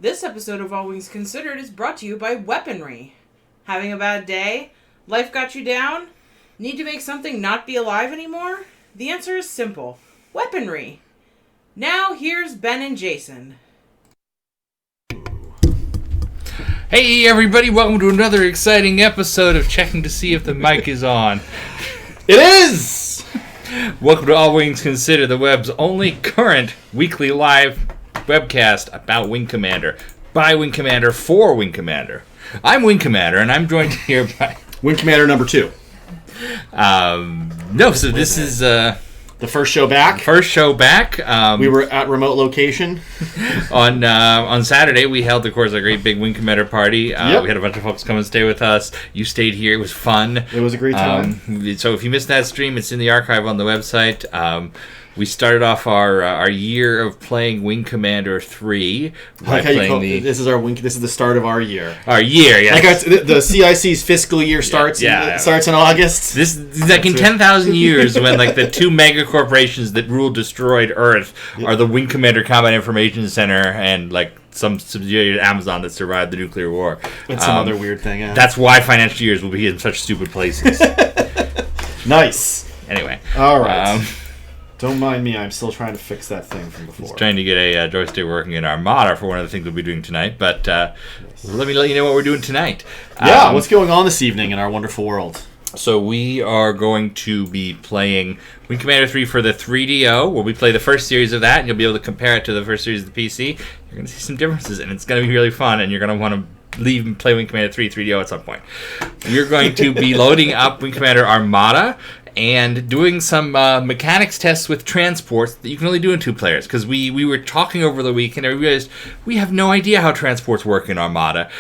This episode of All Wings Considered is brought to you by Weaponry. Having a bad day? Life got you down? Need to make something not be alive anymore? The answer is simple. Weaponry. Now here's Ben and Jason. Hey everybody, welcome to another exciting episode of checking to see if the mic is on. It is! Welcome to All Wings Consider, the web's only current weekly live webcast about Wing Commander, by Wing Commander, for Wing Commander. I'm Wing Commander, and I'm joined here by... Wing Commander number 2. This is... the first show back. We were at remote location. On Saturday, we held, of course, a great big Wing Commander party. Yep. We had a bunch of folks come and stay with us. You stayed here. It was fun. It was a great time. So if you missed that stream, it's in the archive on the website. We started off our year of playing Wing Commander 3 by playing This is the start of our year. Our year, yeah. Like the CIC's fiscal year starts. Starts in August. This is like in 10,000 years when like the two mega corporations that ruled destroyed Earth are the Wing Commander Combat Information Center and like some subsidiary of Amazon that survived the nuclear war. It's some other weird thing. Yeah. That's why financial years will be in such stupid places. Nice. Anyway. All right. Don't mind me, I'm still trying to fix that thing from before. He's trying to get a joystick working in Armada for one of the things we'll be doing tonight, but let me let you know what we're doing tonight. What's going on this evening in our wonderful world? So we are going to be playing Wing Commander 3 for the 3DO, where we play the first series of that, and you'll be able to compare it to the first series of the PC. You're going to see some differences, and it's going to be really fun, and you're going to want to leave and play Wing Commander 3 3DO at some point. We're going to be loading up Wing Commander Armada, and doing some mechanics tests with transports that you can only do in 2 players. Because we were talking over the week and I realized we have no idea how transports work in Armada.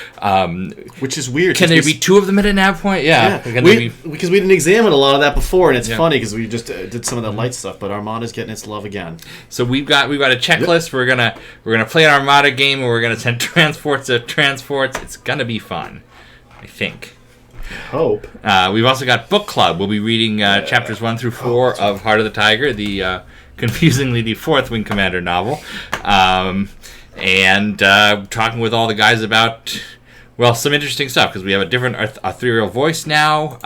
Which is weird. Can there be 2 of them at a nav point? Yeah. Because we didn't examine a lot of that before, and it's funny because we just did some of the light stuff, but Armada's getting its love again. So we've got a checklist. Yep. We're gonna play an Armada game and we're gonna send transports to transports. It's gonna be fun, I think. Hope. We've also got book club. We'll be reading chapters 1 through 4 of Heart of the Tiger, the confusingly the 4th Wing Commander novel, and talking with all the guys about some interesting stuff because we have a different ethereal voice now.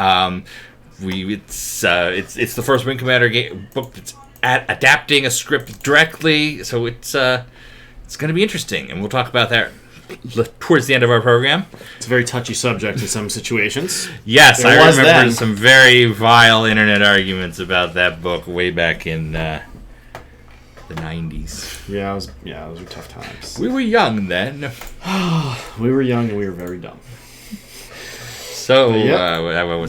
It's the first Wing Commander book that's adapting a script directly, so it's going to be interesting, and we'll talk about that towards the end of our program. It's a very touchy subject in some situations. Yes, I remember some very vile internet arguments about that book way back in the 90s. Yeah, those were tough times. We were young then. We were young and we were very dumb. So, we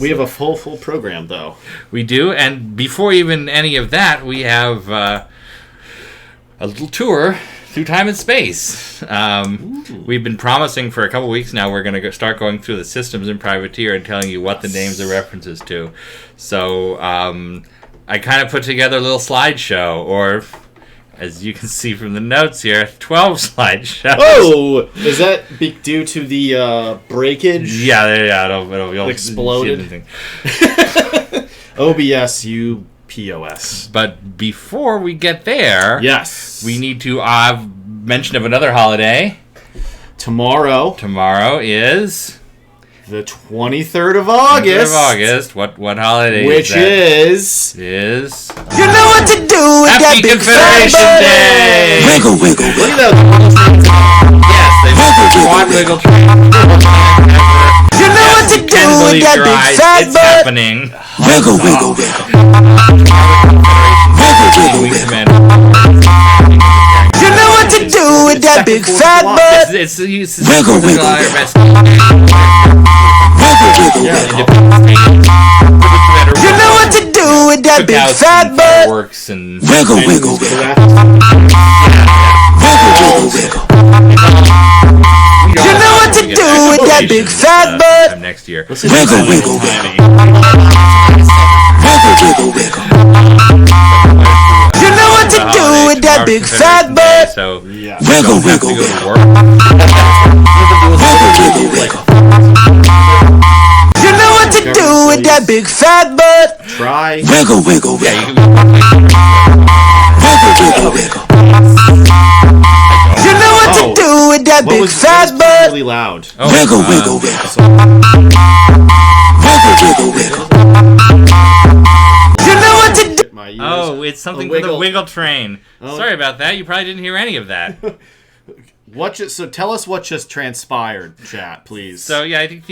have a full program, though. We do, and before even any of that, we have a little tour through time and space. We've been promising for a couple weeks now we're going to start going through the systems in Privateer and telling you what the names are references to. So I kind of put together a little slideshow, or as you can see from the notes here, 12 slideshows. Oh! Is that due to the breakage? Yeah, it'll exploded. OBS, POS. But before we get there, yes, we need to mention of another holiday. Tomorrow is the 23rd of August. What holiday Which is that? Is you know what to do with Happy that big Confederation Day! Wiggle, wiggle, Look wiggle. at that. Yes, they quad wiggle. You know what to do with that big fat it's butt. happening. Wiggle, wiggle, wiggle. You know what to do with that big fat butt. It's Wiggle, wiggle, You know what to do with that big fat butt. Works and Wiggle, wiggle, wiggle. Wiggle, wiggle, wiggle. You know what to do with that big fat butt. Next year. Wiggle, wiggle, wiggle. Wiggle, wiggle, wiggle. You know what to do with that big fat butt. So Wiggle, wiggle, wiggle. Wiggle, wiggle, wiggle. You know what to do with that big fat butt. Try. Wiggle, wiggle, wiggle. Wiggle, wiggle, wiggle. You know what to do with that that What big was fat butt. really loud? Oh, Wiggle, wiggle, wiggle. Wiggle, wiggle, wiggle. You know what to do. My ears. Oh, it's something for the Wiggle Train. Oh. Sorry about that. You probably didn't hear any of that. So tell us what just transpired, chat, please. So yeah, I think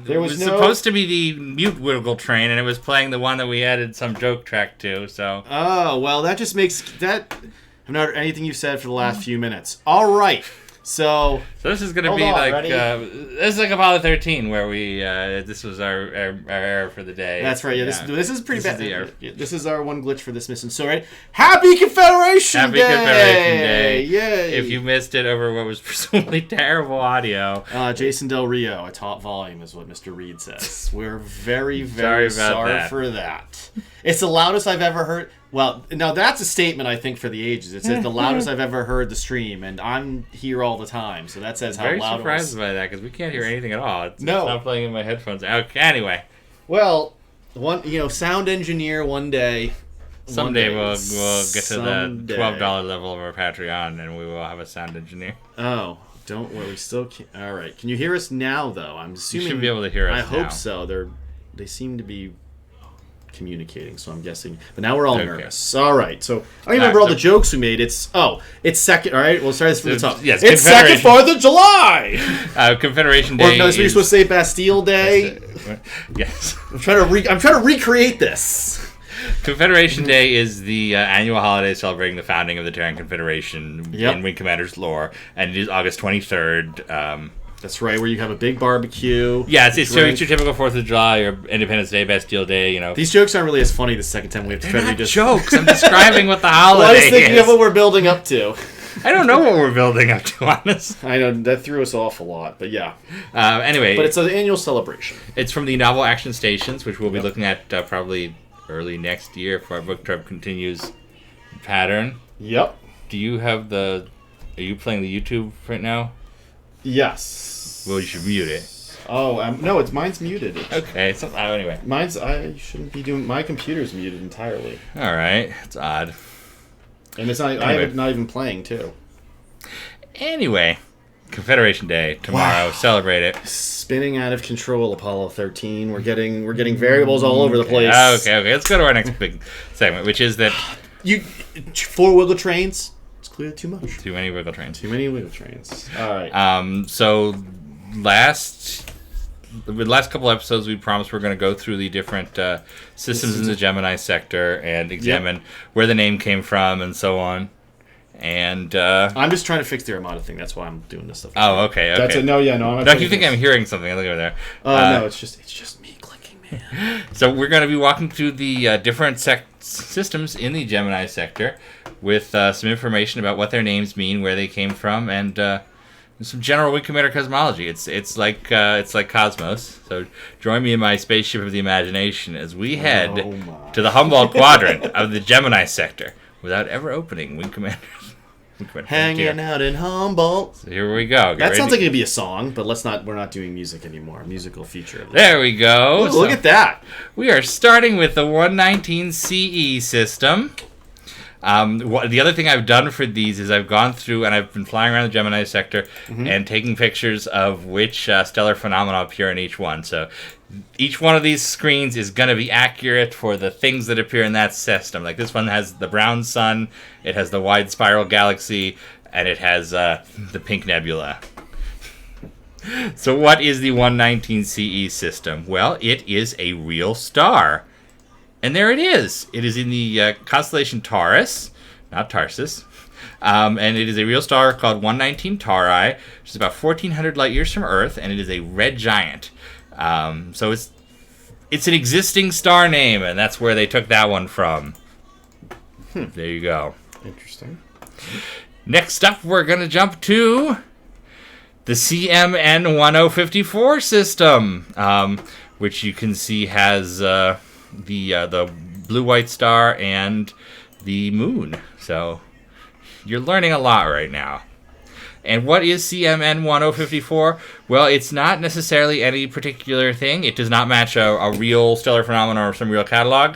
There was no- supposed to be the mute Wiggle Train, and it was playing the one that we added some joke track to. So Oh, well, that just makes that. I've not heard anything you've said for the last few minutes. All right, so this is gonna Hold be on, like ready? this is like Apollo 13, where we this was our error for the day. that's right. Yeah, this is pretty This is bad. the error. This is our one glitch for this mission. So, right, Happy Confederation Happy Day! Confederation Day! Yay! If you missed it over what was presumably terrible audio, Jason Del Rio at top volume is what Mr. Reed says. We're very, Sorry very about sorry that. for that. It's the loudest I've ever heard. Well, now that's a statement I think for the ages. It says the loudest I've ever heard the stream, and I'm here all the time, so that says how very loud it was. surprised by that because we can't hear anything at all. It's No. not playing in my headphones. Okay, anyway, Well, sound engineer one day. someday One we'll day. get to Someday. the $12 level of our Patreon, and we will have a sound engineer. Oh, don't worry. We still can't. All right. Can you hear us now, though? I'm assuming should be able to hear us I hope now. so. They seem to be communicating, so I'm guessing. But now we're all Okay. nervous. All right. So I remember all so- the jokes we made. It's second. All right. We'll start this from the So, top. yes, it's second Confederation. 4th of July. Confederation Or Day. no, so you're is- supposed to say Bastille Day. Yes. I'm trying to recreate this. Confederation Day is the annual holiday celebrating the founding of the Terran Confederation Yep. in Wing Commander's lore, and it is August 23rd. That's right. Where you have a big barbecue. Yeah, it's your drink. typical 4th of July or Independence Day, Bastille Day, These jokes aren't really as funny the second time we have to try to They're not just jokes. I'm describing what the holiday Well, I was thinking is. of what we're building up to. I don't know what we're building up to, honestly. I know that threw us off a lot, but yeah. Anyway, But it's an annual celebration. it's from the novel Action Stations, which we'll be looking at probably early next year if our book club continues pattern. Yep. Do you have Are you playing the YouTube right now? Yes. Well, you should mute it. Oh, no, mine's muted. Okay, so anyway. I shouldn't be doing. My computer's muted entirely, All right, it's odd. and it's not. Anyway. I'm not even playing too. Anyway, Confederation Day tomorrow. Wow. Celebrate it. Spinning out of control, Apollo 13. We're getting variables all over the place. Okay. Let's go to our next big segment, which is that 4 wiggle trains. It's clearly too much. too many wiggle trains. Too many wiggle trains. All right. So the last couple episodes, we promised we're going to go through the different systems in the Gemini sector and examine where the name came from and so on. And I'm just trying to fix the Armada thing. That's why I'm doing this stuff. oh, okay. That's it. No, yeah, no. I'm not Don't doing you think this. I'm hearing something? Look over there. No, it's just me clicking, man. So we're going to be walking through the different systems in the Gemini sector with some information about what their names mean, where they came from, and some general Wing Commander cosmology. It's like Cosmos. So join me in my spaceship of the imagination as we head to the Humboldt quadrant of the Gemini sector without ever opening Wing Commander. Hanging out in Humboldt. So here we go. That sounds like it'd be a song, but we're not doing music anymore. A musical feature. There we go. Ooh, look at that. We are starting with the 119 CE system. The other thing I've done for these is I've gone through and I've been flying around the Gemini sector and taking pictures of which stellar phenomena appear in each one. So each one of these screens is going to be accurate for the things that appear in that system. Like this one has the brown sun, it has the wide spiral galaxy, and it has the pink nebula. So what is the 119 CE system? Well, it is a real star. And there it is. It is in the constellation Taurus, not Tarsus. And it is a real star called 119 Tauri, which is about 1,400 light years from Earth, and it is a red giant. So it's an existing star name, and that's where they took that one from. There you go. Interesting. Next up, we're going to jump to the CMN 1054 system, which you can see has the blue-white star and the moon. So you're learning a lot right now. And what is CMN 1054? Well, it's not necessarily any particular thing. It does not match a real stellar phenomenon or some real catalog.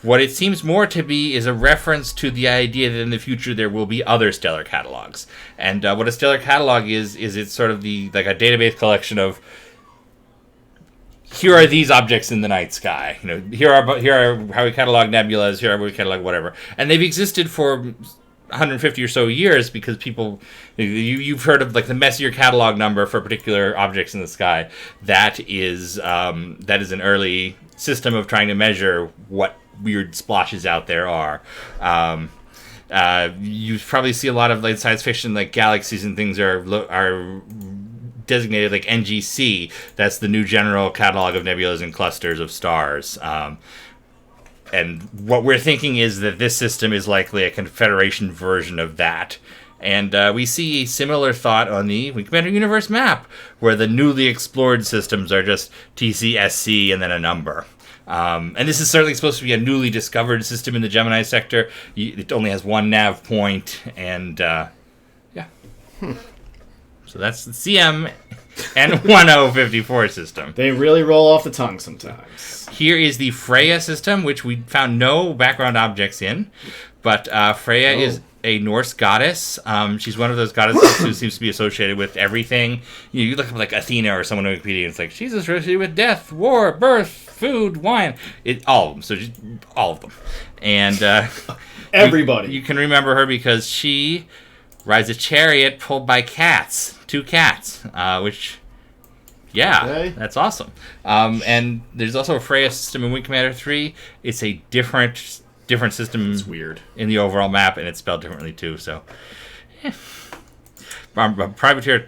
What it seems more to be is a reference to the idea that in the future there will be other stellar catalogs. And what a stellar catalog is it's sort of like a database collection of, here are these objects in the night sky. Here are how we catalog nebulas. Here are how we catalog whatever. And they've existed for 150 or so years because people, you've heard of like the Messier catalog number for particular objects in the sky. That is an early system of trying to measure what weird splotches out there are. You probably see a lot of like science fiction, like galaxies and things are designated like NGC. That's the new general catalog of nebulas and clusters of stars. And what we're thinking is that this system is likely a Confederation version of that. And we see a similar thought on the Wing Commander Universe map, where the newly explored systems are just TCSC and then a number. And this is certainly supposed to be a newly discovered system in the Gemini sector. It only has one nav point, and yeah. So that's the CM and 1054 system. They really roll off the tongue sometimes. Here is the Freya system, which we found no background objects in. But Freya is a Norse goddess. She's one of those goddesses who seems to be associated with everything. You look up like Athena or someone on Wikipedia, and it's like, she's associated with death, war, birth, food, wine. All of them. So all of them. And everybody. You can remember her because she rides a chariot pulled by cats. 2 cats, which... Yeah, okay. That's awesome. And there's also a Freya system in Wing Commander 3. It's a different system. It's weird in the overall map, and it's spelled differently too. So, yeah. Privateer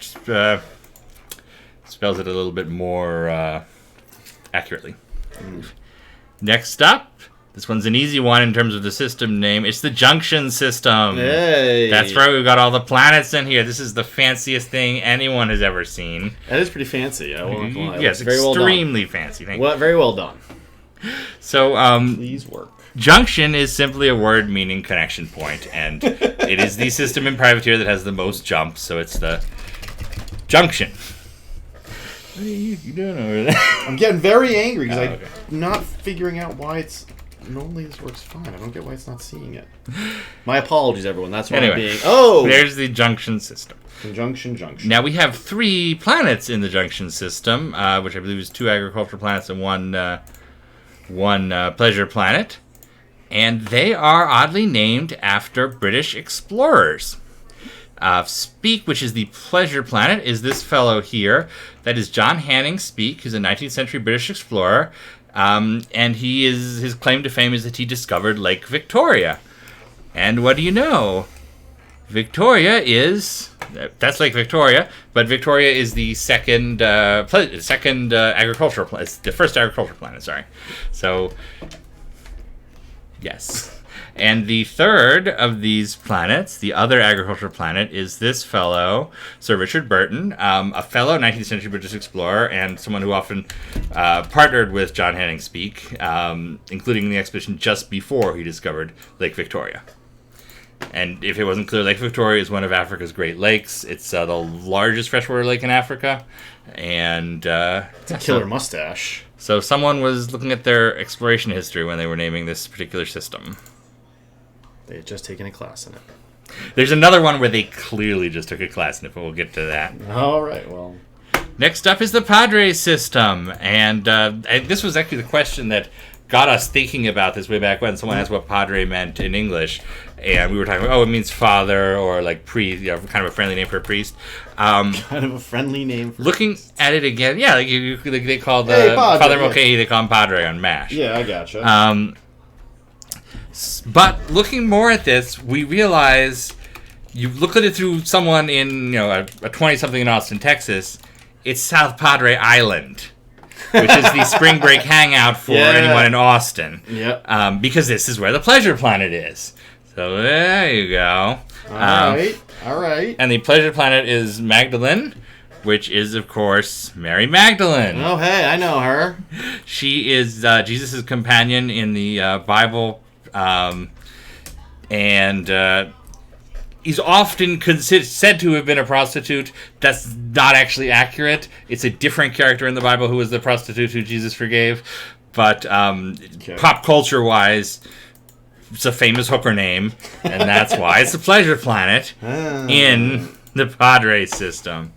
spells it a little bit more accurately. Next up, this one's an easy one in terms of the system name. It's the Junction system. Hey. That's right. We've got all the planets in here. This is the fanciest thing anyone has ever seen. That is pretty fancy. I won't lie. Yes, very extremely fancy. Very well done. So, please work. Junction is simply a word meaning connection point, and it is the system in Privateer that has the most jumps, so it's the Junction. What are you doing over there? I'm getting very angry because I'm not figuring out why it's... Normally this works fine. I don't get why it's not seeing it. My apologies, everyone. That's why I'm being... There's the Junction system. Junction. Now we have 3 planets in the Junction system, which I believe is 2 agricultural planets and one pleasure planet. And they are oddly named after British explorers. Speke, which is the pleasure planet, is this fellow here. That is John Hanning Speke, who's a 19th century British explorer. And his claim to fame is that he discovered Lake Victoria. And what do you know? That's Lake Victoria, but Victoria is the second agricultural planet. It's the first agricultural planet, sorry. So, yes. And the third of these planets, the other agricultural planet, is this fellow, Sir Richard Burton, a fellow 19th century British explorer and someone who often partnered with John Hanning Speke, including the expedition just before he discovered Lake Victoria. And if it wasn't clear, Lake Victoria is one of Africa's Great Lakes. It's the largest freshwater lake in Africa. And it's a killer mustache. So someone was looking at their exploration history when they were naming this particular system. They had just taken a class in it. There's another one where they clearly just took a class in it, but we'll get to that. All right, well. Next up is the Padre system. And this was actually the question that got us thinking about this way back when. Someone asked what Padre meant in English. And we were talking about, it means father or like priest, kind of a friendly name for a priest. Kind of a friendly name for looking priest. At it again, yeah, like they call Father Mulcahy, they call him Padre on MASH. Yeah, I gotcha. But looking more at this, we realize you look at it through someone in a 20-something in Austin, Texas. It's South Padre Island, which is the spring break hangout for anyone in Austin. Yep. Because this is where the pleasure planet is. So there you go. All right. And the pleasure planet is Magdalene, which is, of course, Mary Magdalene. Oh, hey, I know her. She is Jesus' companion in the Bible. And he's often said to have been a prostitute. That's not actually accurate. It's a different character in the Bible who was the prostitute who Jesus forgave. but pop culture wise, it's a famous hooker name, and that's why it's the Pleasure Planet in the Padre system.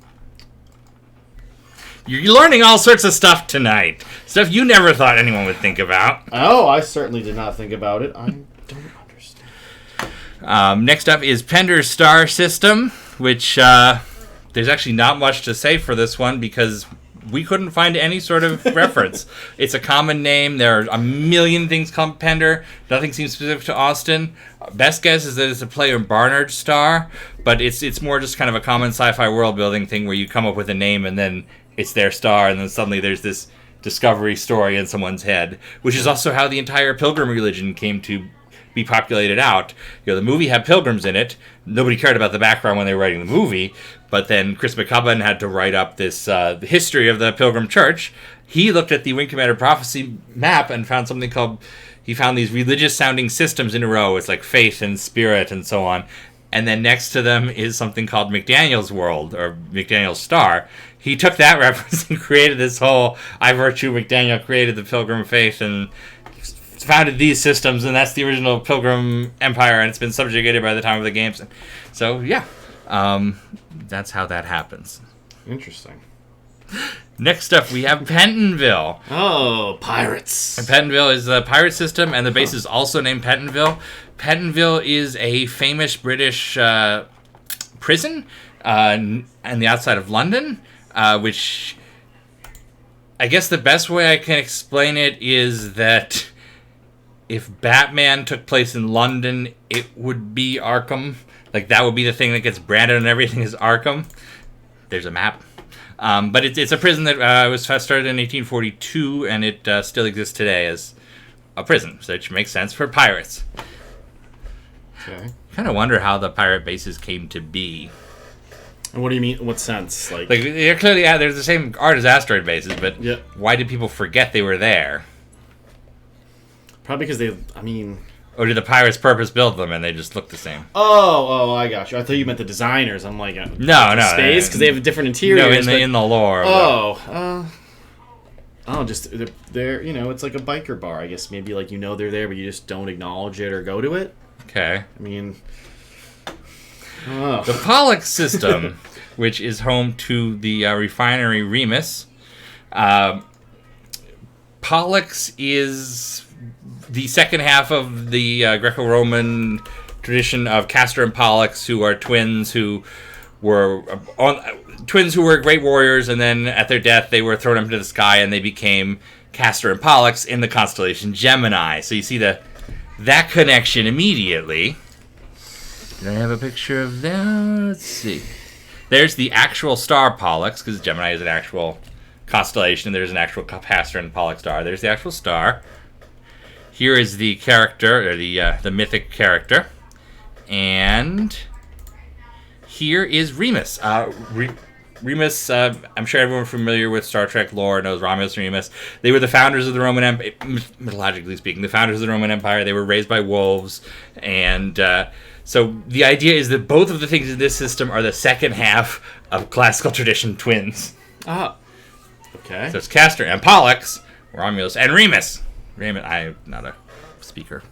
You're learning all sorts of stuff tonight. Stuff you never thought anyone would think about. Oh, I certainly did not think about it. I don't understand. Next up is Pender's star system, which there's actually not much to say for this one because we couldn't find any sort of reference. It's a common name. There are a million things called Pender. Nothing seems specific to Austin. Best guess is that it's a Player Barnard star, but it's more just kind of a common sci-fi world-building thing where you come up with a name and then it's their star, and then suddenly there's this discovery story in someone's head, which is also how the entire pilgrim religion came to be populated out. You know, the movie had pilgrims in it. Nobody cared about the background when they were writing the movie, but then Chris McCubbin had to write up this the history of the Pilgrim Church. He looked at the Wing Commander Prophecy map and found something called... He found these religious-sounding systems in a row. It's like faith and spirit and so on. And then next to them is something called McDaniel's World, or McDaniel's Star. He took that reference and created this whole I Virtue McDaniel created the Pilgrim Faith and founded these systems, and that's the original Pilgrim Empire, and it's been subjugated by the time of the games. So, yeah. That's how that happens. Interesting. Next up, we have Pentonville. Oh, pirates. And Pentonville is a pirate system, and the base is also named Pentonville. Pentonville is a famous British prison on the outside of London, which I guess the best way I can explain it is that if Batman took place in London, it would be Arkham. Like, that would be the thing that gets branded and everything is Arkham. There's a map. But it's a prison that was started in 1842, and it still exists today as a prison, which makes sense for pirates. Okay. Kind of wonder how the pirate bases came to be. And what do you mean? What sense? Like they're clearly there's the same art as asteroid bases, but why did people forget they were there? Probably because or did the pirates purpose build them and they just look the same? Oh, I got you. I thought you meant the designers. I'm like, no, space because they have different interiors. No, in the lore. Just they're it's like a biker bar. I guess maybe like they're there, but you just don't acknowledge it or go to it. Okay. I mean, the Pollux system, which is home to the refinery Remus. Pollux is the second half of the Greco-Roman tradition of Castor and Pollux, who are twins who were great warriors, and then at their death they were thrown up into the sky and they became Castor and Pollux in the constellation Gemini. So you see that connection immediately. Did I have a picture of that? Let's see. There's the actual star Pollux, because Gemini is an actual constellation, and there's an actual Castor and Pollux star. There's the actual star. Here is the character, or the mythic character. And here is Remus. Remus, I'm sure everyone familiar with Star Trek lore knows Romulus and Remus. They were the founders of the Roman Empire, mythologically speaking, the founders of the Roman Empire. They were raised by wolves, and so the idea is that both of the things in this system are the second half of classical tradition twins. Ah, okay. So it's Castor and Pollux, Romulus and Remus. I'm not a speaker.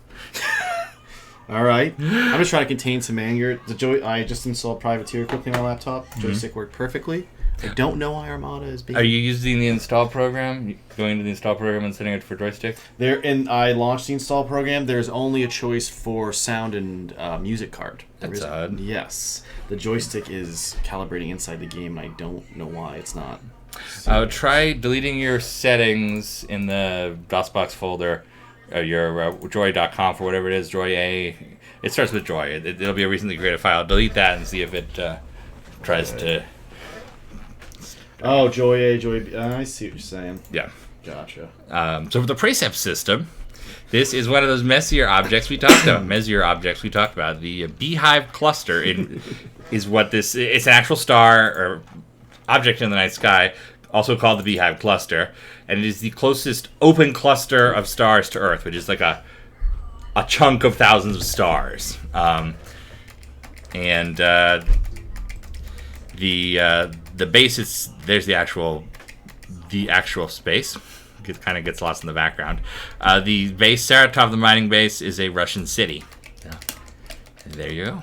All right. I'm just trying to contain some anger. I just installed Privateer quickly on my laptop. Joystick worked perfectly. I don't know why Armada is being... Are you using the install program? Going to the install program and setting it for joystick? I launched the install program. There's only a choice for sound and music card. That's odd. Yes. The joystick is calibrating inside the game, and I don't know why it's not. Try deleting your settings in the DOSBox folder, your joy.conf or whatever it is, Joy A. It starts with Joy. It'll be a recently created file. Delete that and see if it tries to... Oh, Joy A, Joy B. I see what you're saying. Yeah. Gotcha. So for the Precept system, this is one of those messier objects we talked about. The Beehive cluster is what this... It's an actual star or object in the night sky, also called the Beehive cluster, and it is the closest open cluster of stars to Earth, which is like a chunk of thousands of stars. The base is there's the actual space. kind of gets lost in the background. The base, Saratov, the mining base, is a Russian city. So, there you go.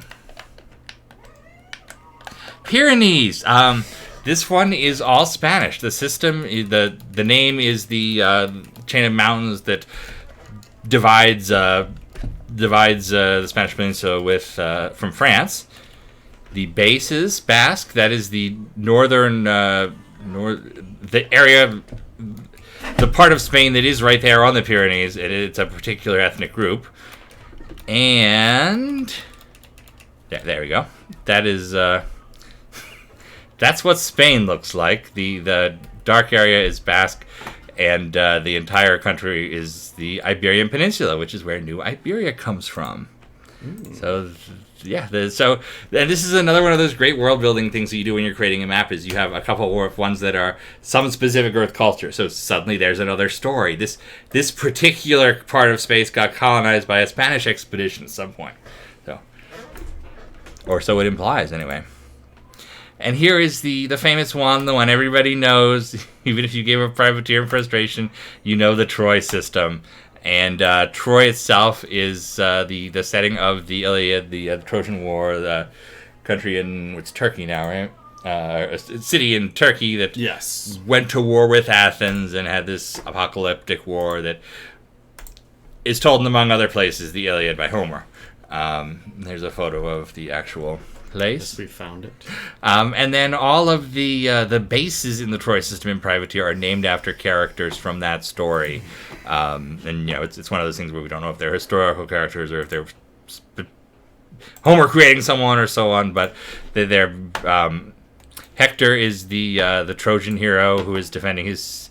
Pyrenees. This one is all Spanish. The system, the name is the chain of mountains that divides the Spanish Peninsula with from France. The base is Basque. That is the northern the area, the part of Spain that is right there on the Pyrenees. It's a particular ethnic group, and there we go. That is. That's what Spain looks like. The dark area is Basque, and the entire country is the Iberian Peninsula, which is where New Iberia comes from. So, yeah. And this is another one of those great world-building things that you do when you're creating a map, is you have a couple of ones that are some specific Earth culture. So suddenly there's another story. This particular part of space got colonized by a Spanish expedition at some point. Or so it implies, anyway. And here is the famous one, the one everybody knows. Even if you gave a privateer in frustration, you know the Troy system. And Troy itself is the setting of the Iliad, the Trojan War, the country it's Turkey now, right? A city in Turkey that went to war with Athens and had this apocalyptic war that is told, among other places, the Iliad by Homer. There's a photo of the actual place. Yes, we found it. And then all of the bases in the Troy system in Privateer are named after characters from that story. And it's one of those things where we don't know if they're historical characters or if they're Homer creating someone or so on. But they're Hector is the Trojan hero who is defending his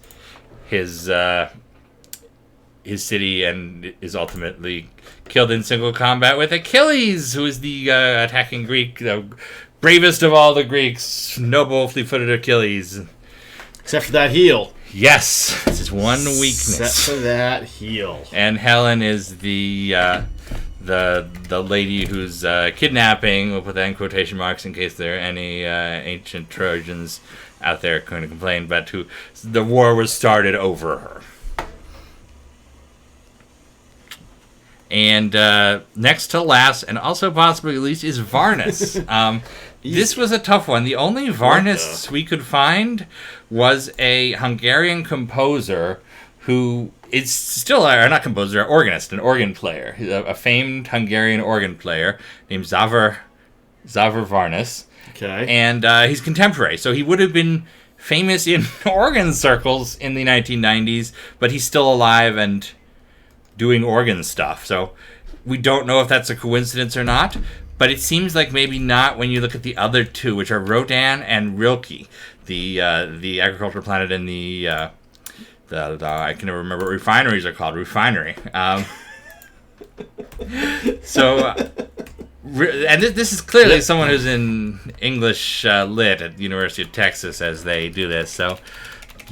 city and is ultimately killed in single combat with Achilles, who is the attacking Greek, the bravest of all the Greeks, noble, fleet-footed Achilles. Except for that heel. Yes, this is one weakness. Except for that heel. And Helen is the lady who's kidnapping. We'll put that in quotation marks in case there are any ancient Trojans out there going to complain, but who the war was started over her. And next to last, and also possibly least, is Varnus. This was a tough one. The only Varnus we could find was a Hungarian composer who is still, or not composer, organist, an organ player. A famed Hungarian organ player named Zavor Varnus. Okay. And he's contemporary, so he would have been famous in organ circles in the 1990s, but he's still alive and doing organ stuff. So we don't know if that's a coincidence or not, but it seems like maybe not when you look at the other two, which are Rodan and Rilke, the agricultural planet and the I can never remember what refineries are called. Refinery. And this is clearly someone who's in English lit at the University of Texas as they do this. So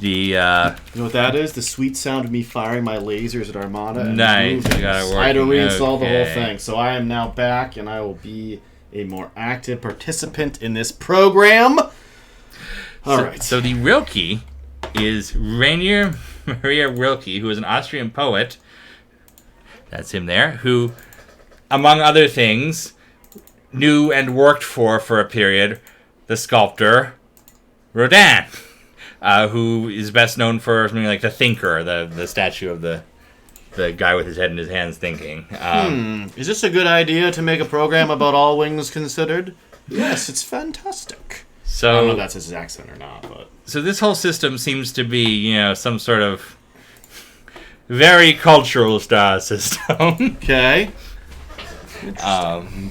you know what that is? The sweet sound of me firing my lasers at Armada. And nice. You got it working. I had to reinstall the whole thing. So I am now back, and I will be a more active participant in this program. All right. So the Rilke is Rainier Maria Rilke, who is an Austrian poet. That's him there. Who, among other things, knew and worked for a period, the sculptor Rodin. Who is best known for something like the Thinker, the statue of the guy with his head in his hands thinking. Is this a good idea to make a program about All Wings Considered? Yes, it's fantastic. So, I don't know if that's his accent or not, but so this whole system seems to be, some sort of very cultural star system. Okay.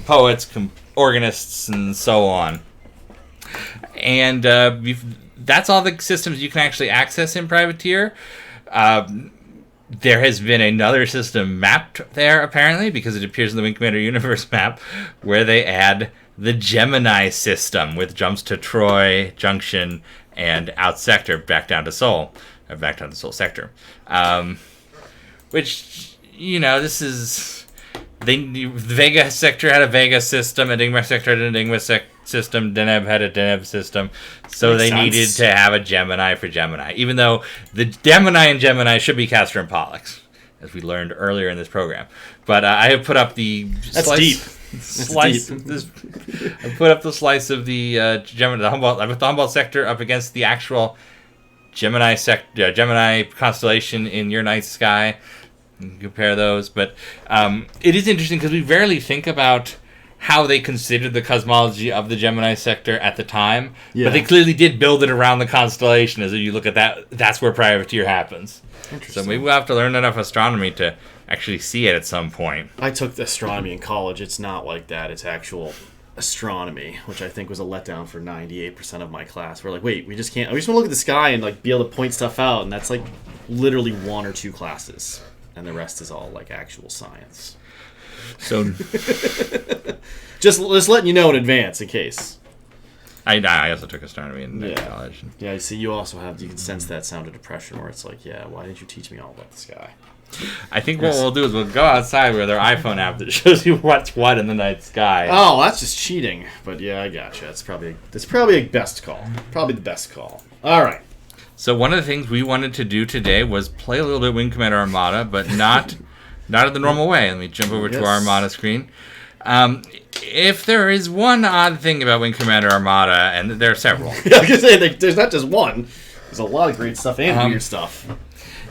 Poets, organists, and so on. And that's all the systems you can actually access in Privateer. There has been another system mapped there, apparently, because it appears in the Wing Commander Universe map, where they add the Gemini system, with jumps to Troy, Junction, and out sector, back down to Sol. Or back down to Sol sector. Which, this is the Vega sector had a Vega system, Enigma sector had an Enigma system, Deneb had a Deneb system, so Makes they sense. needed to have a Gemini for Gemini, even though the Gemini and Gemini should be Castor and Pollux, as we learned earlier in this program. But I have put up the That's slice, deep. slice deep. of this. I put up the slice of the Gemini, the Humboldt. I put the Humboldt sector up against the actual Gemini Gemini constellation in your night sky. You can compare those, but it is interesting because we rarely think about how they considered the cosmology of the Gemini sector at the time. Yeah. But they clearly did build it around the constellation. As you look at that, that's where privateer happens. So maybe we'll have to learn enough astronomy to actually see it at some point. I took astronomy in college. It's not like that. It's actual astronomy, which I think was a letdown for 98% of my class. We're like, wait, we just want to look at the sky and like be able to point stuff out, and that's like literally 1 or 2 classes, and the rest is all like actual science. So just letting you know in advance in case. I also took astronomy in Yeah. college. Yeah, you see, you can sense that sound of depression where it's like, yeah, why didn't you teach me all about the sky? I think what we'll do is we'll go outside with our iPhone app that shows you what's what in the night sky. Oh, that's just cheating. But yeah, I gotcha. That's probably a best call. Probably the best call. All right. So one of the things we wanted to do today was play a little bit Wing Commander Armada, but not in the normal way. Let me jump over to our Armada screen. If there is one odd thing about Wing Commander Armada, and there are several. I was gonna say there's not just one. There's a lot of great stuff and weird stuff.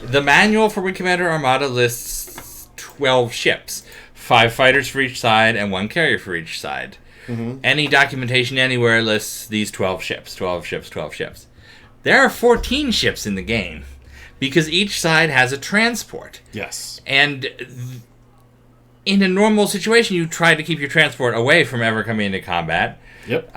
The manual for Wing Commander Armada lists 12 ships, 5 fighters for each side and 1 carrier for each side. Mm-hmm. Any documentation anywhere lists these 12 ships, 12 ships, 12 ships. There are 14 ships in the game because each side has a transport. Yes. And in a normal situation, you try to keep your transport away from ever coming into combat. Yep.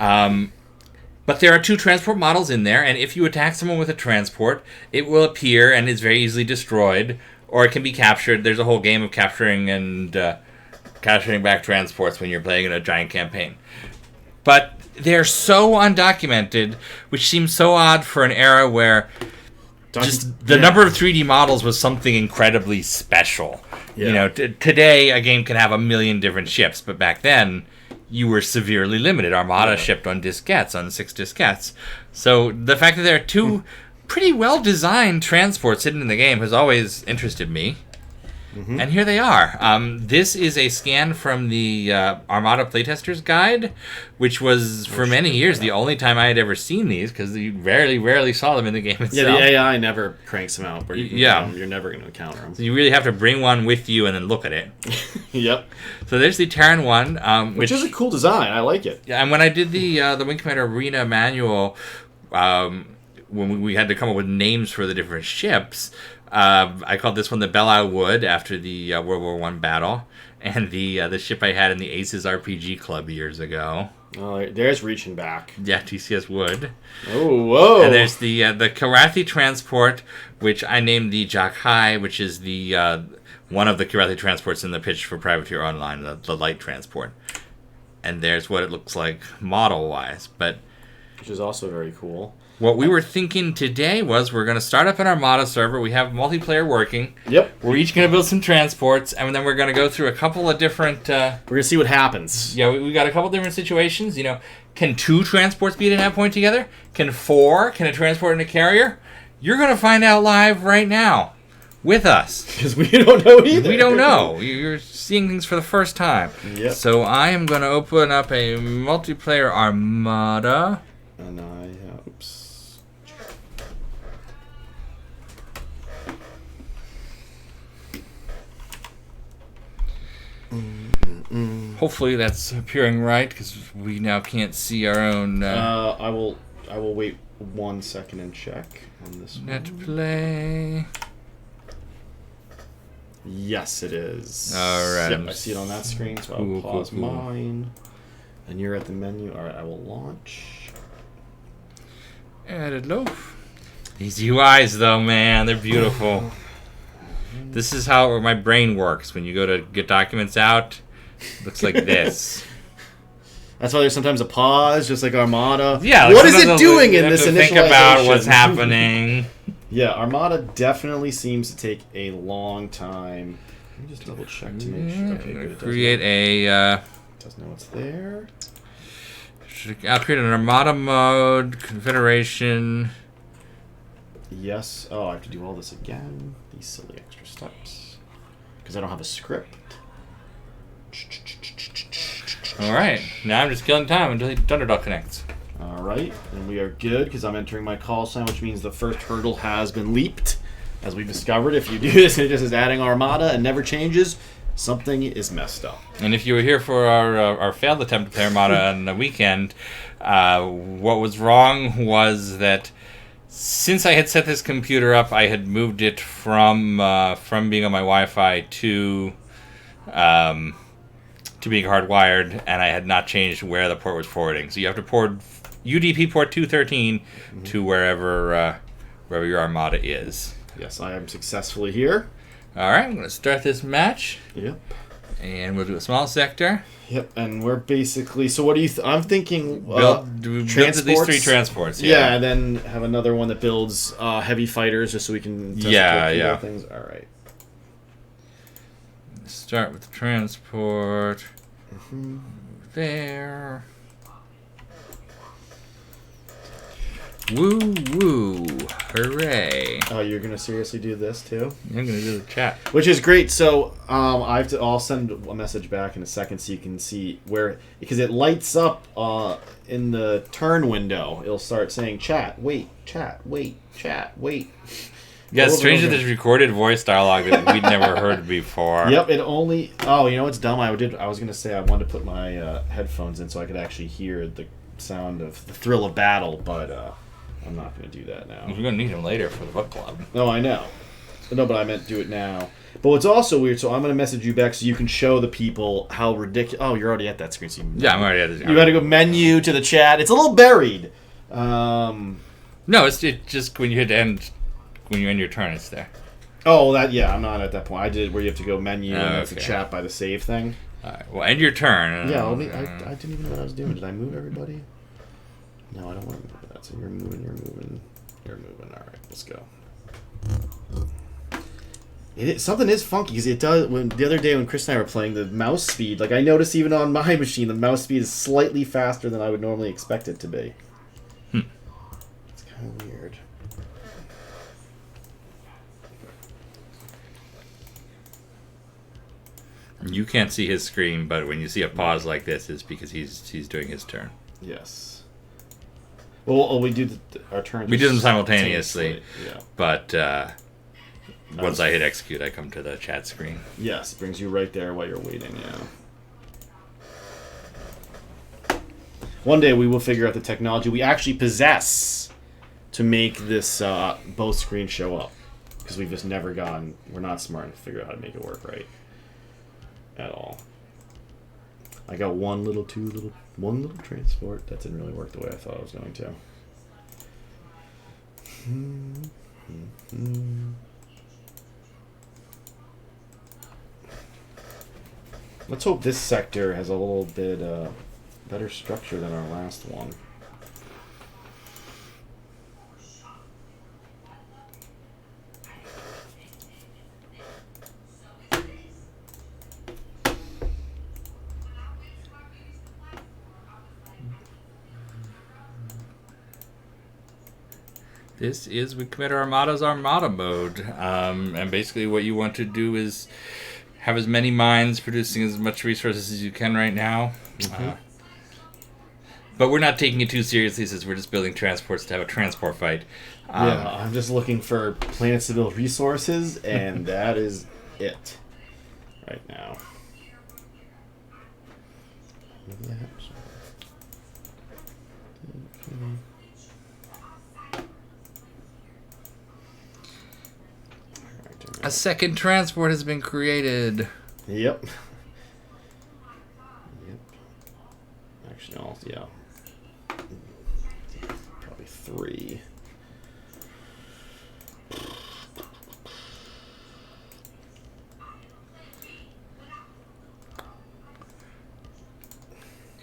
But there are 2 transport models in there, and if you attack someone with a transport, it will appear and is very easily destroyed, or it can be captured. There's a whole game of capturing and capturing back transports when you're playing in a giant campaign. But they're so undocumented, which seems so odd for an era where just the number of 3D models was something incredibly special. Yeah. You know, today a game can have a million different ships, but back then you were severely limited. Armada shipped on diskettes, on 6 diskettes. So the fact that there are 2 pretty well-designed transports hidden in the game has always interested me. Mm-hmm. And here they are. This is a scan from the Armada Playtester's Guide, which was, for many years, the only time I had ever seen these, because you rarely saw them in the game itself. Yeah, the AI never cranks them out. Where you're never going to encounter them. So you really have to bring one with you and then look at it. Yep. So there's the Terran one. Which is a cool design. I like it. Yeah, and when I did the Wing Commander Arena manual, when we had to come up with names for the different ships, I called this one the Belleau Wood after the World War I battle, and the ship I had in the Aces RPG Club years ago. Oh, there's reaching back. Yeah, TCS Wood. Oh, whoa! And there's the Karathi transport, which I named the Jakhai, which is the one of the Karathi transports in the pitch for Privateer Online, the light transport. And there's what it looks like model-wise, but which is also very cool. What we were thinking today was we're going to start up an Armada server. We have multiplayer working. Yep. We're each going to build some transports, and then we're going to go through a couple of different... we're going to see what happens. Yeah, we got a couple different situations. You know, can 2 transports be at that point together? Can 4? Can a transport and a carrier? You're going to find out live right now with us. Because we don't know either. We don't know. You're seeing things for the first time. Yep. So I am going to open up a multiplayer Armada. And oops. Hopefully that's appearing right, because we now can't see our own... I will wait 1 second and check on this net one. play. Yes, it is. All right. Yep, I see it on that screen, so I'll pause mine. And you're at the menu. All right, I will launch. Added loaf. These UIs, though, man, they're beautiful. This is how my brain works. When you go to get documents out, it looks like this. That's why there's sometimes a pause, just like Armada. Yeah. Like what is it doing in this initialization? Think about what's happening. Yeah, Armada definitely seems to take a long time Let me just double check to make sure. Okay, good. Create Doesn't know what's there. I'll create an Armada mode, Confederation. Yes. Oh, I have to do all this again. These silly extra steps. Because I don't have a script. Alright, now I'm just killing time until the Thunderdog connects. Alright, and we are good because I'm entering my call sign, which means the first hurdle has been leaped. As we've discovered, if you do this and it just is adding Armada and never changes, something is messed up. And if you were here for our failed attempt to play Armada on the weekend, what was wrong was that since I had set this computer up, I had moved it from being on my Wi-Fi to being hardwired, and I had not changed where the port was forwarding. So you have to port UDP port 213 to wherever your Armada is. Yes, I am successfully here. All right, I'm going to start this match. Yep. And we'll do a small sector. Yep, and we're basically... So what do you... I'm thinking... build at least 3 transports. Yeah, and then have another one that builds heavy fighters just so we can... Test things. All right. Start with the transport. There. Woo woo. Hooray. Oh, you're going to seriously do this too? I'm going to do the chat. Which is great. So I'll send a message back in a second so you can see where... Because it lights up in the turn window. It'll start saying chat, wait, chat, wait, chat, wait. Yeah, it's strange that there's recorded voice dialogue that we'd never heard before. Yep, it only... Oh, you know what's dumb? I was going to say I wanted to put my headphones in so I could actually hear the sound of the thrill of battle, but I'm not going to do that now. We're going to need them later for the book club. No, I know. No, but I meant do it now. But what's also weird, so I'm going to message you back so you can show the people how ridiculous... Oh, you're already at that screen. So yeah, I'm already at it. You got to go menu to the chat. It's a little buried. No, it's just when you hit end... When you end your turn, it's there. Oh, I'm not at that point. I did where you have to go menu and that's the chat by the save thing. All right, well, end your turn. Yeah, I didn't even know what I was doing. Did I move everybody? No, I don't want to move that. So you're moving. All right, let's go. Something is funky because it does. The other day when Chris and I were playing, the mouse speed, like I noticed even on my machine, the mouse speed is slightly faster than I would normally expect it to be. It's kind of weird. You can't see his screen, but when you see a pause like this, it's because he's doing his turn. Yes. Well, we do our turns. We do them simultaneously. Yeah. But once I hit execute, I come to the chat screen. Yes, it brings you right there while you're waiting. Yeah. One day we will figure out the technology we actually possess to make this both screens show up, because we've just never gone. We're not smart enough to figure out how to make it work right. At all. I got one little transport. That didn't really work the way I thought it was going to. Let's hope this sector has a little bit better structure than our last one. This is we commit our Armada's Armada mode, and basically what you want to do is have as many mines producing as much resources as you can right now. But we're not taking it too seriously since we're just building transports to have a transport fight. I'm just looking for planets to build resources, and that is it right now. A second transport has been created. Yep. Actually, probably 3.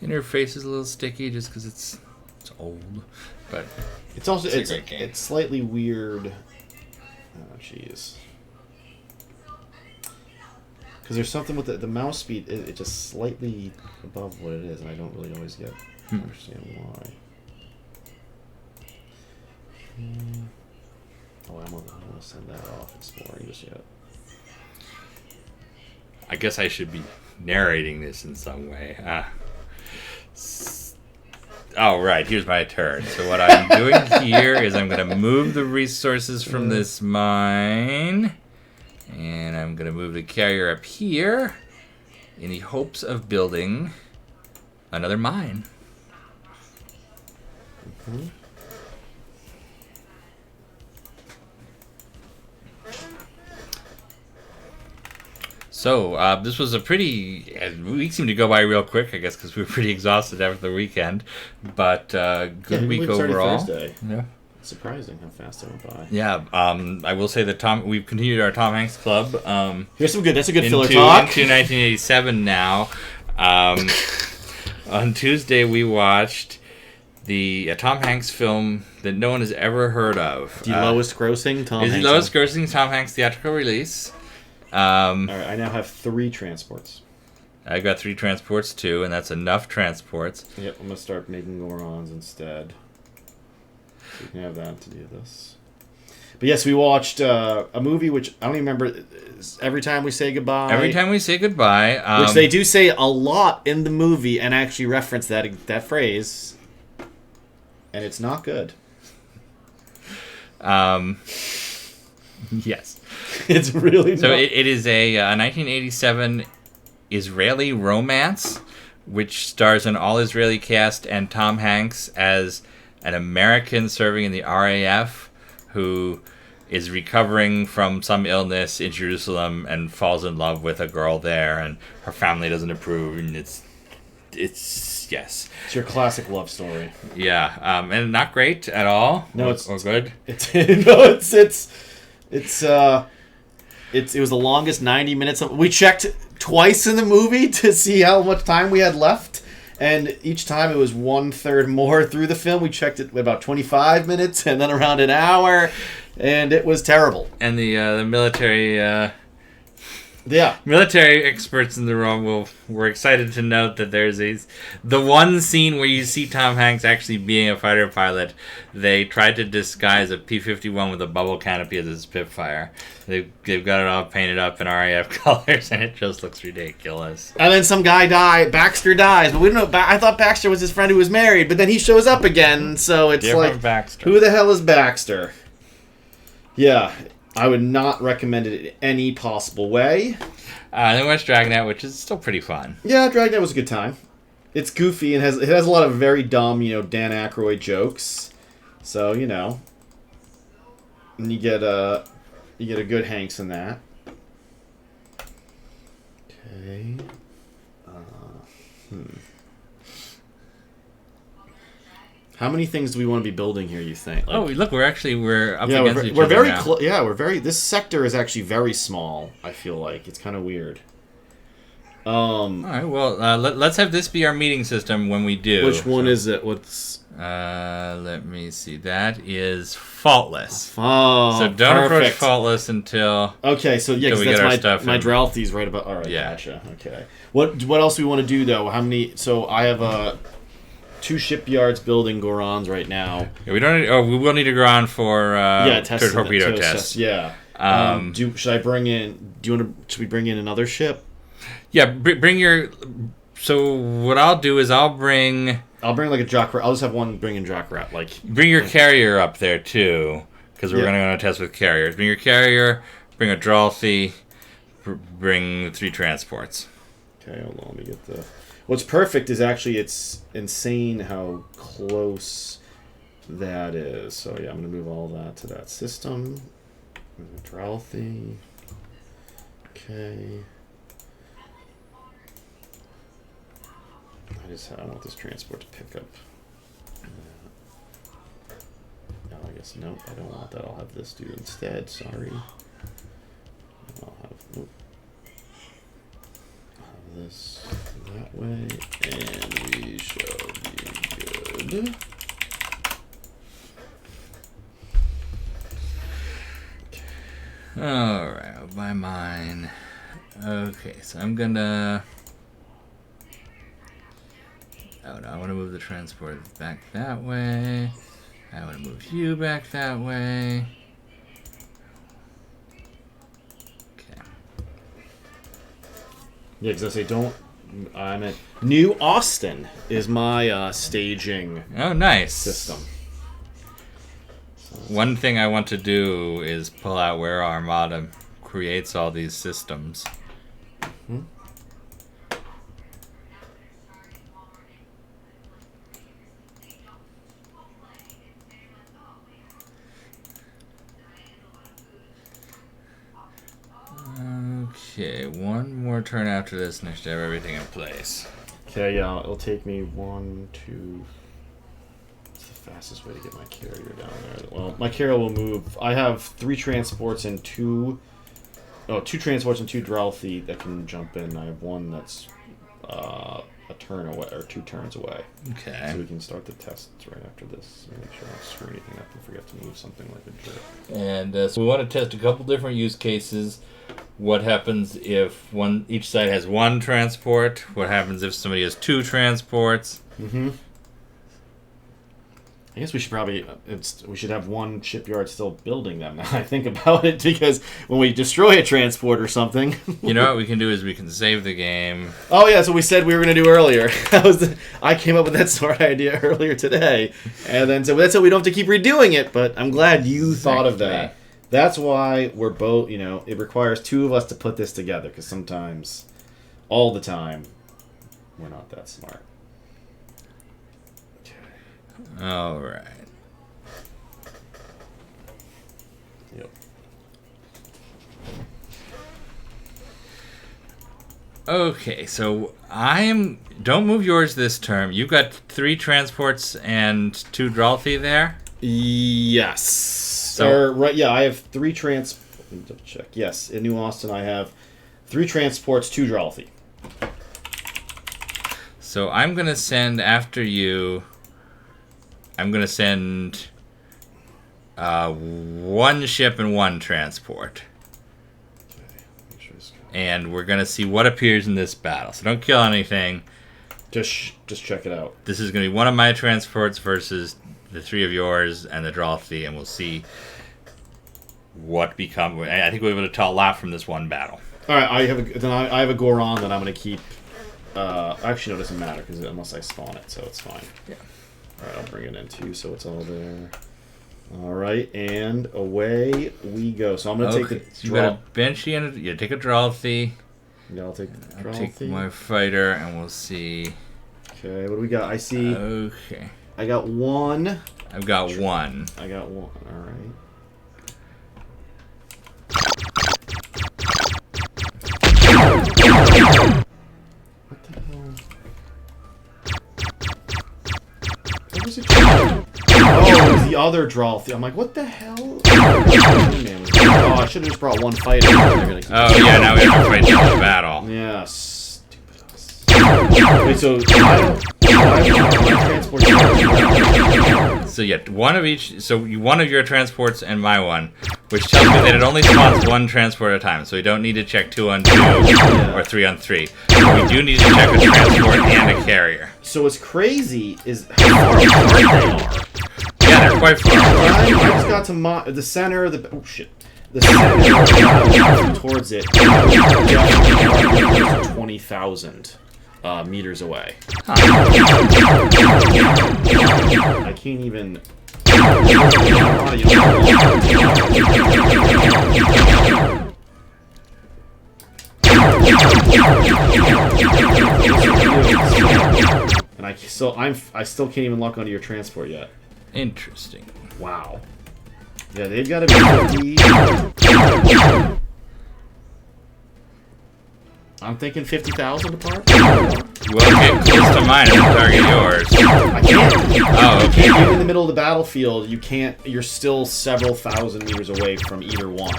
Interface is a little sticky just because it's old, but it's also a great game. It's slightly weird. Oh, jeez. Because there's something with the mouse speed, it just slightly above what it is, and I don't really always understand why. Oh, I'm gonna send that off exploring just yet. I guess I should be narrating this in some way. Oh, right. Here's my turn. So what I'm doing here is I'm going to move the resources from this mine. And I'm going to move the carrier up here in the hopes of building another mine. Mm-hmm. So this was a pretty week seemed to go by real quick, I guess, because we were pretty exhausted after the weekend. But good week overall. Thursday. Yeah. It's surprising how fast it went by. Yeah. I will say that we've continued our Tom Hanks Club. Here's some good. That's a good filler talk. Into 1987 now. On Tuesday we watched the Tom Hanks film that no one has ever heard of. The lowest grossing Tom Hanks. The lowest grossing Tom Hanks theatrical release. All right, I now have 3 transports. I got 3 transports too, and that's enough transports. Yep, I'm gonna start making Gorons instead. So we can have that to do this. But yes, we watched a movie which I don't even remember. Every Time We Say Goodbye. Every Time We Say Goodbye. Which they do say a lot in the movie and actually reference that phrase. And it's not good. Yes. It's really so not. It is a 1987 Israeli romance, which stars an all-Israeli cast and Tom Hanks as an American serving in the RAF who is recovering from some illness in Jerusalem and falls in love with a girl there, and her family doesn't approve, and it's yes. It's your classic love story. Yeah, and not great at all. No, or good. It was the longest 90 minutes. We checked twice in the movie to see how much time we had left, and each time it was 1/3 more through the film. We checked it about 25 minutes and then around an hour, and it was terrible. And the military. Yeah. Military experts in the room were excited to note that there's the one scene where you see Tom Hanks actually being a fighter pilot. They tried to disguise a P-51 with a bubble canopy as a Spitfire. They've got it all painted up in RAF colors, and it just looks ridiculous. And then some guy Baxter dies, but we don't know. I thought Baxter was his friend who was married, but then he shows up again, so it's Different Baxter. Who the hell is Baxter? Yeah. I would not recommend it in any possible way. Then we watched Dragnet, which is still pretty fun. Yeah, Dragnet was a good time. It's goofy and it has a lot of very dumb, Dan Aykroyd jokes. So, and you get a good Hanks in that. Okay. How many things do we want to be building here, you think? Look, we're up against each we're other very now. we're very. This sector is actually very small. I feel like it's kind of weird. All right. Well, let's have this be our meeting system when we do. Which one is it? What's? Let me see. That is faultless. Oh, so don't approach perfect. Faultless until. Okay, so yeah, we that's get our stuff my in. Dralthy's right about. All right, Yeah. Gotcha. Okay. What else do we want to do though? How many? So I have 2 shipyards building Gorons right now. Yeah, we don't. We will need to go on for torpedo tests. Yeah. Should I bring in? Should we bring in another ship? Yeah. Bring your. So what I'll do is I'll bring like a jock rat. I'll just have one bring in jock rat. Bring your carrier up there too, because we're going to go on a test with carriers. Bring your carrier. Bring a Dralthy. Bring 3 transports. Okay, hold on. Let me get the. What's perfect is actually it's insane how close that is. So yeah, I'm gonna move all that to that system. Dralthy. Okay. I want this transport to pick up. No, I guess nope. I don't want that. I'll have this do instead. Sorry. I'll have this that way, and we shall be good. Alright, I'll buy mine. Okay, so I'm gonna... Oh no, I want to move the transport back that way. I want to move you back that way. Okay. Yeah, because I say don't. I'm at New Austin is my staging Oh, nice. system. One thing I want to do is pull out where Armada creates all these systems. Okay, one more turn after this, and I should have everything in place. Okay, yeah, it'll take me 1, 2. What's the fastest way to get my carrier down there? Well, my carrier will move. I have 3 transports and 2 transports and 2 Dralthi that can jump in. I have one that's a turn away or 2 turns away. Okay. So we can start the tests right after this. Make sure I don't screw anything up and forget to move something like a jerk. And so we want to test a couple different use cases. What happens if each side has 1 transport? What happens if somebody has 2 transports? Mm-hmm. I guess we should probably we should have one shipyard still building them now I think about it, because when we destroy a transport or something. You know what we can do is we can save the game. Oh yeah, that's what we said we were going to do earlier. I came up with that sort of idea earlier today, and then so that's so we don't have to keep redoing it. But I'm glad you thought of that. That's why we're both. It requires 2 of us to put this together, because sometimes, all the time, we're not that smart. All right. Yep. Okay, so don't move yours this term. You got 3 transports and 2 Dralthi there? Yes. So, Right, yeah, I have 3 let me double check. Yes, in New Austin I have 3 transports, 2 Dralthi. So I'm going to send after you... I'm going to send 1 ship and 1 transport. And we're going to see what appears in this battle. So don't kill anything. Just check it out. This is going to be one of my transports versus the 3 of yours and the Dralthi, and we'll see what become. I think we'll be able to tell a lot from this one battle. All right, I have a Goron that I'm going to keep. Actually, no, it doesn't matter because unless I spawn it, so it's fine. Yeah. All right, I'll bring it in too, so it's all there. All right, and away we go. So I'm going to take the. So you got a Banshee and you take a Dralthi. Yeah, I'll take the Dralthi. I'll take my fighter, and we'll see. Okay, what do we got? I see. Okay. I got 1. I've got 1. I got 1. All right. What the hell? What was it? Oh, it was the other Dralthi. I'm like, what the hell? Oh, I should have just brought 1 fighter. Oh yeah, now we have to fight the battle. Yeah, stupid us. Wait, so So yeah, 1 of each. So 1 of your transports and my 1, which tells me that it only spawns 1 transport at a time. So we don't need to check 2 on 2 or 3 on 3. But we do need to check a transport and a carrier. So what's crazy is how far apart they are. Yeah, they're quite far apart. I just got to the center of the. Oh shit. The center of the battle towards it. 20,000 meters away. Huh. I can't even. And I still can't even lock onto your transport yet. Interesting. Wow. Yeah, they've got to be 50. I'm thinking 50,000 apart. Well, get close to mine and target yours. I can't. Oh, okay. Even in the middle of the battlefield, you can't. You're still several thousand meters away from either one.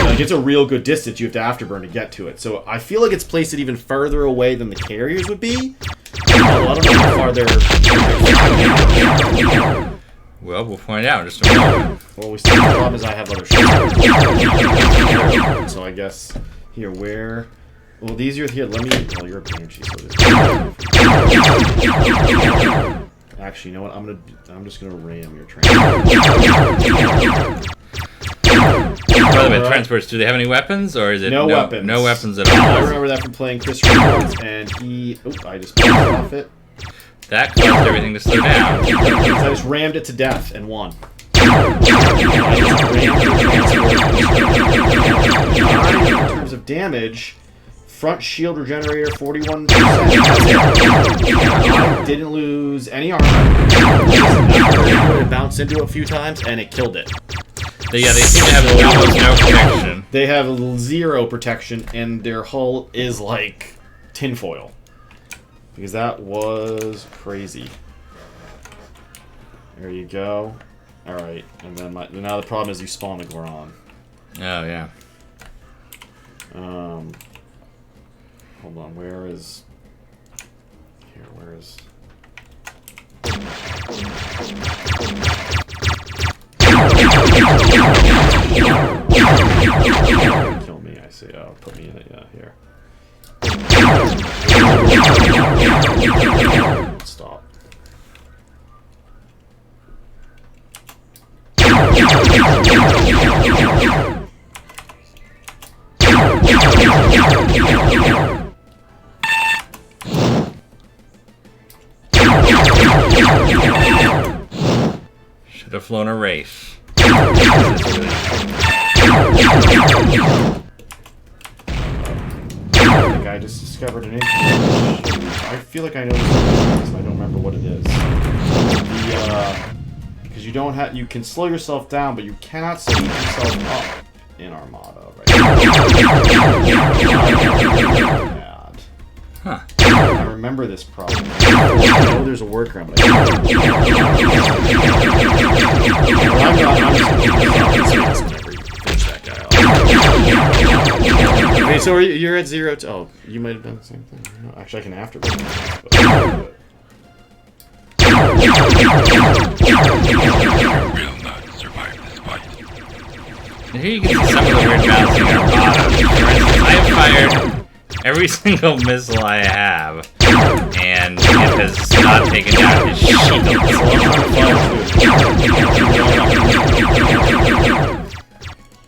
Like, it's a real good distance. You have to afterburn to get to it. So I feel like it's placed it even further away than the carriers would be. Well, I don't know how far they're. Well, we'll find out in just a moment. Well, the problem is I have other ships. So I guess. Here, where? Well, these are here. Let me. Well, you're a energy, so it is. Actually, you know what? I'm just gonna ram your train. By the way, transports. Do they have any weapons, or is it no weapons? No weapons at all. I remember that from playing Chris once, and he. Oh, I just pulled off it. That caused everything to slow down. I just rammed it to death and won. In terms of damage, front shield regenerator 41%. I didn't lose any armor. It bounced into it a few times and it killed it. Yeah, they seem to have almost no protection. They have 0 protection and their hull is like tinfoil. Because that was crazy. There you go. Alright, and then now the problem is you spawn the Goron. Oh, yeah. Hold on, where is... Here, where is... Kill me, I see. Oh, put me in it, yeah, here. Stop. Should have flown a race. I just discovered an I feel like I know this, I don't remember what it is. Because you don't have, you can slow yourself down, but you cannot slow yourself up in Armada, right? Bad. Huh. I remember this problem. I know there's a workaround, but I'm just whenever you finish that guy off. Okay, so you're at 0 to... Oh, you might have done the same thing. No, actually, I can afterwards. Will not survive this fight. And here you can see some of the weird balancing in Armada. For instance, I have fired every single missile I have, and it has not taken down his shield.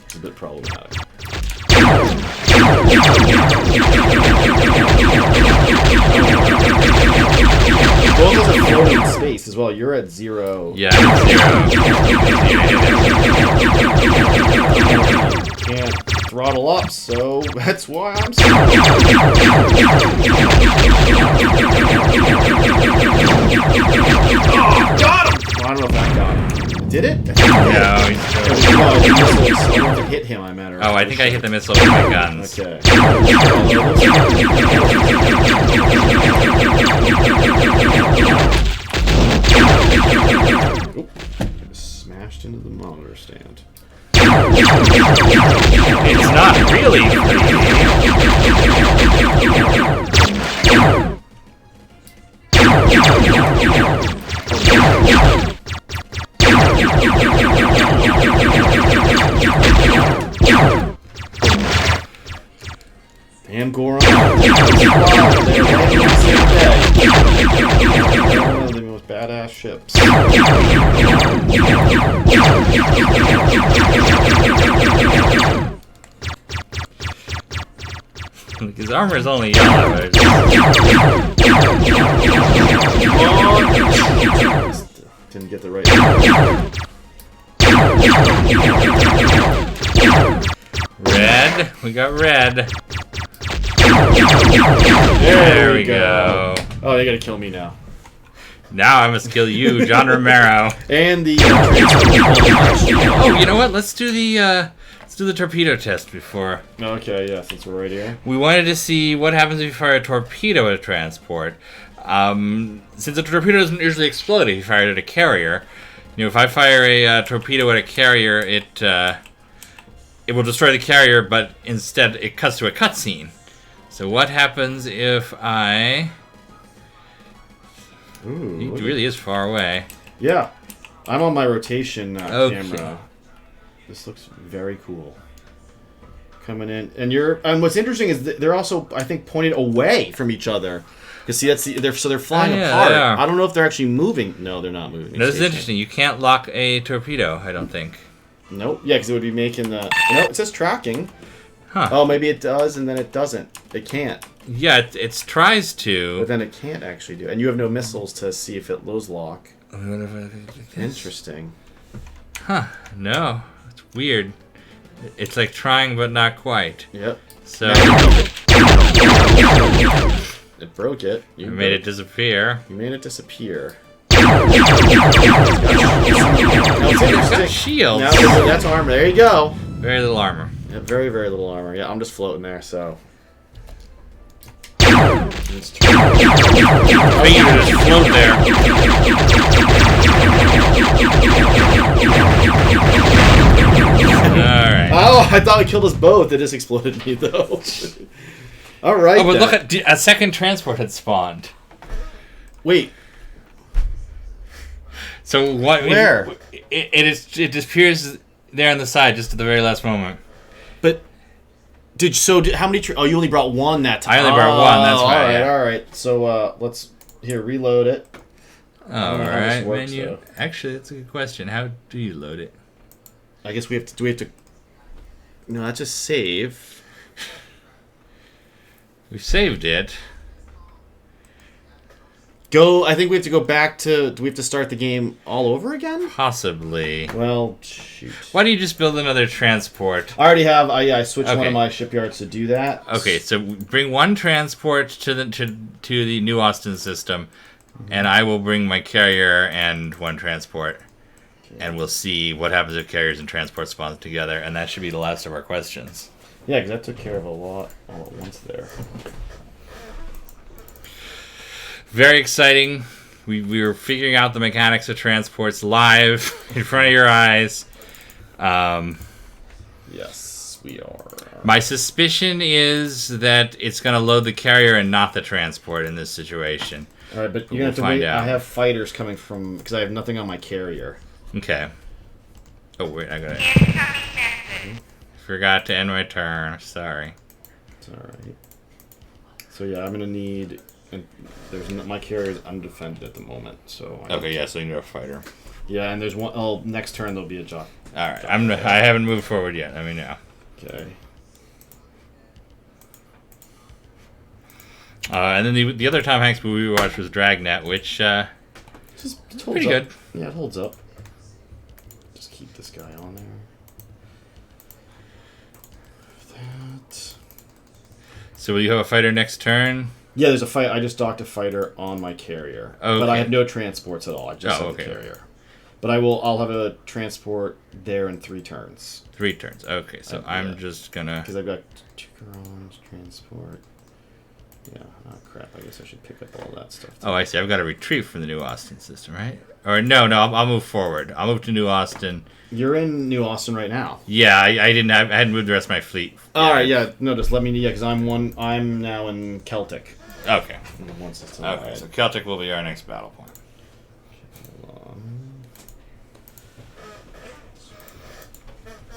It's a bit problematic. Both of us are floating in space as well. You're at 0. Yeah, 0. Can't throttle up, so that's why I'm Oh, got him! Well, I don't know if that got him. Did it? No, he's still... No, I to hit him, I matter. Oh, I think I hit the missile with my guns. Okay. Oop. Smashed into the monitor stand. It's not really Damn Goron. They're one of the most badass ships. His armor is only yellow. Didn't get the right. Red. We got red. There we go. Oh, they gotta kill me now. Now I must kill you, John Romero. And the. Oh, you know what? Let's do the torpedo test before. Okay, yeah, since we're right here. We wanted to see what happens if you fire a torpedo at a transport. Since a torpedo doesn't usually explode if you fire it at a carrier, you know, if I fire a torpedo at a carrier, it will destroy the carrier, but instead it cuts to a cutscene. So what happens if I... Ooh, He really is far away. Yeah, I'm on my rotation Okay. camera. This looks very cool. coming in, and what's interesting is they're also, I think, pointed away from each other. Because see, they're flying apart. They are. I don't know if they're actually moving. No, they're not moving. No, this is interesting. You can't lock a torpedo, I don't think. Nope. Yeah, because it would be making the. No, it says tracking. Huh. Oh, maybe it does, and then it doesn't. It can't. Yeah, it tries to. But then it can't actually do it. And you have no missiles to see if it those lock. Interesting. Huh. No. It's weird. It's like trying, but not quite. Yep. So. It broke it. You made it disappear. You made it disappear. It's It's got shields. Now that's armor. There you go. Very little armor. Yeah, very, very little armor. Yeah, I'm just floating there, so. I think you can just float there. Alright. Oh, I thought we killed us both. It just exploded me, though. Alright. Oh, but look at a second transport had spawned. Wait. So what? Where? It disappears there on the side, just at the very last moment. But how many? Oh, you only brought one that time. I only brought one. That's right. All right, yeah. all right. So let's reload it. All right, works, menu. though. Actually, that's a good question. How do you load it? I guess we have to. Do we have to? No, that's just save. We saved it. I think we have to go back to. Do we have to start the game all over again? Possibly. Well, shoot. Why don't you just build another transport? I already have. I switched one Okay. of my shipyards to do that. Okay, so bring one transport to the New Austin system, and I will bring my carrier and one transport, and we'll see what happens if carriers and transport spawn together, and that should be the last of our questions. Yeah, because that took care of a lot all at once there. Very exciting. We were figuring out the mechanics of transports live in front of your eyes. Yes, we are. My suspicion is that it's going to load the carrier and not the transport in this situation. All right, but you're We'll gonna have to find wait. out. I have fighters coming from because I have nothing on my carrier. Okay. Oh, wait, I got it. Forgot to end my turn. Sorry. It's all right. So yeah, I'm gonna need. And my carrier is undefended at the moment, so. Okay, yeah, so you need a fighter. Yeah, and there's one. Oh, next turn there'll be a job. All right, I haven't moved forward yet. Let me know. Okay. And then the other Tom Hanks movie we watched was Dragnet, which It holds pretty up. good. Yeah, it holds up. Just keep this guy on there. That. So will you have a fighter next turn? Yeah, there's a fight. I just docked a fighter on my carrier, Okay. but I have no transports at all. I just have okay. the carrier. But I'll have a transport there in 3 turns 3 turns. Okay, so I'm yeah. just gonna. because I've got 2 garage transport. Yeah. Oh crap! I guess I should pick up all that stuff. Oh, I see. I've got to retreat from the New Austin system, right? Or no, I'll move forward. I'll move to New Austin. You're in New Austin right now. Yeah, I hadn't moved the rest of my fleet. All right. Yeah. No, just let me. Yeah, because I'm now in Celtic. Okay. One system Okay. wide. So Celtic will be our next battle point.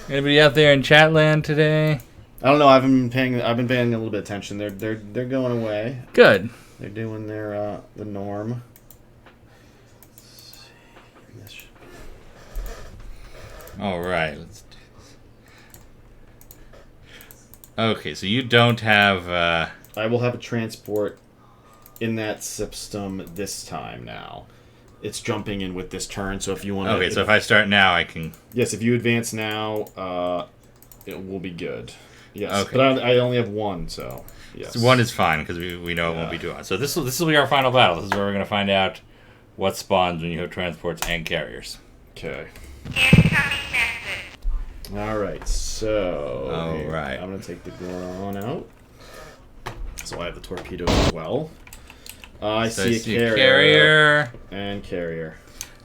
Anybody out there in Chatland today? I don't know. I've been paying a little bit of attention. They're going away. Good. They're doing their the norm. All right. Let's do this. Okay, so you don't have. I will have a transport in that system this time now. It's jumping in with this turn, so if you want to... Okay, so if I start now, I can... Yes, if you advance now, it will be good. Yes, Okay. but I only have 1, so... Yes. So 1 is fine, because we know it won't be 2. So this will be our final battle. This is where we're going to find out what spawns when you have transports and carriers. Okay. Alright, so... Alright. I'm going to take the Goron out. So I have the torpedo as well. I see a carrier. And carrier.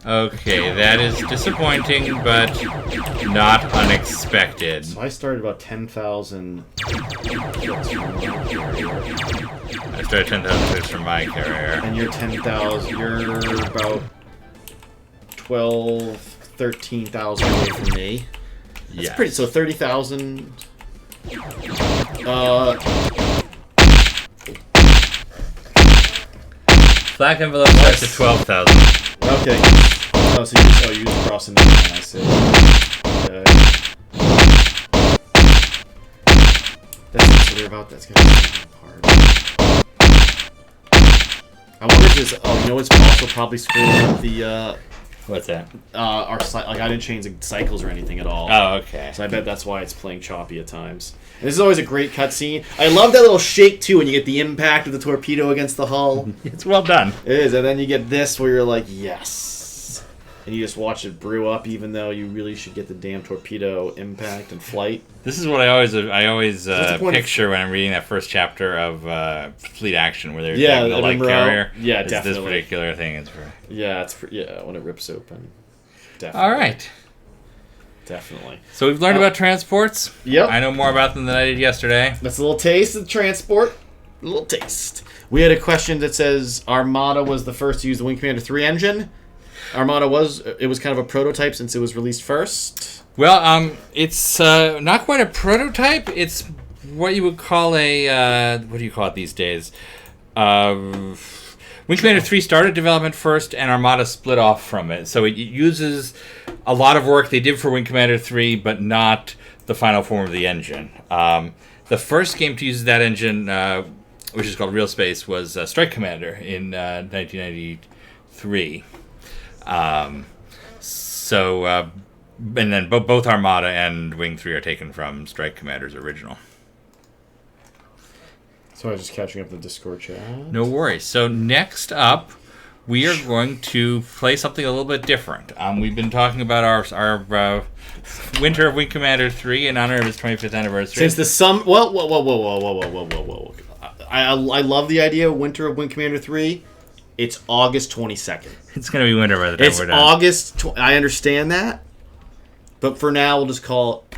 Okay, that is disappointing, but not unexpected. So I started about 10,000 hits from my carrier. I started 10,000 hits from my carrier. And you're 10,000. You're about 12, 13,000 away from me. That's Yeah. pretty. So 30,000. Black envelope starts at 12,000. Okay. Oh, so you just crossing the line, I see. Okay. That's what we're about. That's gonna be hard. I wonder if there's. Oh, you know what's also probably screwing with the. What's that? I didn't change the cycles or anything at all. Oh, okay. So I bet that's why it's playing choppy at times. And this is always a great cutscene. I love that little shake too when you get the impact of the torpedo against the hull. It's well done. It is, and then you get this where you're like, yes. And you just watch it brew up, even though you really should get the damn torpedo impact and flight. This is what I always picture of... when I'm reading that first chapter of Fleet Action, where they're the light Monroe. carrier. Yeah, it's definitely. This particular thing is for. Yeah, when it rips open. Definitely. All right. Definitely. So we've learned about transports. Yep. I know more about them than I did yesterday. That's a little taste of transport. A little taste. We had a question that says Armada was the first to use the Wing Commander 3 engine. Armada was kind of a prototype since it was released first. Well, it's not quite a prototype. It's what you would call a what do you call it these days? Wing Commander 3 started development first, and Armada split off from it. So it uses a lot of work they did for Wing Commander 3, but not the final form of the engine. The first game to use that engine, which is called Real Space, was Strike Commander in 1993. And then both Armada and Wing 3 are taken from Strike Commander's original. So I was just catching up the Discord chat. No worries. So next up, we are going to play something a little bit different. We've been talking about our Winter of Wing Commander 3 in honor of its 25th anniversary. Since the whoa. I love the idea of Winter of Wing Commander 3. It's August 22nd. It's going to be winter by the time we're done. August. I understand that. But for now, we'll just call it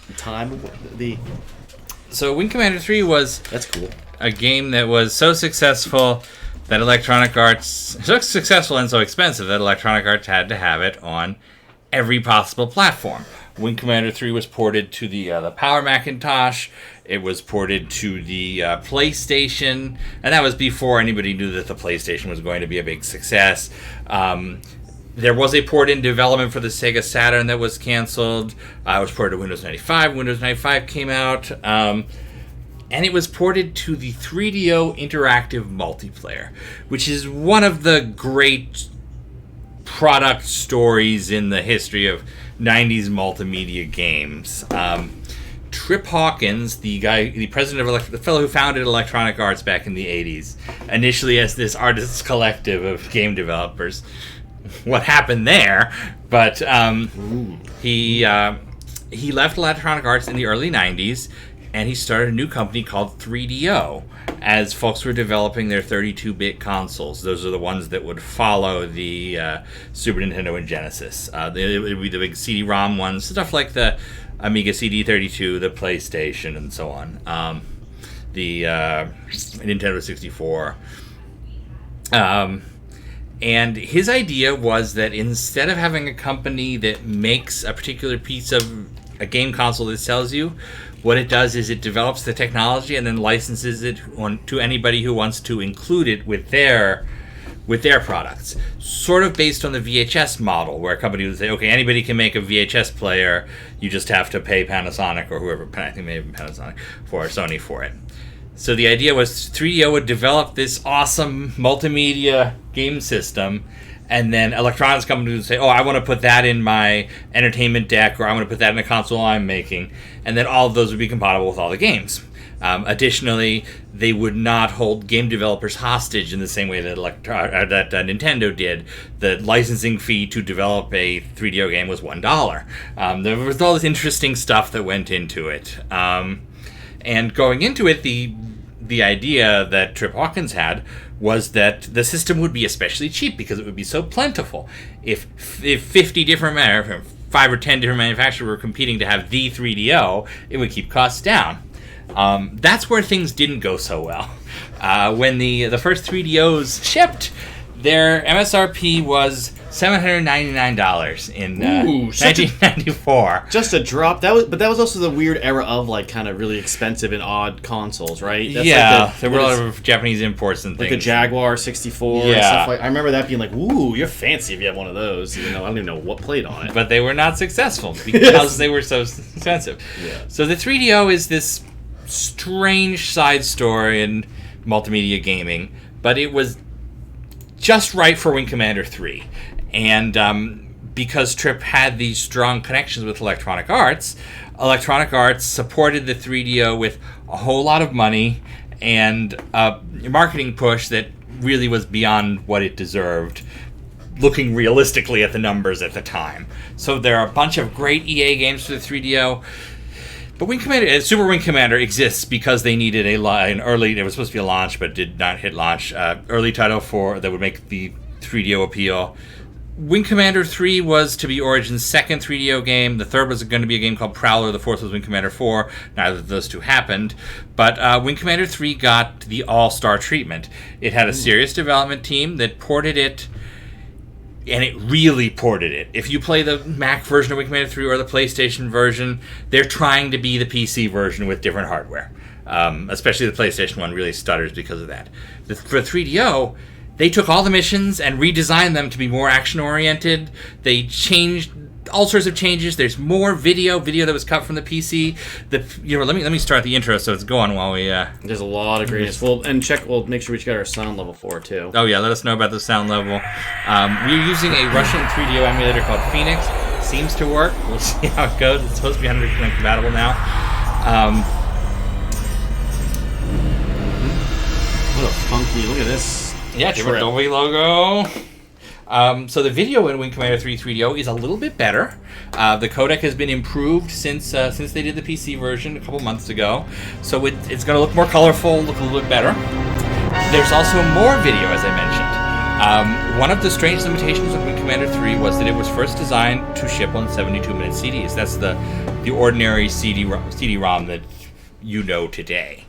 the time of the... So Wing Commander 3 was That's cool. a game that was so successful that Electronic Arts... So successful and so expensive that Electronic Arts had to have it on every possible platform. Wing Commander 3 was ported to the Power Macintosh. It was ported to the PlayStation. And that was before anybody knew that the PlayStation was going to be a big success. There was a port in development for the Sega Saturn that was canceled. It was ported to Windows 95. Windows 95 came out. And it was ported to the 3DO Interactive Multiplayer, which is one of the great product stories in the history of 90s multimedia games. Trip Hawkins, the president of the fellow who founded Electronic Arts back in the 80s, initially as this artists collective of game developers. What happened there? But he left Electronic Arts in the early 90s, and he started a new company called 3DO as folks were developing their 32-bit consoles. Those are the ones that would follow the Super Nintendo and Genesis. It would be the big CD-ROM ones, stuff like the Amiga CD32, the PlayStation, and so on. The Nintendo 64. And his idea was that instead of having a company that makes a particular piece of a game console that sells you, what it does is it develops the technology and then licenses it to anybody who wants to include it with their products. Sort of based on the VHS model, where a company would say, okay, anybody can make a VHS player, you just have to pay Panasonic or whoever, I think maybe Panasonic, or Sony for it. So the idea was 3DO would develop this awesome multimedia game system, and then electronics companies would say, oh, I want to put that in my entertainment deck, or I want to put that in a console I'm making, and then all of those would be compatible with all the games. Additionally, they would not hold game developers hostage in the same way that Nintendo did. The licensing fee to develop a 3DO game was $1. There was all this interesting stuff that went into it. And going into it, the idea that Trip Hawkins had was that the system would be especially cheap because it would be so plentiful. If 50 different 5 or 10 different manufacturers were competing to have the 3DO, it would keep costs down. That's where things didn't go so well. When the first 3DOs shipped, their MSRP was $799 in Ooh, 1994. Just a drop. But that was also the weird era of like kind of really expensive and odd consoles, right? That's Yeah, like there were a lot of Japanese imports and like things. a Jaguar 64 and Yeah. stuff like. I remember that being like, "Ooh, you're fancy if you have one of those." Even though I don't even know what played on it. But they were not successful because they were so expensive. Yeah. So the 3DO is this strange side story in multimedia gaming, but it was just right for Wing Commander 3. And because Trip had these strong connections with Electronic Arts supported the 3DO with a whole lot of money and a marketing push that really was beyond what it deserved, looking realistically at the numbers at the time. So there are a bunch of great EA games for the 3DO. But Wing Commander, Super Wing Commander exists because they needed an early. It was supposed to be a launch, but did not hit launch. Early title that would make the 3DO appeal. Wing Commander 3 was to be Origin's second 3DO game. The third was going to be a game called Prowler. The fourth was Wing Commander 4. Neither of those two happened. But Wing Commander 3 got the all-star treatment. It had a serious development team that ported it, and it really ported it. If you play the Mac version of Wing Commander 3 or the PlayStation version, they're trying to be the PC version with different hardware. Especially the PlayStation one really stutters because of that. For 3DO, they took all the missions and redesigned them to be more action-oriented. They changed all sorts of changes. There's more video that was cut from the PC. Let me start the intro so it's going while we. There's a lot of greatness. We'll make sure we got our sound level for it too. Oh yeah, let us know about the sound level. We're using a Russian 3DO emulator called Phoenix. Seems to work. We'll see how it goes. It's supposed to be 100% compatible now. What a funky! Look at this. Yeah, different Dolby logo. So the video in Wing Commander 3 3DO is a little bit better. The codec has been improved since they did the PC version a couple months ago. So it's going to look more colorful, look a little bit better. There's also more video, as I mentioned. One of the strange limitations of Wing Commander 3 was that it was first designed to ship on 72-minute CDs. That's the ordinary CD-ROM that you know today.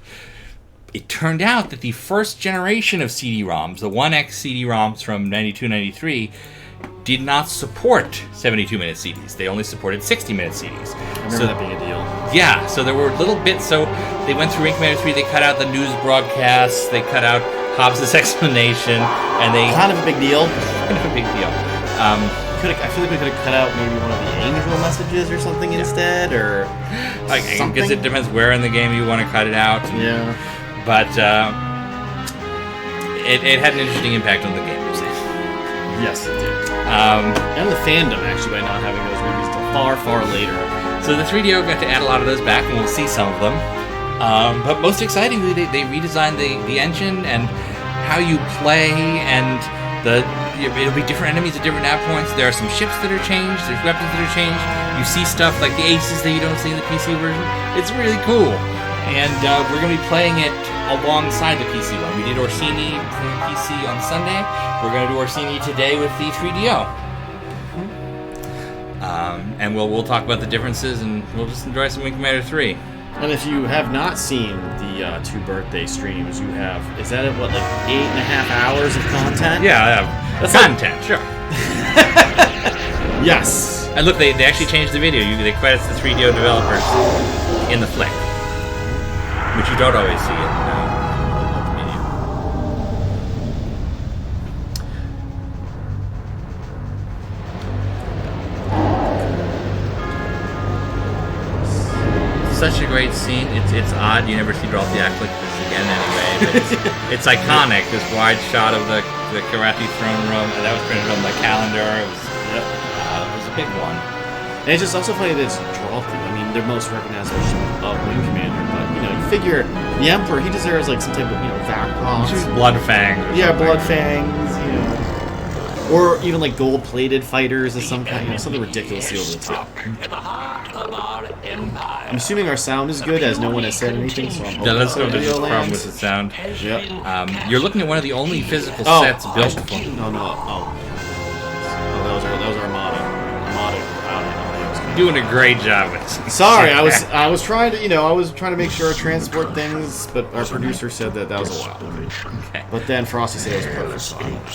It turned out that the first generation of CD-ROMs, the 1X CD-ROMs from 92-93, did not support 72-minute CDs. They only supported 60-minute CDs. I remember that being a deal. Yeah, so there were little bits. So they went through Wing Commander 3, they cut out the news broadcasts, they cut out Hobbs' explanation, and they... Kind of a big deal. Kind of a big deal. I feel like we could have cut out maybe one of the angel messages or something instead, or I guess it depends where in the game you want to cut it out. Yeah. But it had an interesting impact on the game, you see. Yes, it did. And the fandom, actually, by not having those movies until far, far later. So the 3DO got to add a lot of those back, and we'll see some of them. But most excitingly, they redesigned the engine and how you play, and it'll be different enemies at different nav points. There are some ships that are changed. There's weapons that are changed. You see stuff like the aces that you don't see in the PC version. It's really cool. And we're going to be playing it alongside the PC one. We did Orsini for the PC on Sunday. We're going to do Orsini today with the 3DO. And we'll talk about the differences, and we'll just enjoy some Wing Commander 3. And if you have not seen the 2 birthday streams, you have, is that like 8.5 hours of content? Yeah, that's content, sure. Yes. And look, they actually changed the video. They credit the 3DO developers in the flick, which you don't always see in multimedia. Such a great scene. It's odd. You never see Dorothy act like this again anyway. But it's iconic. This wide shot of the Karate throne room. And that was printed on the calendar. It was a big one. And it's just also funny that it's Dorothy. I mean, they're most recognizable of Wing Commander, but you figure the Emperor, he deserves like some type of Vacross. Blood Fangs. Yeah, Blood Fangs. Or even like gold-plated fighters of some kind, something ridiculously over the top. I'm assuming our sound is good, as no one has said anything. So I'm let's know if there's a problem with the sound. Yep. You're looking at one of the only physical sets built for. No. Oh, that was Armada. Armada. I don't know. doing a great job with this. Sorry, I was trying to make sure I transport things, but our producer said that was a lot. Okay. But then Frosty said it was perfect.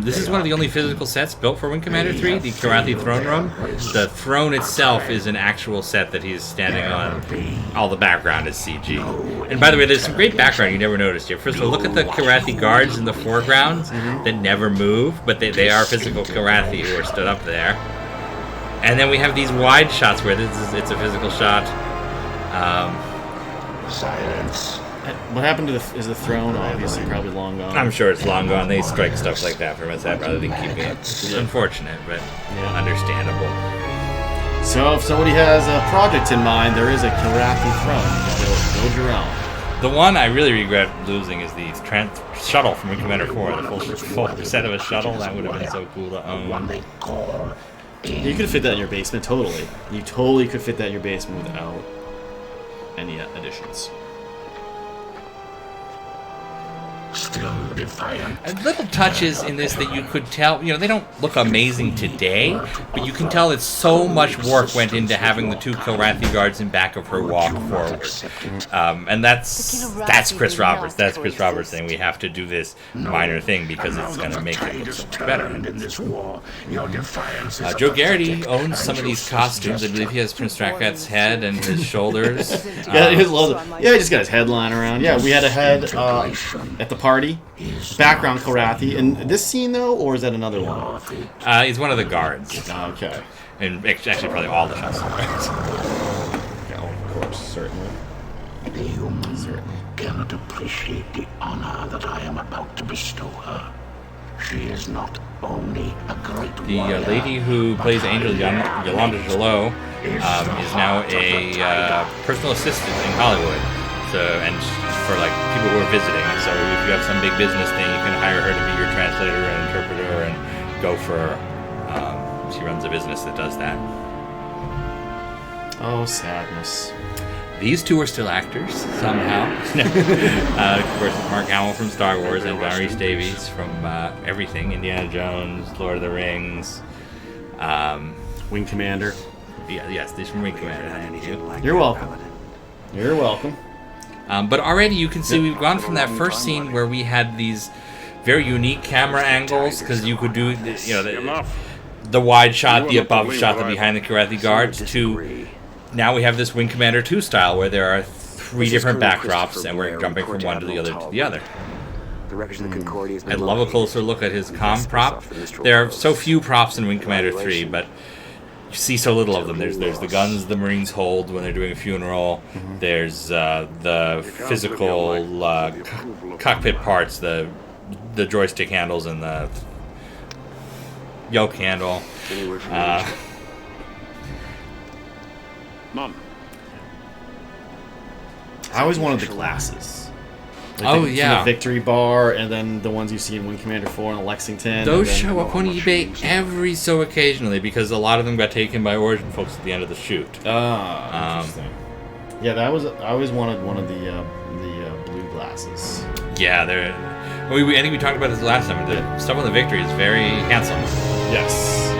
This is one of the only physical sets built for Wing Commander 3, the Karathi Throne Room. The throne itself is an actual set that he's standing on. All the background is CG. And by the way, there's some great background you never noticed here. First of all, look at the Karathi guards in the foreground that never move, but they are physical Karathi who are stood up there. And then we have these wide shots where it's a physical shot. Silence. What happened to the throne? Obviously, probably long gone. I'm sure it's long gone. They strike stuff like that from his head rather than keeping it. It's unfortunate, but understandable. So if somebody has projects in mind, there is a Karathi throne. Build your own. The one I really regret losing is the shuttle from Wing Commander 4. The full set of a shuttle. That would have been so cool to own. You could fit that in your basement, totally. You totally could fit that in your basement without any additions. Still defiant. And little touches in this that you could tell, they don't look amazing today, but you can tell that so much work went into having the two Karathi guards in back of her walk forward. And that's Chris Roberts. That's Chris Roberts saying we have to do this minor thing because it's going to make it look so much better. Joe Garrity owns some of these costumes. I believe he has Prince Strakat's head and his shoulders. He just got his head lying around. Yeah, we had a head at the party. Background Karathi. And this scene, though, or is that another one? He's one of the guards. Okay. And actually, probably all the shots. Yeah, of course, certainly. The humans cannot appreciate the honor that I am about to bestow her. She is not only a great warrior, The lady who plays Angel, Yolanda Jalot, is now a personal assistant in Hollywood. So, and for like people who are visiting. So if you have some big business thing, you can hire her to be your translator and interpreter and go for her. She runs a business that does that. Oh, sadness. These two are still actors, somehow. Of course, Mark Hamill from Star Wars and Maurice Davies from everything. Indiana Jones, Lord of the Rings. Wing Commander. Yes, these from Wing Commander. Thank you. You're welcome. You're welcome. But already you can see we've gone from that first scene where we had these very unique camera angles, because you could do, the wide shot, the above shot, the behind the Karathi guards, to now we have this Wing Commander 2 style where there are 3 different backdrops and we're jumping from one to the other to the other. I'd love a closer look at his comm prop. There are so few props in Wing Commander 3, but you see so little of them. There's the guns the Marines hold when they're doing a funeral. There's the physical cockpit parts, the joystick handles and the yoke handle. None. I always wanted the glasses. Oh, the yeah. Victory Bar, and then the ones you see in Wing Commander 4 and Lexington. Those show up on eBay every so occasionally because a lot of them got taken by Origin folks at the end of the shoot. Interesting. Yeah, I always wanted one of the blue glasses. Yeah, I think we talked about this last time. The stuff on the Victory is very handsome. Yes.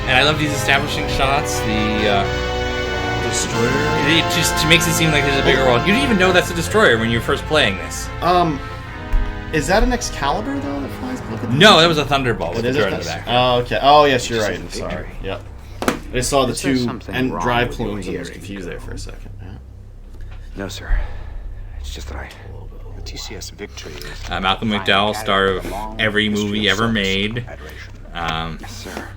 And I love these establishing shots. The Destroyer. It just makes it seem like there's a bigger world. You didn't even know that's a destroyer when you're first playing this. Is that an Excalibur though that flies? No, that was a Thunderbolt with the turret in the back. Oh, okay. Oh, yes, you're right. I'm sorry. Yep. I saw the two and drive plumes and was confused there for a second. Yeah. No, sir. It's just that the TCS Victory is Malcolm McDowell, star of every movie ever made. Yes, sir.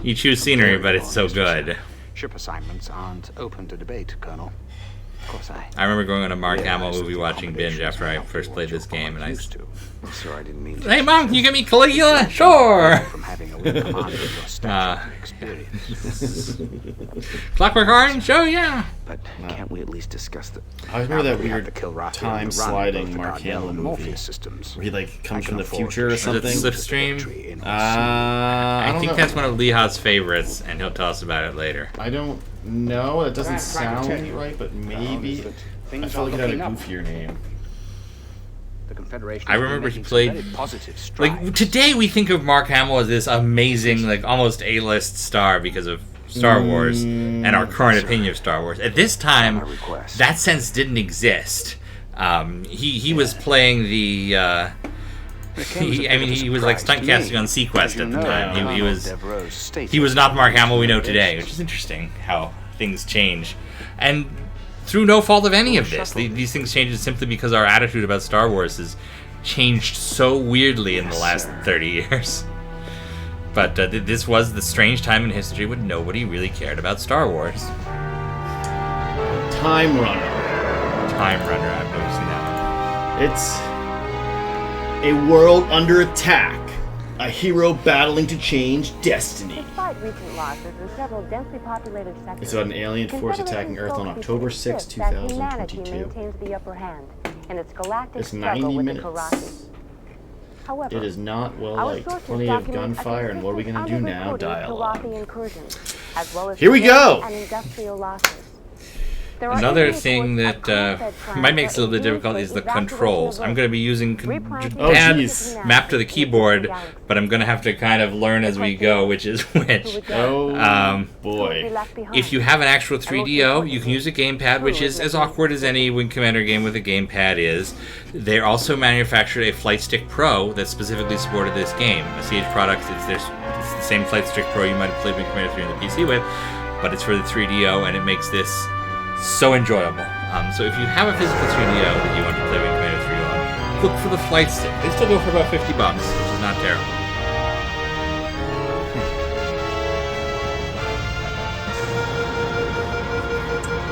You choose scenery, but it's so good. Ship assignments aren't open to debate, Colonel. Of course, I remember going on a Mark Hamill movie watching binge after I first played this game, and I used to. Sir, I didn't mean to. Hey, Mom, can you get me Caligula? Sure. From having a wing commander of your stature and experience. Clockwork Orange? Oh, yeah. But can't we at least discuss the? I remember that weird time sliding Mark Hamill movie where he comes from the future or something. Is it Slipstream? I think that's one of Leha's favorites, and he'll tell us about it later. I don't know. It doesn't sound right, but maybe. I feel like it had a goofier name. The Confederation I has been remember he making some played very positive strides. like today we think of Mark Hamill as this amazing, like almost A-list star because of Star Wars and our current opinion of Star Wars. At this time, that sense didn't exist. He was playing the. He was like stunt casting on Sequest at the time. He was not the Mark Hamill we know today, which is interesting how things change. And through no fault of any of this, these things change simply because our attitude about Star Wars has changed so weirdly in the last 30 years. But this was the strange time in history when nobody really cared about Star Wars. Time Runner. I've never seen that one. It's a world under attack. A hero battling to change destiny. Despite recent losses in several densely populated sectors, It's about an alien force attacking Earth on October 6, 2022. maintains the upper hand in its galactic It's struggle 90 with minutes. the Karaki. However, It is not well our liked. sources Plenty of document a gunfire, and what are we going to do now? consistent Dialogue. Karaki incursions, as well as Here we go! and industrial losses. There are Another enemy thing reports that of combat might make it plans a little bit that difficult is the evacuation controls. of I'm going to be using replanting Oh, pad jeez. mapped to the keyboard, but I'm going to have to kind of learn as we go which is which. Oh, boy. If you have an actual 3DO, you can use a gamepad, which is as awkward as any Wing Commander game with a gamepad is. They also manufactured a Flight Stick Pro that specifically supported this game. A CH product, it's the same Flight Stick Pro you might have played Wing Commander 3 on the PC with, but it's for the 3DO, and it makes this so enjoyable. So if you have a physical 3DO that you want to play Wing Commander 3 on, look for the Flight Stick. They still go for about $50, which is not terrible.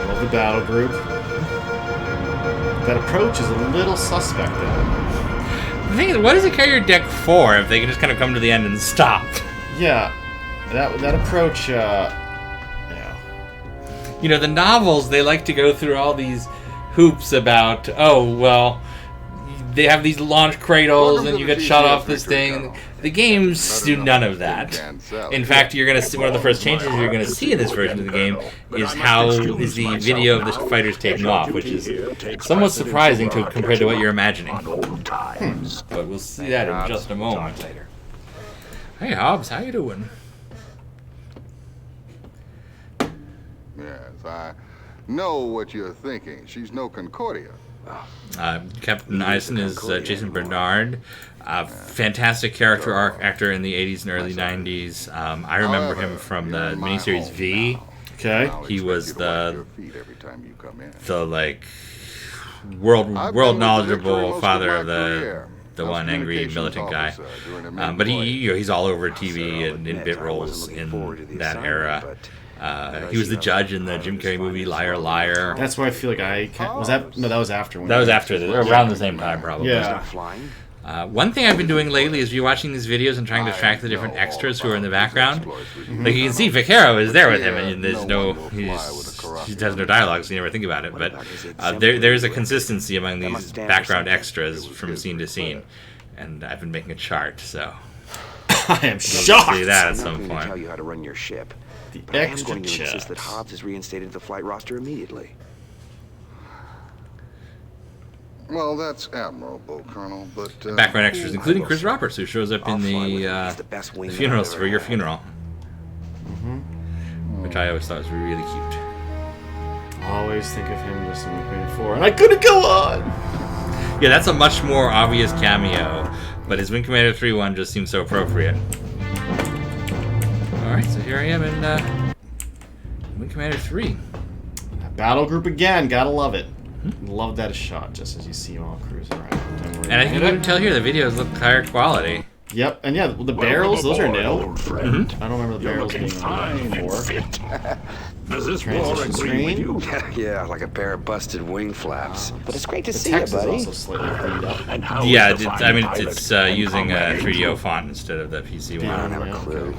Love the battle group. That approach is a little suspect, though. The thing is, what does it carry your deck for if they can just kind of come to the end and stop? Yeah, that approach, You know, the novels, they like to go through all these hoops about, oh, well, they have these launch cradles and you get shot off this thing. The games do none of that. In fact, you're going to see one of the first changes you're going to see in this version of the game is the video of the fighters taking off, which is somewhat surprising compared to what you're imagining. But we'll see that in just a moment. Hey, Hobbs, how you doing? Yes, I know what you're thinking. She's no Concordia. Captain Eisen is Jason Bernard. Fantastic character actor in the 80s and early 90s. I remember him from the miniseries V. Okay. He was the like world knowledgeable father of the one angry militant guy. But he's all over TV and in bit roles in that era. He was the judge in the Jim Carrey movie Liar Liar. That's where I feel like was that? No, that was after. That was after, around the same time probably. Yeah. One thing I've been doing lately is rewatching these videos and trying to track the different extras who are in the background. Like you can see Vaquero is there with him, and he has no dialogue, so you never think about it. But there's a consistency among these background extras from scene to scene, and I've been making a chart, so I am shocked. See that at some point. Tell you how to run your ship. The But I am extra going to insist chats. that Hobbs is reinstated to the flight roster immediately. Well, that's admirable, Colonel, but... Background extras, including Chris Roberts, who shows up in the funerals for your funeral. Which I always thought was really cute. Always think of him just in Wing Commander 4, and I couldn't go on! Yeah, that's a much more obvious cameo, but his Wing Commander 3 one just seems so appropriate. Alright, so here I am in Wing Commander 3. Battle group again, gotta love it. Love that shot, just as you see him all cruising around. And I can even tell here the videos look higher quality. Yep, and yeah, the barrels, those are new. Mm-hmm. I don't remember the barrels being on before. Does this Transition screen. Yeah, like a pair of busted wing flaps. But it's great to The see you, text is buddy. also slightly cleaned up. And how Yeah, is the it's fine using a pilot 3DO font instead of the PC I don't one. have a clue.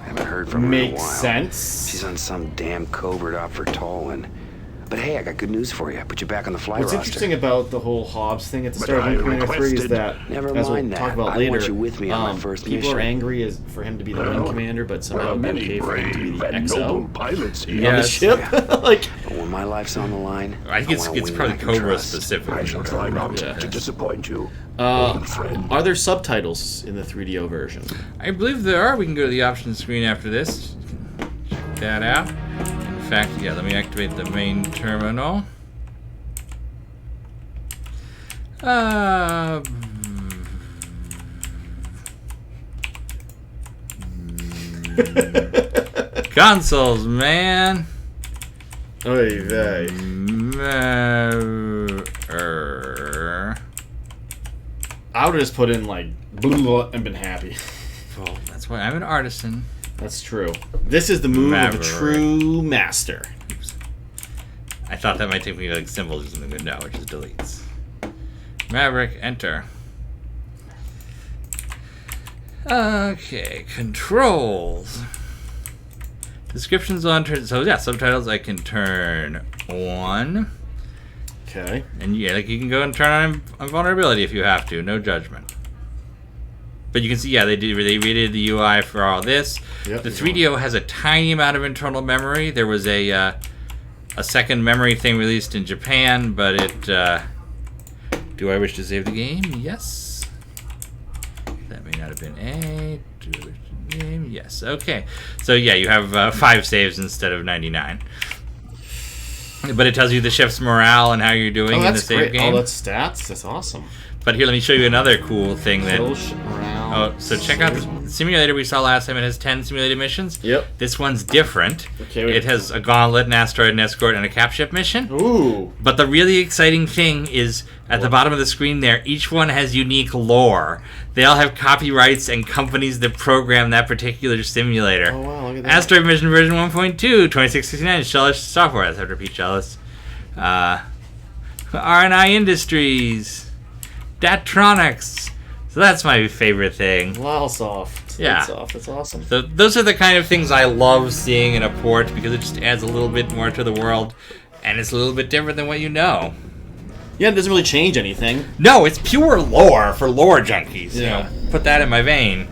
I haven't heard from her in a Makes while. sense. She's on some damn covert op for Tolwyn. But hey, I got good news for you. I put you back on the fly What's roster. interesting about the whole Hobbs thing at the But start of I Wing Commander 3 is requested- that, Never as we'll mind talk that. about I later, want you with me on my first people mission. are angry for him to be the Wing Commander, but somehow Well, it's many okay for him to be brave the and XO noble pilots here. on the Yes. ship. Like, But when my life's on the line, I think wanna it's win probably I can Cobra trust. specifically. I shall try not to disappoint you. friend. Are there subtitles in the 3DO version? I believe there are. We can go to the options screen after this. Check that out. In fact, yeah, let me activate the main terminal. Consoles, man. Oy vey. I would have just put in like blah, blah, and been happy. Well, that's why I'm an artisan. That's true. This is the move of a true master. Oops. I thought that might take me to like symbols or something, but no, it just deletes. Maverick, enter. Okay, controls. Descriptions on turn. So yeah, subtitles I can turn on. Okay. And yeah, like you can go and turn on vulnerability if you have to. No judgment. But you can see, yeah, they redid the UI for all this. Yep, the 3DO has a tiny amount of internal memory. There was a second memory thing released in Japan, but it. Do I wish to save the game? Yes. That may not have been a. Do I wish to game? Yes. Okay. So yeah, you have 5 saves instead of 99. But it tells you the ship's morale and how you're doing in the save game. Oh, that's stats. That's awesome. But here, let me show you another cool thing that. Kill ship morale. Oh, so check out the simulator we saw last time. It has 10 simulated missions. Yep. This one's different. Okay. It has a gauntlet, an asteroid, an escort, and a cap ship mission. Ooh. But the really exciting thing is at the bottom of the screen there, each one has unique lore. They all have copyrights and companies that program that particular simulator. Oh, wow, look at that. Asteroid mission version 1.2, 2669, Shellish Software. That's after Pete Shellis. R&I Industries. Datronics. So that's my favorite thing. Wow, soft. Yeah. That's soft. That's awesome. So those are the kind of things I love seeing in a port because it just adds a little bit more to the world, and it's a little bit different than what you know. Yeah, it doesn't really change anything. No, it's pure lore for lore junkies. Yeah. You know, put that in my vein.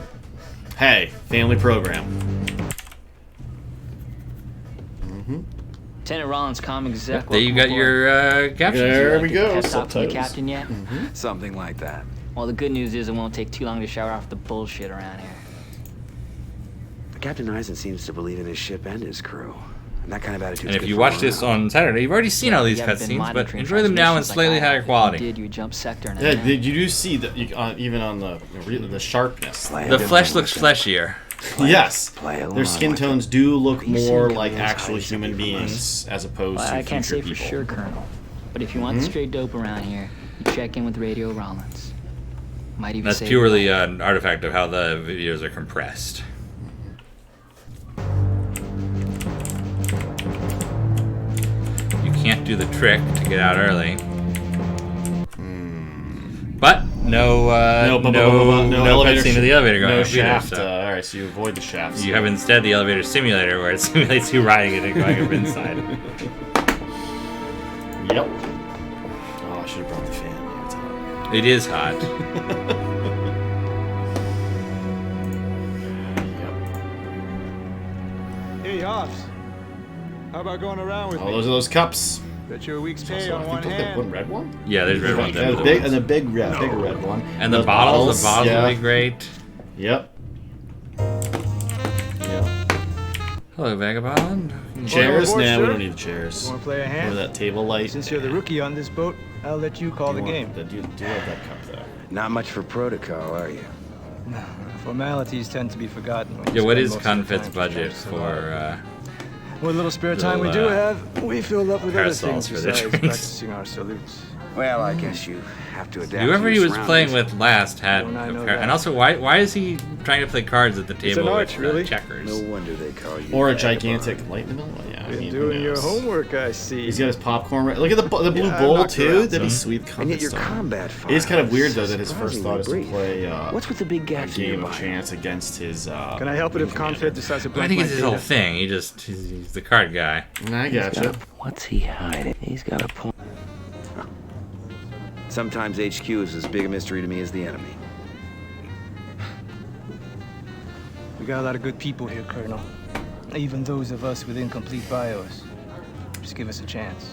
Hey, family program. Lieutenant Rollins, comm exec. There you got your captions. There we go. Have talked to the Subtitles. captain yet? Something like that. Well, the good news is it won't take too long to shower off the bullshit around here. Captain Eisen seems to believe in his ship and his crew. And that kind of attitude. And if you watch this on Saturday, you've already seen all these You haven't been cutscenes, but monitoring enjoy them now in transmissions slightly like I higher have. quality. You did, you jump sector and Yeah, a half. you do see that even on the sharpness. The flesh looks fleshier. Yes, Play along their skin with it. tones do look He more seemed like convinced actual Eisen human would be beings as opposed Well, to I can't say future for people. sure, Colonel. But if you want the straight dope around here, you check in with Radio Rollins. Might even That's save purely your life. an artifact of how the videos are compressed. You can't do the trick to get out early. But no elevator cutscene of the elevator going no up either, shaft. so All right, so you avoid the shafts. you have instead the elevator simulator where it simulates you riding it and going up inside. Yep. Oh, I should have brought the fan. Yeah, it's hot. It is hot. Yep. Hey, Hobbs. How about going around with Oh, me? those are those cups. Bet you a week's pay So on I one think there's hand. one red one. Yeah, there's red ones. Yeah, the big and the bigger red one. And the Those bottles yeah. would be great. Yep. Yep. Hello, vagabond. Chairs? aboard, Nah, we sir. don't need chairs. Want to play a Or hand? that table light. Since you're the rookie on this boat, I'll let you call the game. Do you love that cup though? Not much for protocol, are you? No, formalities tend to be forgotten. When Yeah, you what spend is most of the Confit's time budget trying to for survive. What little spare time we do little, have, we fill up with other parasols things for the besides drinks? practicing our salutes. Well, I guess you have to adapt. whoever to he your was playing surroundings. with last had Don't I know a that? and also why is he trying to play cards at the an table art, with really. checkers? No wonder they call you. Or a Vagabond. gigantic light in the middle. Yeah, I Been mean, who doing your knows? homework, I see. He's got his popcorn. Look at the blue Yeah, I bowl knocked her too. out That'd be some. sweet. And yet your stuff. combat It is kind of file weird though that his first thought is to surprisingly play What's with the big a gaps in your game of bio? chance against his. Can I help it if Confed decides to I blank think my it's his whole data? thing. He's the card guy. I gotcha. What's he hiding? He's got a point. Sometimes HQ is as big a mystery to me as the enemy. We got a lot of good people here, Colonel. Even those of us with incomplete bios. Just give us a chance.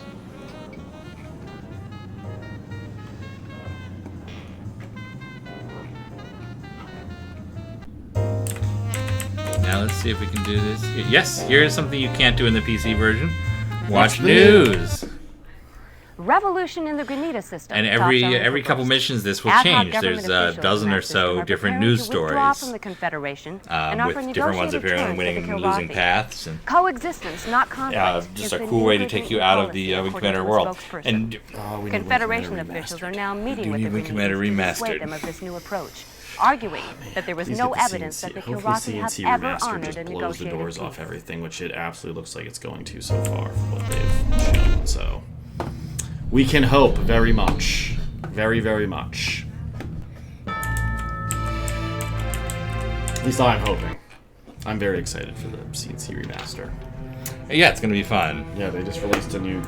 Now let's see if we can do this. Yes, here's something you can't do in the PC version. Watch news. Revolution in the Grenada system. And every couple missions, this will change. There's a dozen or so different news stories from the Confederation with different ones appearing winning and losing paths. And coexistence, not conflict. just a cool way to take you out of the Wing Commander world. And Confederation officials are now meeting with the Wing Commander remastered. them of this new approach, arguing that there was no evidence that the Kilrathi have ever honored a blows the negotiated doors peace. off everything, which it absolutely looks like it's going to so far from what they've shown. So we can hope very much. Very, very much. At least I'm hoping. I'm very excited for the CNC remaster. Yeah, it's going to be fun. Yeah, they just released a new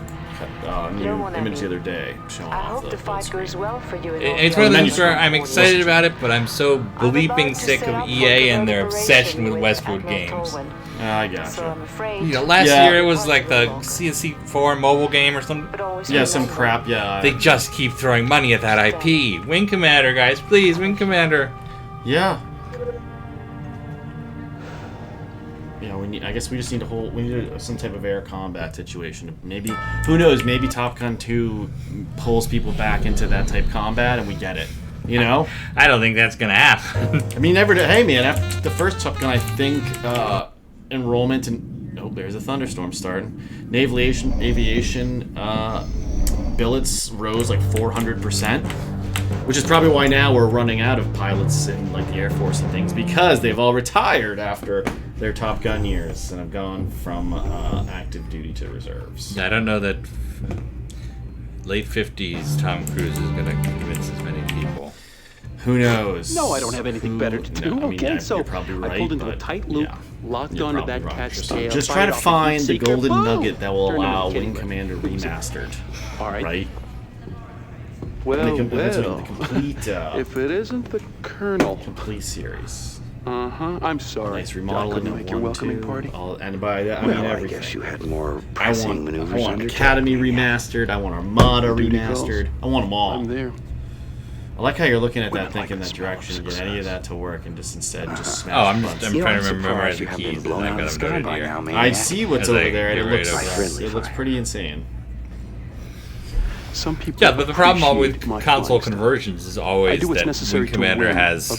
image the other day showing off the fight goes well for you. It's one of the things where I'm excited about it, but I'm so bleeping sick of EA and their obsession with Westwood games. I gotcha. Last year it was like the CNC4 mobile game or something. Yeah, some crap, yeah. They just keep throwing money at that IP. Wing Commander, guys, please, Wing Commander. Yeah. I guess we just need some type of air combat situation. Maybe, who knows, maybe Top Gun 2 pulls people back into that type combat and we get it. You know? I don't think that's gonna happen. I mean, hey man, after the first Top Gun, I think enrollment and there's a thunderstorm starting. Naval aviation billets rose like 400%, which is probably why now we're running out of pilots in like the Air Force and things, because they've all retired after their Top Gun years and have gone from active duty to reserves. I don't know that late 50s Tom Cruise is going to convince as many people. Who knows? No, I don't have anything better to do. No, I mean, So you're probably right, I pulled into a but, tight loop, locked onto that cat's tail. Just try to find the golden nugget that will allow Wing Wing Commander Remastered. All right. Well, The complete, if it isn't the Colonel. Complete series. I'm sorry. Nice remodeling of make your welcoming party. And by that, I mean everything. I guess you had more pressing maneuvers. I want Academy remastered. I want Armada remastered. I want them all. I'm there. I like how you're looking at that, thinking that direction to get any of that to work, and just instead just smash. I'm trying to memorize the keys. And I got them noted here. I see what's over there, and it looks pretty insane. Some people but the problem with console conversions is always that Wing Commander has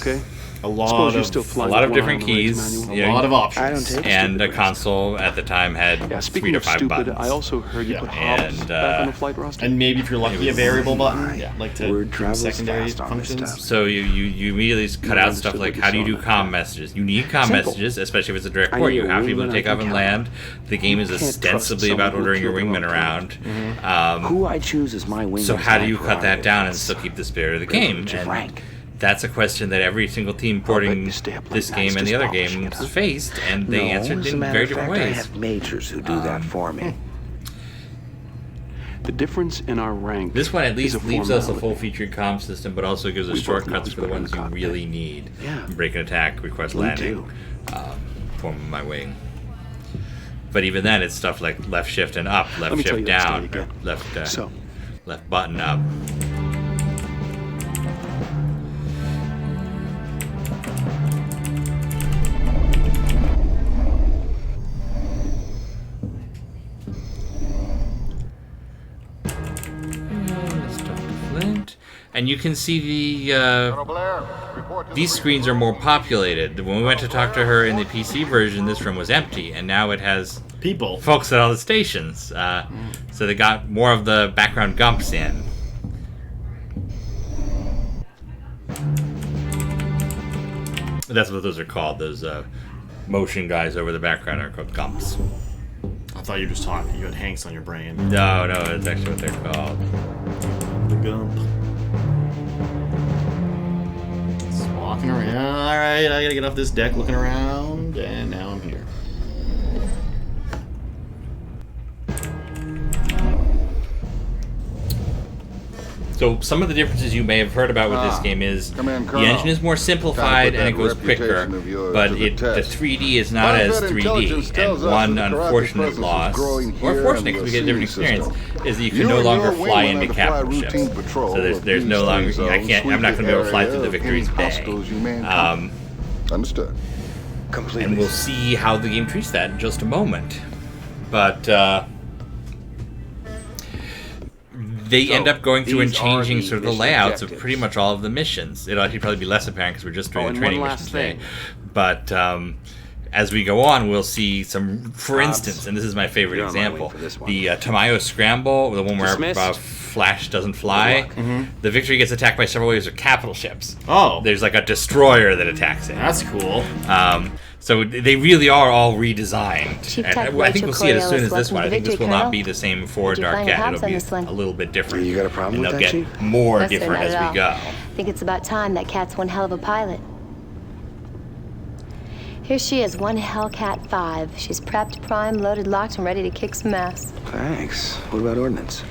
a lot of different keys, a lot of options, and a console at the time had 3 to 5 buttons. I also heard you put hops back on the flight roster. And maybe if you're lucky, a variable button, like to secondary functions. So you immediately cut out stuff like, how do you do comm messages? You need comm messages, especially if it's a direct port. You have people to take off and land. The game is ostensibly about ordering your wingmen around. Who I choose as my wingman. So how do you cut that down and still keep the spirit of the game? And that's a question that every single team porting this game and the other games has faced, and they answered in very different ways. I have majors who do that for me. The difference in our rank. This one at least leaves us a full-featured comm system, but also gives us shortcuts for the ones you really need. Break an attack, request landing, form my wing. But even then, it's stuff like left shift and up, left shift down, left button up. And you can see these screens are more populated. When we went to talk to her in the PC version, this room was empty, and now it has folks at all the stations. So they got more of the background gumps in. That's what those are called. Those motion guys over the background are called gumps. I thought you were just talking. You had Hanks on your brain. No, that's actually what they're called. The gump. Just walking around. All right, I gotta get off this deck, looking around, and now I'm here. So So some of the differences you may have heard about with this game is the engine is more simplified and it goes quicker, but the 3D is not as 3D. And one unfortunate loss, or fortunate because we get a different experience, is that you can no longer fly into capital ships. So there's no longer, I'm not going to be able to fly through the Victory's Bay. Understood. Completely. And we'll see how the game treats that in just a moment. But they end up going through and changing sort of the layouts of pretty much all of the missions. It'll actually probably be less apparent because we're just doing a training mission today. But as we go on, we'll see some, for instance, and this is my favorite example, the Tamayo Scramble, the one where Flash doesn't fly. The Victory gets attacked by several waves of capital ships. Oh. There's like a destroyer that attacks it. That's cool. So they really are all redesigned. And I think we'll see it as soon as this one. I think this will not be the same for Dark Cat. It'll be a little bit different. You got a problem with that, Chief? And they'll get more different as we go. I think it's about time. That Cat's one hell of a pilot. Here she is, one Hellcat 5. She's prepped, primed, loaded, locked, and ready to kick some ass. Thanks. What about ordnance?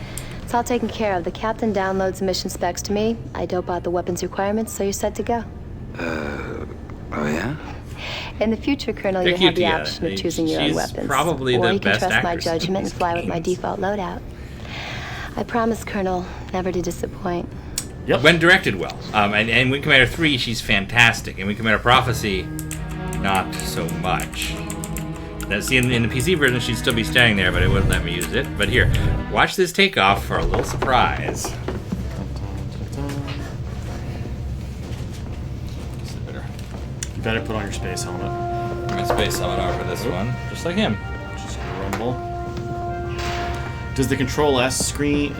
It's all taken care of. The captain downloads the mission specs to me. I dope out the weapons requirements, so you're set to go. Oh yeah? In the future, Colonel, you have the option of choosing your own weapons. Probably or the you can best trust my actress judgment and fly with my default loadout. I promise, Colonel, never to disappoint. Yep. When directed well. And Wing Commander 3, she's fantastic. And Wing Commander Prophecy, not so much. Now, see, in the PC version, she'd still be standing there, but it wouldn't let me use it. But here, watch this takeoff for a little surprise. You better put on your space helmet. My space helmet on for this one, just like him. Just rumble. Does the Control S screen?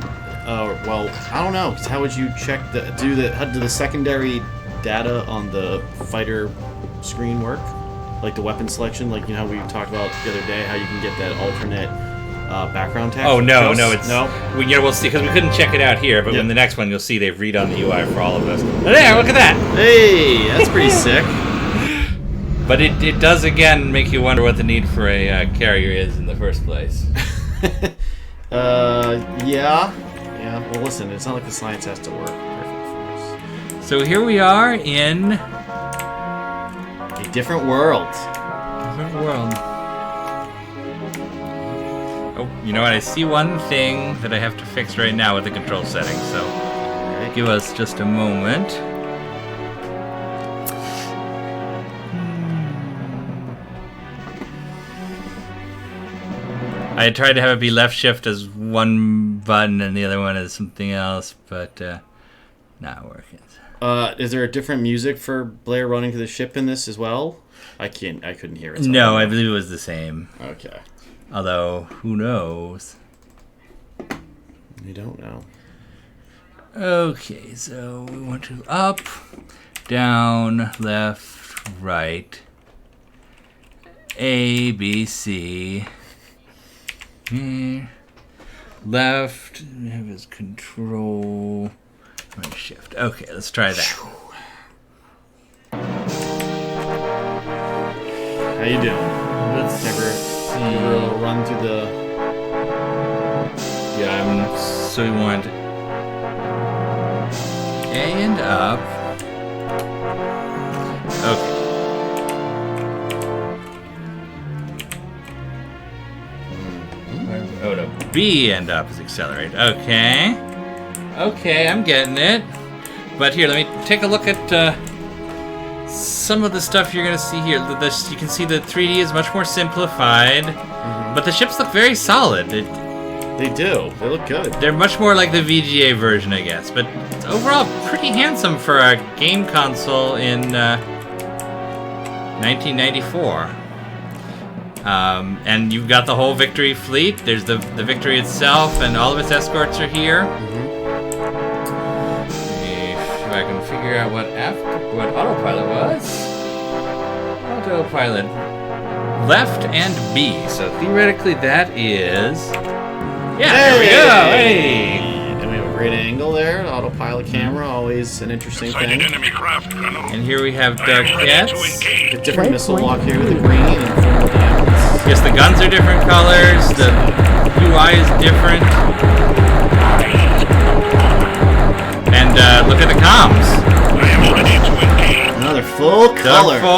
Well, I don't know. How would you check do the secondary data on the fighter screen work? Like the weapon selection, like you know how we talked about the other day, how you can get that alternate background text. Oh no, we'll see because we couldn't check it out here. But in the next one, you'll see they've redone the UI for all of us. There, look at that. Hey, that's pretty sick. But it does again make you wonder what the need for a carrier is in the first place. Yeah. Well, listen, it's not like the science has to work perfect for us. So here we are in a different world. Oh, you know what? I see one thing that I have to fix right now with the control settings. So give us just a moment. I tried to have it be left shift as one button and the other one as something else, but not working. Is there a different music for Blair running to the ship in this as well? I couldn't hear it. So no, I believe it was the same. Okay. Although, who knows? You don't know. Okay, so we want to up, down, left, right, A, B, C. Left, we have his control, right shift. Okay, let's try that. How you doing? Let's never run through the. Yeah, so we want A and up. Okay. Oh no, B and up is accelerate. Okay. Okay, I'm getting it. But here, let me take a look at some of the stuff you're going to see here. You can see the 3D is much more simplified, but the ships look very solid. They do. They look good. They're much more like the VGA version, I guess. But overall, pretty handsome for a game console in 1994. And you've got the whole Victory fleet. There's the Victory itself, and all of its escorts are here. If I can figure out what autopilot was. Autopilot. Left and B. So theoretically that is... Yeah, there we go! Hey! And we have a great angle there. The autopilot camera, always an interesting thing. Enemy craft, Colonel. And here we have Dark Cats. A different missile lock here with the green and informal diamonds. Yes, the guns are different colors. The UI is different.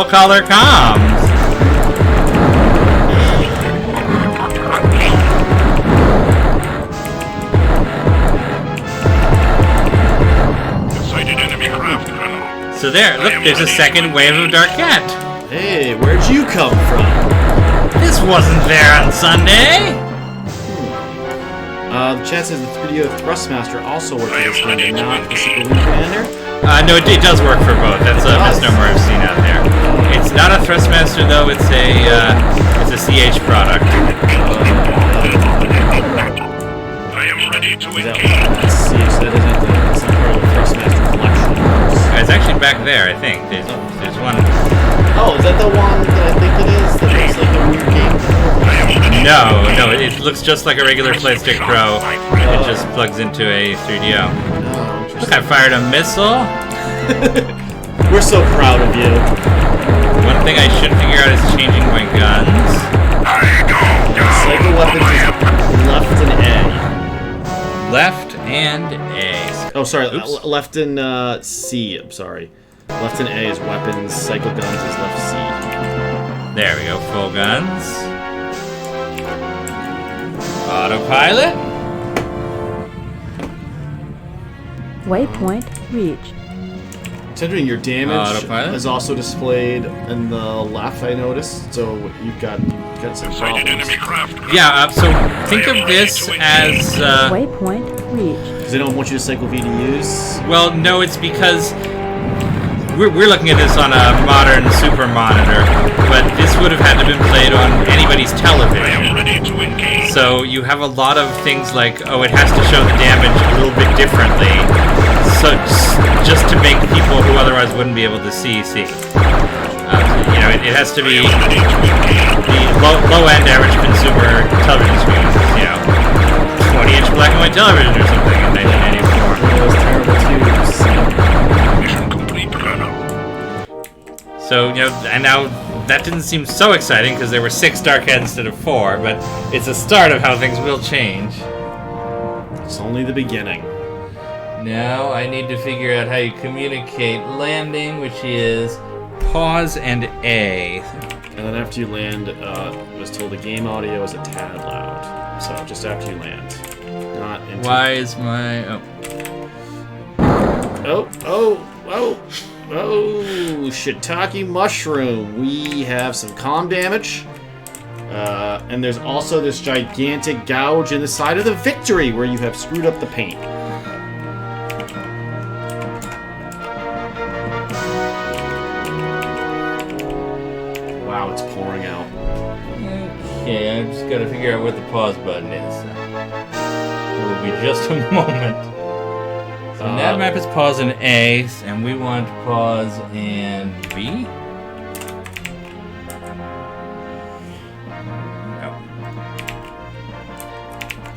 caller comms. Sighted enemy craft, Colonel. So there, look, there's a second wave of Darkette. Hey, where'd you come from? This wasn't there on Sunday. The chat says the 3DO Thrustmaster also works for this game, but not the Secret Wing Commander. No, it does work for both. That's a misnomer I've seen out there. It's not a Thrustmaster though. It's a CH product. I am ready to engage. That's not part of the Thrustmaster collection. It's actually back there, I think. There's one. Oh, is that the one that I think it is? That looks like a weird game? No, it looks just like a regular Playstick Pro. It just plugs into a 3DO. Oh, look, I fired a missile. We're so proud of you. One thing I should figure out is changing my guns. Cycle weapons is left and A. Left and A. Oh, sorry. Left and C. I'm sorry. Left and A is weapons. Cycle guns is left C. There we go. Full guns. Autopilot. Waypoint reached. Considering your damage Autopilot. is also displayed in the left, I noticed. So you've got some problems. Enemy craft. Yeah. So think of this as. Waypoint reached. Because they don't want you to cycle V to use. Well, no, it's because we're looking at this on a modern super monitor, but this would have had to have been played on anybody's television. So you have a lot of things like, oh, it has to show the damage a little bit differently, so just to make people who otherwise wouldn't be able to see. You know, it has to be the low-end average consumer television screens, you know, 20-inch black and white television or something in 1984. Those terrible tubes. So, you know, and now that didn't seem so exciting because there were 6 Darkheads instead of 4, but it's a start of how things will change. It's only the beginning. Now I need to figure out how you communicate landing, which is pause and A. And then after you land, I was told the game audio is a tad loud. So just after you land. Not into... Why is my... Oh, shiitake mushroom. We have some comm damage. And there's also this gigantic gouge in the side of the Victory where you have screwed up the paint. Wow, it's pouring out. Okay, I just gotta figure out what the pause button is. It will be just a moment. So nav map is pause and A, and we want pause and B.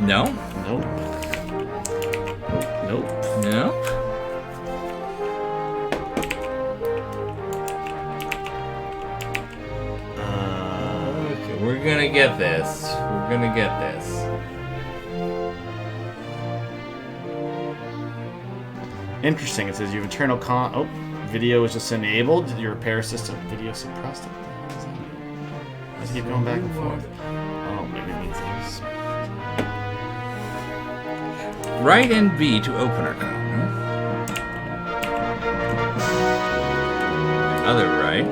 No. Nope. Nope. No. Okay, we're gonna get this. We're gonna get this. Interesting. It says you have internal video is just enabled. Your repair system video suppressed. What the hell is that? Let's keep going back and forth. Oh, maybe it means things. Right and B to open our account. Other right.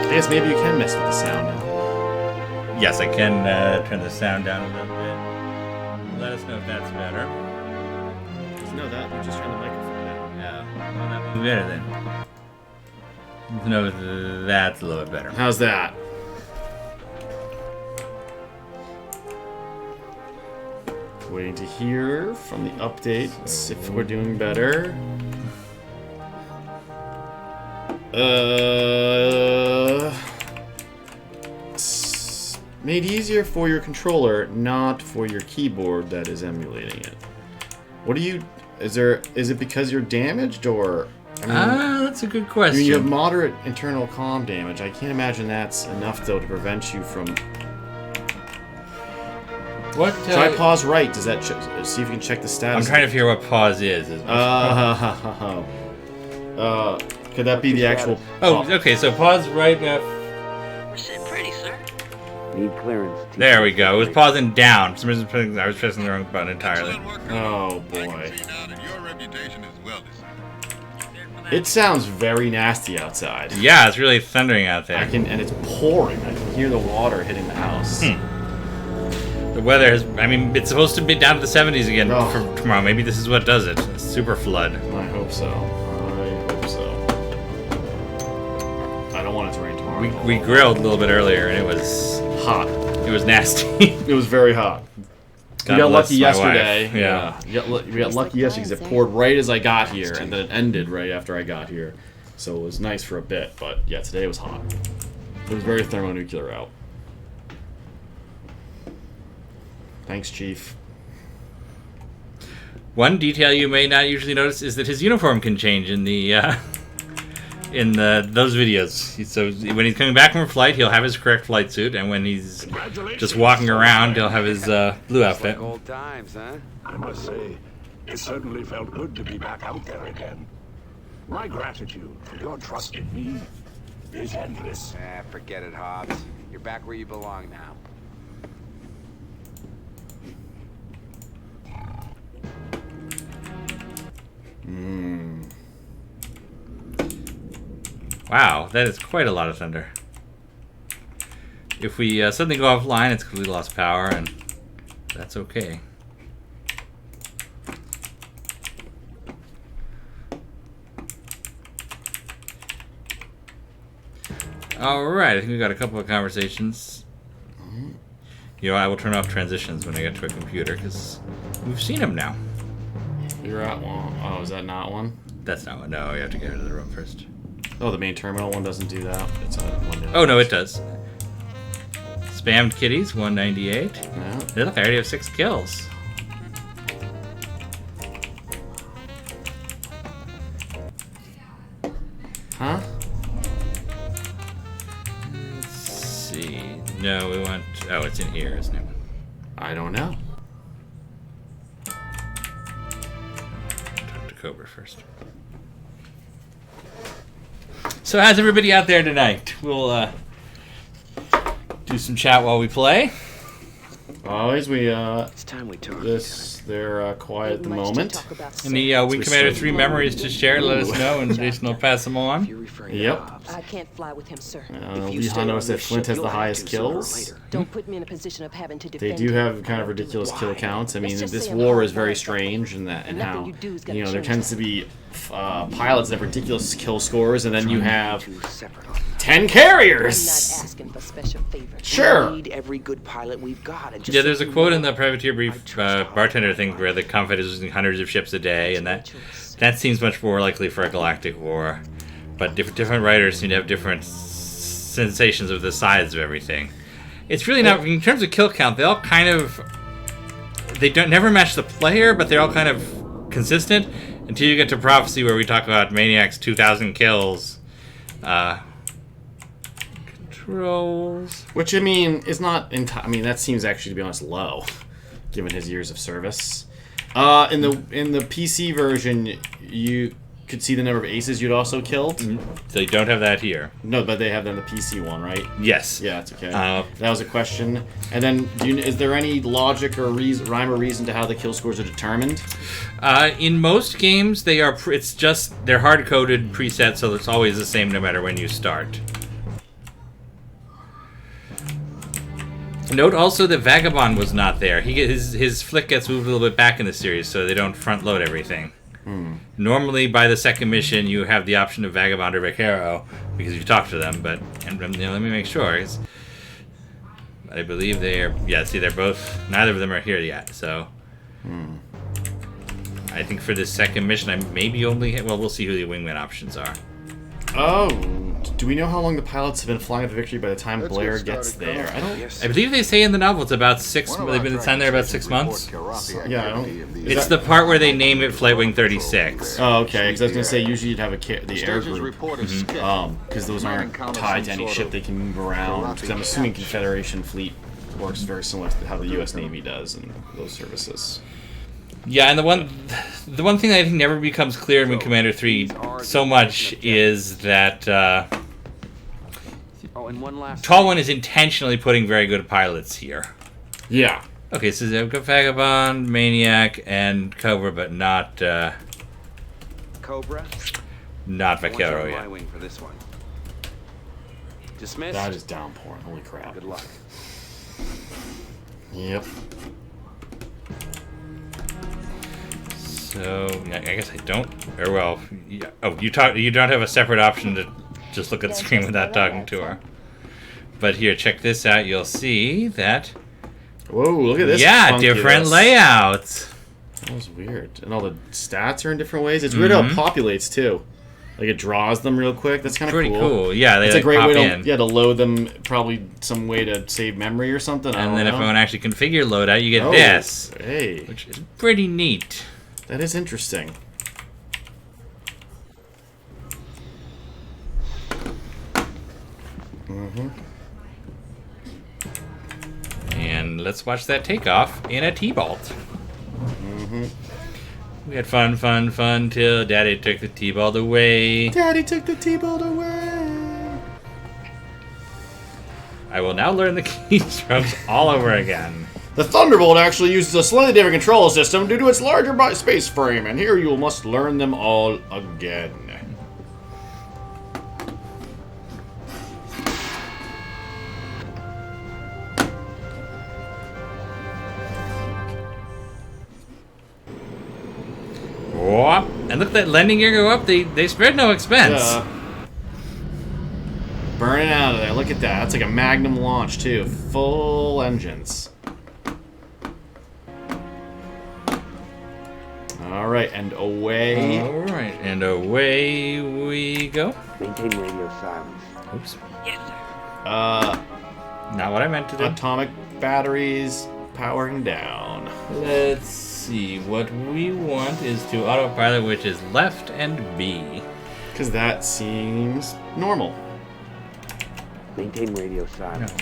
I guess maybe you can mess with the sound now. Yes, I can turn the sound down a little bit. Let us know if that's better. No, that you just turned the microphone down. Yeah, well, that would be better then. No, that's a little bit better. How's that? Waiting to hear from the updates if we're doing better. Made easier for your controller, not for your keyboard that is emulating it. What do you... Is it because you're damaged, or... that's a good question. I mean, you have moderate internal comm damage. I can't imagine that's enough, though, to prevent you from... What? Try pause right. Does that see if you can check the status? I'm trying to figure out what pause is. Could that be the actual? Oh, okay. So pause right. We're sitting pretty, sir. Need clearance. There we go. It was pausing down. For some reason, I was pressing the wrong button entirely. Oh boy. It sounds very nasty outside. Yeah, it's really thundering out there. And it's pouring. I can hear the water hitting the house. The weather has... I mean, it's supposed to be down to the 70s again for tomorrow. Maybe this is what does it. A super flood. I hope so. I don't want it to rain tomorrow. We grilled a little bit earlier, and it was... hot. It was nasty. It was very hot. We got lucky yesterday. Yeah. We got lucky yesterday because it poured right as I got here, and then it ended right after I got here. So it was nice for a bit, but yeah, today it was hot. It was very thermonuclear out. Thanks, Chief. One detail you may not usually notice is that his uniform can change in the those videos. So when he's coming back from a flight, he'll have his correct flight suit, and when he's just walking around, he'll have his blue outfit. Like old times, huh? I must say, it certainly felt good to be back out there again. My gratitude for your trust in me is endless. Forget it, Hobbs. You're back where you belong now. Wow, that is quite a lot of thunder. If we suddenly go offline, it's because we lost power, and that's okay. Alright, I think we got a couple of conversations. You know, I will turn off transitions when I get to a computer, because we've seen them now. You're at one. Oh, is that not one? That's not one. No, you have to get into the room first. Oh, the main terminal one doesn't do that. It's oh, no, it does. Spammed kitties, 198. Yeah. Hey, look, I already have 6 kills. Huh? Let's see. No, we want... Oh, it's in here, isn't it? I don't know. Talk to Cobra first. So how's everybody out there tonight? We'll do some chat while we play. Always, It's time we talk. They're quiet at the moment. Any Wing Commander 3 memories to share? Let us know, and Jason will pass them on. Yep. I can't fly with him, sir. Lee Han noticed that Flint has the highest kills. Don't put me in a position of having to defend. They do have kind of ridiculous kill counts. I mean, this war is very strange in that, and how there tends to be pilots that have ridiculous kill scores, and then you have 10 carriers. I'm not asking for special favors. Sure. We need every good pilot we've got. And just Yeah, there's a quote in the Privateer Brief bartender thing where the Confed is using hundreds of ships a day, and that seems much more likely for a galactic war. But different writers seem to have different sensations of the size of everything. It's really not, in terms of kill count, they all kind of, they don't never match the player, but they're all kind of consistent until you get to Prophecy, where we talk about Maniac's 2,000 kills. Controls. Which, I mean, is not, I mean, that seems actually, to be honest, low, given his years of service. In the PC version, you could see the number of aces you'd also killed. So you don't have that here. No, but they have that in the PC one, right? Yes. Yeah, it's okay. That was a question. And then, is there any logic or rhyme or reason to how the kill scores are determined? In most games, they are. It's just they're hard-coded presets, so it's always the same no matter when you start. Note also that Vagabond was not there. His flick gets moved a little bit back in the series, so they don't front-load everything. Normally, by the second mission, you have the option of Vagabond or Vaquero because you talk to them. But let me make sure. I believe they are. Yeah, see, they're both. Neither of them are here yet. So, I think for this second mission, I maybe only. Well, we'll see who the wingman options are. Oh, do we know how long the pilots have been flying to victory by the time Blair gets there? I believe they say in the novel it's about 6. They've been assigned there about 6 months. Yeah, I don't. It's the part where they name it Flight Wing 36. Oh, okay. Because I was gonna say usually you'd have the air group, because those aren't tied to any ship. They can move around. Because I'm assuming Confederation fleet works very similar to how the U.S. Navy does and those services. Yeah, and the one thing that I think never becomes clear in Wing Commander 3 so much is that Tall One is intentionally putting very good pilots here. Yeah. Okay, so they've got Vagabond, Maniac, and Cobra, but not Cobra. not Vaquero yet. Wing for this one. Dismissed. That is downpouring. Holy crap. Good luck. Yep. So yeah, I guess I don't. Or well, yeah. Oh, you don't have a separate option to just look at the screen without talking to her. But here, check this out. You'll see that. Whoa! Look at this. Yeah, different layouts. That was weird, and all the stats are in different ways. It's weird how it populates too. Like it draws them real quick. That's kind of pretty cool. Yeah, they it's like a great pop way in. to load them. Probably some way to save memory or something. And then if I want to actually configure loadout, you get this, hey, which is pretty neat. That is interesting. And let's watch that takeoff in a T-Bolt. We had fun till Daddy took the T-Bolt away. Daddy took the T-Bolt away. I will now learn the keystrokes all over again. The Thunderbolt actually uses a slightly different control system due to its larger space frame, and here you must learn them all again. Whoop. And look at that landing gear go up. They spared no expense. Burning out of there. Look at that. That's like a Magnum launch, too. Full engines. Alright, and away. Alright, and away we go. Maintain radio silence. Oops. Yes, sir. Not what I meant to do. Atomic batteries powering down. Let's see. What we want is to autopilot, which is left and B. Because that seems normal. Maintain radio silence.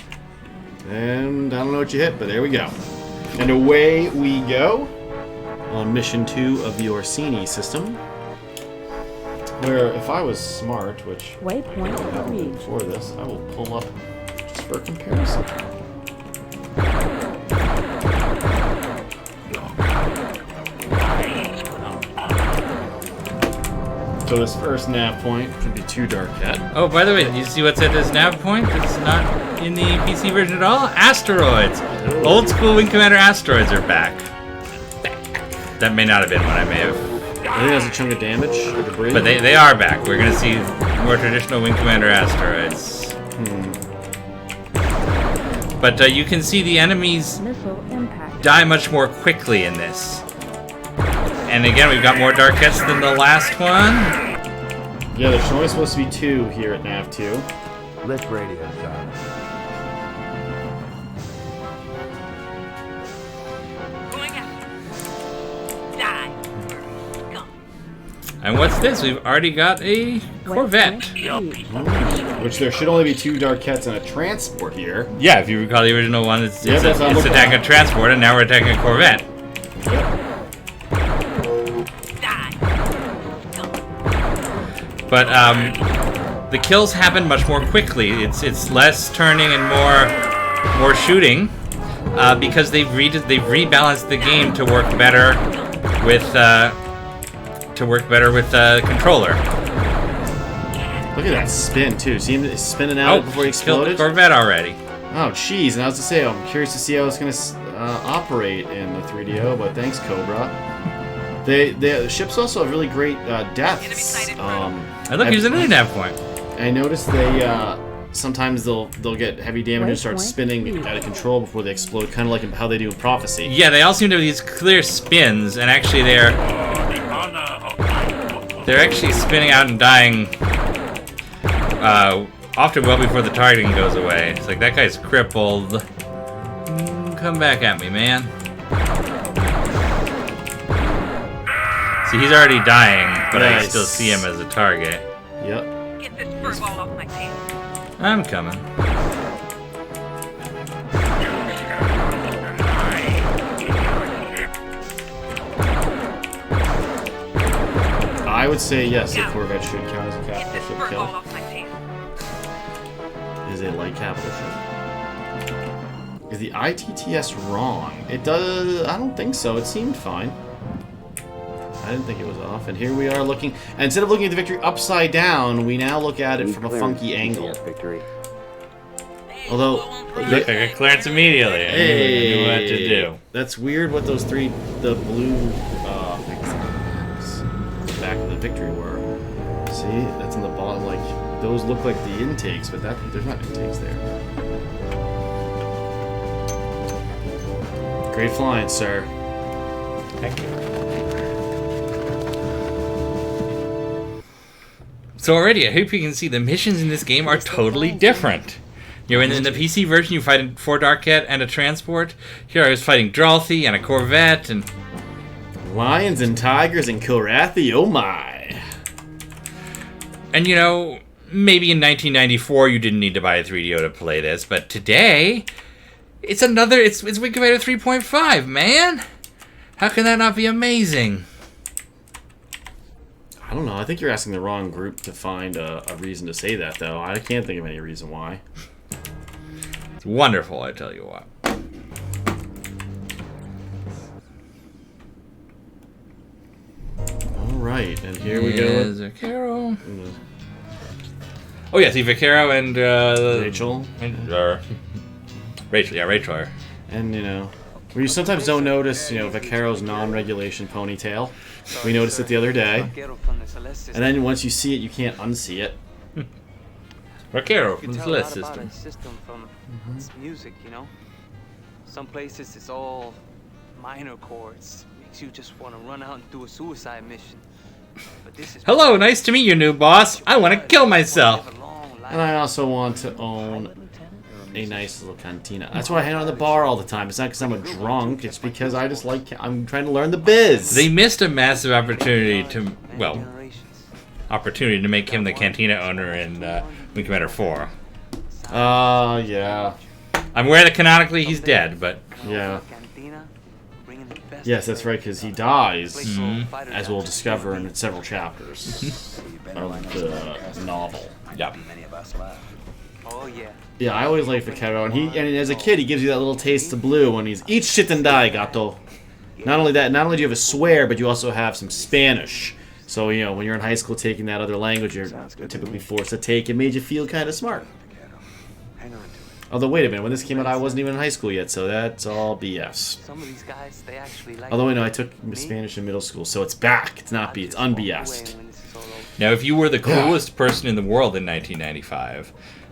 And I don't know what you hit, but there we go. And away we go on mission 2 of the Orsini system. Where if I was smart, which Waypoint I haven't been before this, I will pull up just for a comparison. So this first nav point could be 2 dark cat. Oh, by the way, you see what's at this nav point? It's not in the PC version at all? Asteroids! Old school Wing Commander asteroids are back. That may not have been what I may have. I think that's a chunk of damage or debris. But they are back. We're going to see more traditional Wing Commander asteroids. But you can see the enemies die much more quickly in this. And again, we've got more dark hits than the last one. Yeah, there's only supposed to be 2 here at nav 2. Lift radio silence. Going out. Die. Go. And what's this? We've already got a Corvette. Which there should only be 2 dark cats and a transport here. Yeah, if you recall the original one, it's that's attacking a transport, and now we're attacking a Corvette. But the kills happen much more quickly. It's less turning and more shooting because they've rebalanced the game to work better with controller. Look at that spin too. See him spinning out before he exploded. Killed the Corvette already. Oh jeez, and I was to say I'm curious to see how it's going to operate in the 3DO, but thanks Cobra. The ships also have really great deaths. And look, here's another nav point. I noticed they sometimes they'll get heavy damage and start spinning out of control before they explode, kind of like how they do in Prophecy. Yeah, they all seem to have these clear spins, and actually they're actually spinning out and dying often well before the targeting goes away. It's like, that guy's crippled. Come back at me, man. See, he's already dying, but I still see him as a target. Yep. Get this fur ball off my tail. I'm coming. would say yes, the Corvette should count as a Get capital this ship spurt kill. ball off my face. Is a light capital ship. Is the ITTS wrong? It does. I don't think so. It seemed fine. I didn't think it was off. And here we are looking. And instead of looking at the victory upside down, we now look at it from a funky angle. Although, I got clearance immediately. I knew what to do. That's weird. What those three, the blue things, back of the victory were. See, that's in the bottom. Like those look like the intakes, but there's not intakes there. Great flying, sir. Thank you. So already, I hope you can see the missions in this game are totally different. In the PC version, you fight 4 Darkette and a transport. Here I was fighting Dralthy and a Corvette and... Lions and tigers and Korathi, oh my. And maybe in 1994 you didn't need to buy a 3DO to play this, but today, it's Wing Commander 3.5, man! How can that not be amazing? I don't know, I think you're asking the wrong group to find a reason to say that, though. I can't think of any reason why. It's wonderful, I tell you what. Alright, and here we go. Vaquero. Oh yeah, see Vaquero and Rachel. Rachel are. And we sometimes don't notice, Vaquero's non-regulation ponytail. We noticed it the other day. And then once you see it, you can't unsee it. Vaquero from the Celeste system. From its music, Some places it's all minor chords. Makes you just want to run out and do a suicide mission. But this is Hello, nice to meet you, new boss. I want to kill myself. And I also want to own a nice little cantina. That's why I hang out in the bar all the time. It's not because I'm a drunk. It's because I'm trying to learn the biz. They missed a massive opportunity to make him the cantina owner in Wing Commander 4. Yeah. I'm aware that canonically he's dead, but... Yeah. Yes, that's right, because he dies, as we'll discover in several chapters of the novel. Yep. Oh yeah. Yeah, I always liked Vaquero, and as a kid, he gives you that little taste of blue when he's eat shit and die, gato. Not only that, not only do you have a swear, but you also have some Spanish. So when you're in high school taking that other language, you're typically forced to take. It made you feel kind of smart. Although, wait a minute, when this came out, I wasn't even in high school yet, so that's all BS. Some of these guys, they actually like. Although, I took Spanish in middle school, so it's back. It's not it's un-BS'd. Now, if you were the coolest person in the world in 1995,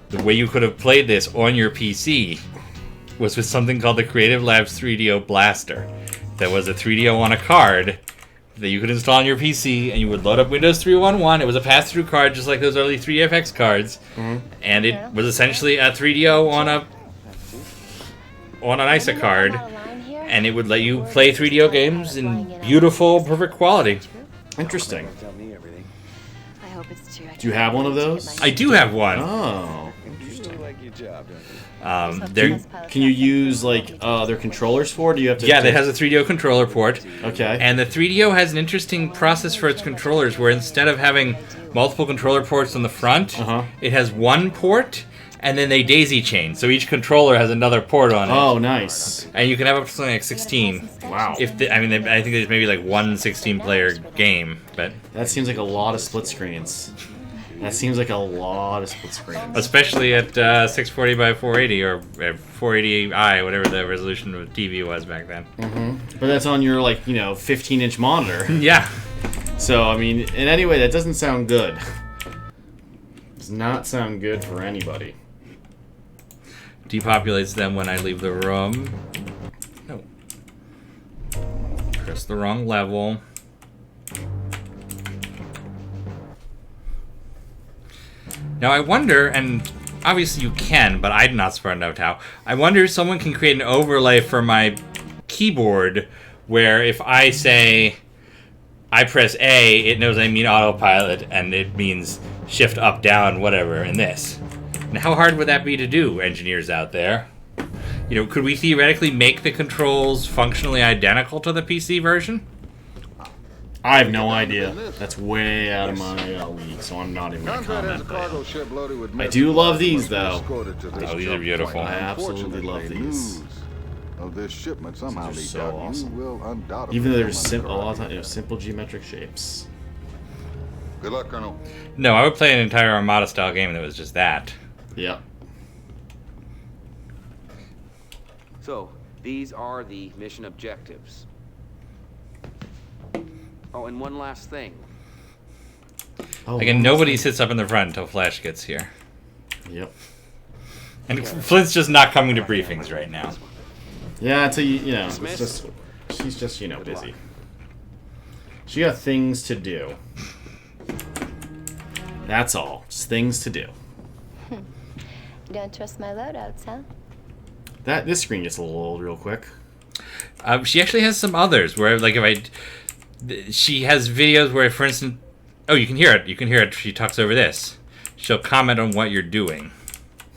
the way you could have played this on your PC was with something called the Creative Labs 3DO Blaster. That was a 3DO on a card that you could install on your PC, and you would load up Windows 3.1.1. It was a pass-through card, just like those early 3DFX cards, and it was essentially a 3DO on an ISA card, and it would let you play 3DO games in beautiful, perfect quality. Interesting. I hope it's true. Do you have one of those? I do have one. Oh, interesting. Can you use their controllers for it? Do you have to? Yeah, it has a 3DO controller port. Okay. And the 3DO has an interesting process for its controllers, where instead of having multiple controller ports on the front, it has one port, and then they daisy chain. So each controller has another port on it. Oh, nice. And you can have up to something like 16. Wow. I think there's maybe one 16-player game, but that seems like a lot of split screens. That seems like a lot of split screens. Especially at 640 by 480 or 480i, whatever the resolution of the TV was back then. But that's on your 15-inch monitor. Yeah. So in any way, that doesn't sound good. Does not sound good for anybody. Depopulates them when I leave the room. No. Press the wrong level. Now I wonder, and obviously you can, but I'm not smart enough how. I wonder if someone can create an overlay for my keyboard where if I say I press A, it knows I mean autopilot, and it means shift up, down, whatever in this. And how hard would that be to do, engineers out there? Could we theoretically make the controls functionally identical to the PC version? I have no idea. That's way out of my league, so I'm not even going to comment. I do love these, though. Oh, these are beautiful. I absolutely love these. Of this shipment somehow These are leaked so out, awesome. you will undoubtedly Even though they're become a lot of times, simple geometric shapes. Good luck, Colonel. No, I would play an entire Armada style game that was just that. Yep. So, these are the mission objectives. Oh, and one last thing. Oh, Again, nobody sits up in the front until Flash gets here. Yep. And Flint's just not coming to briefings right now. Yeah, until you know, it's just she's just busy. She got things to do. That's all. Just things to do. You don't trust my loadouts, huh? This screen gets a little old real quick. She actually has some others where, like, she has videos where, for instance, oh, you can hear it. You can hear it. She talks over this. She'll comment on what you're doing.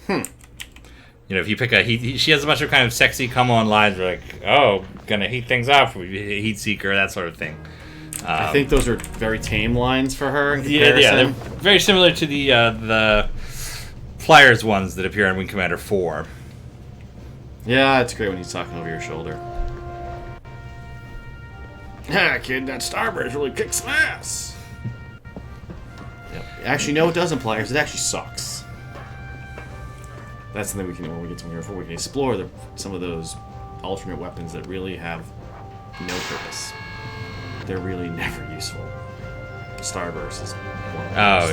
You know, if you pick she has a bunch of kind of sexy come-on lines where, like, oh, gonna heat things up, heat seeker, that sort of thing. I think those are very tame lines for her. In yeah, they're very similar to the Flyers ones that appear on Wing Commander 4. Yeah, it's great when he's talking over your shoulder. Ah, kid, that Starburst really kicks some ass. Yep. Actually, no, it doesn't, Flyers. It actually sucks. That's something we can, when we get to here, we can explore some of those alternate weapons that really have no purpose. They're really never useful. Starburst is one of the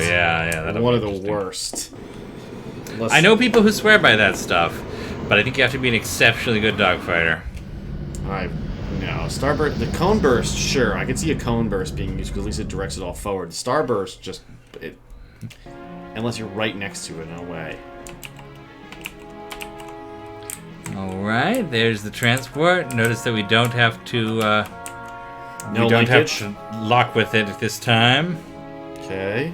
worst. Yeah, one of the worst. I know people who swear by that stuff, but I think you have to be an exceptionally good dogfighter. No, Starburst, the cone burst, sure, I can see a cone burst being used because at least it directs it all forward. Starburst just, unless you're right next to it, no way. Alright, there's the transport. Notice that we don't have to have to lock with it at this time. Okay.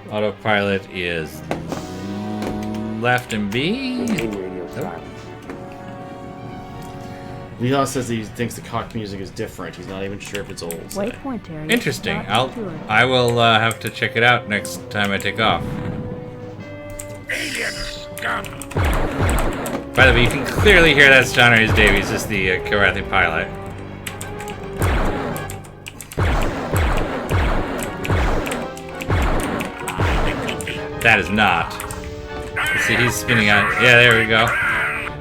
Autopilot is left and B. Leon says he thinks the cock music is different. He's not even sure if it's old. Waypoint area. Interesting. I will have to check it out next time I take off. By the way, you can clearly hear that's John Rhys Davies, is the Kilrathi pilot. That is not. Let's see, he's spinning out. Yeah, there we go.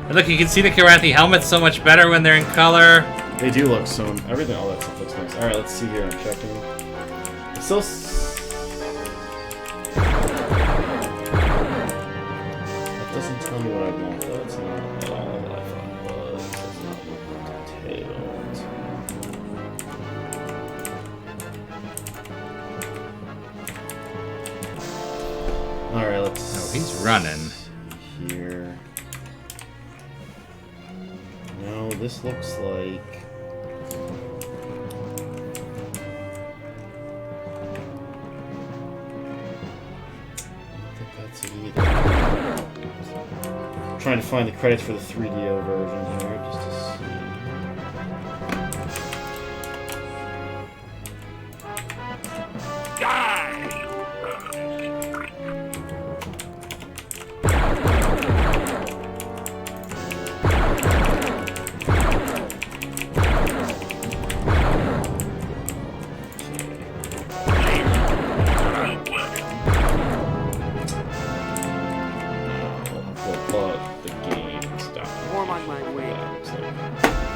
And look, you can see the Kilrathi helmets so much better when they're in color. They do look so... Everything, all that stuff looks nice. Alright, let's see here. I'm checking. It's still... That doesn't tell me what I want, though. It's not at all what I thought it was. It's not detailed. Alright, let's... Oh, he's running. Here. No, this looks like... I'm trying to find the credits for the 3DO version here, just to see.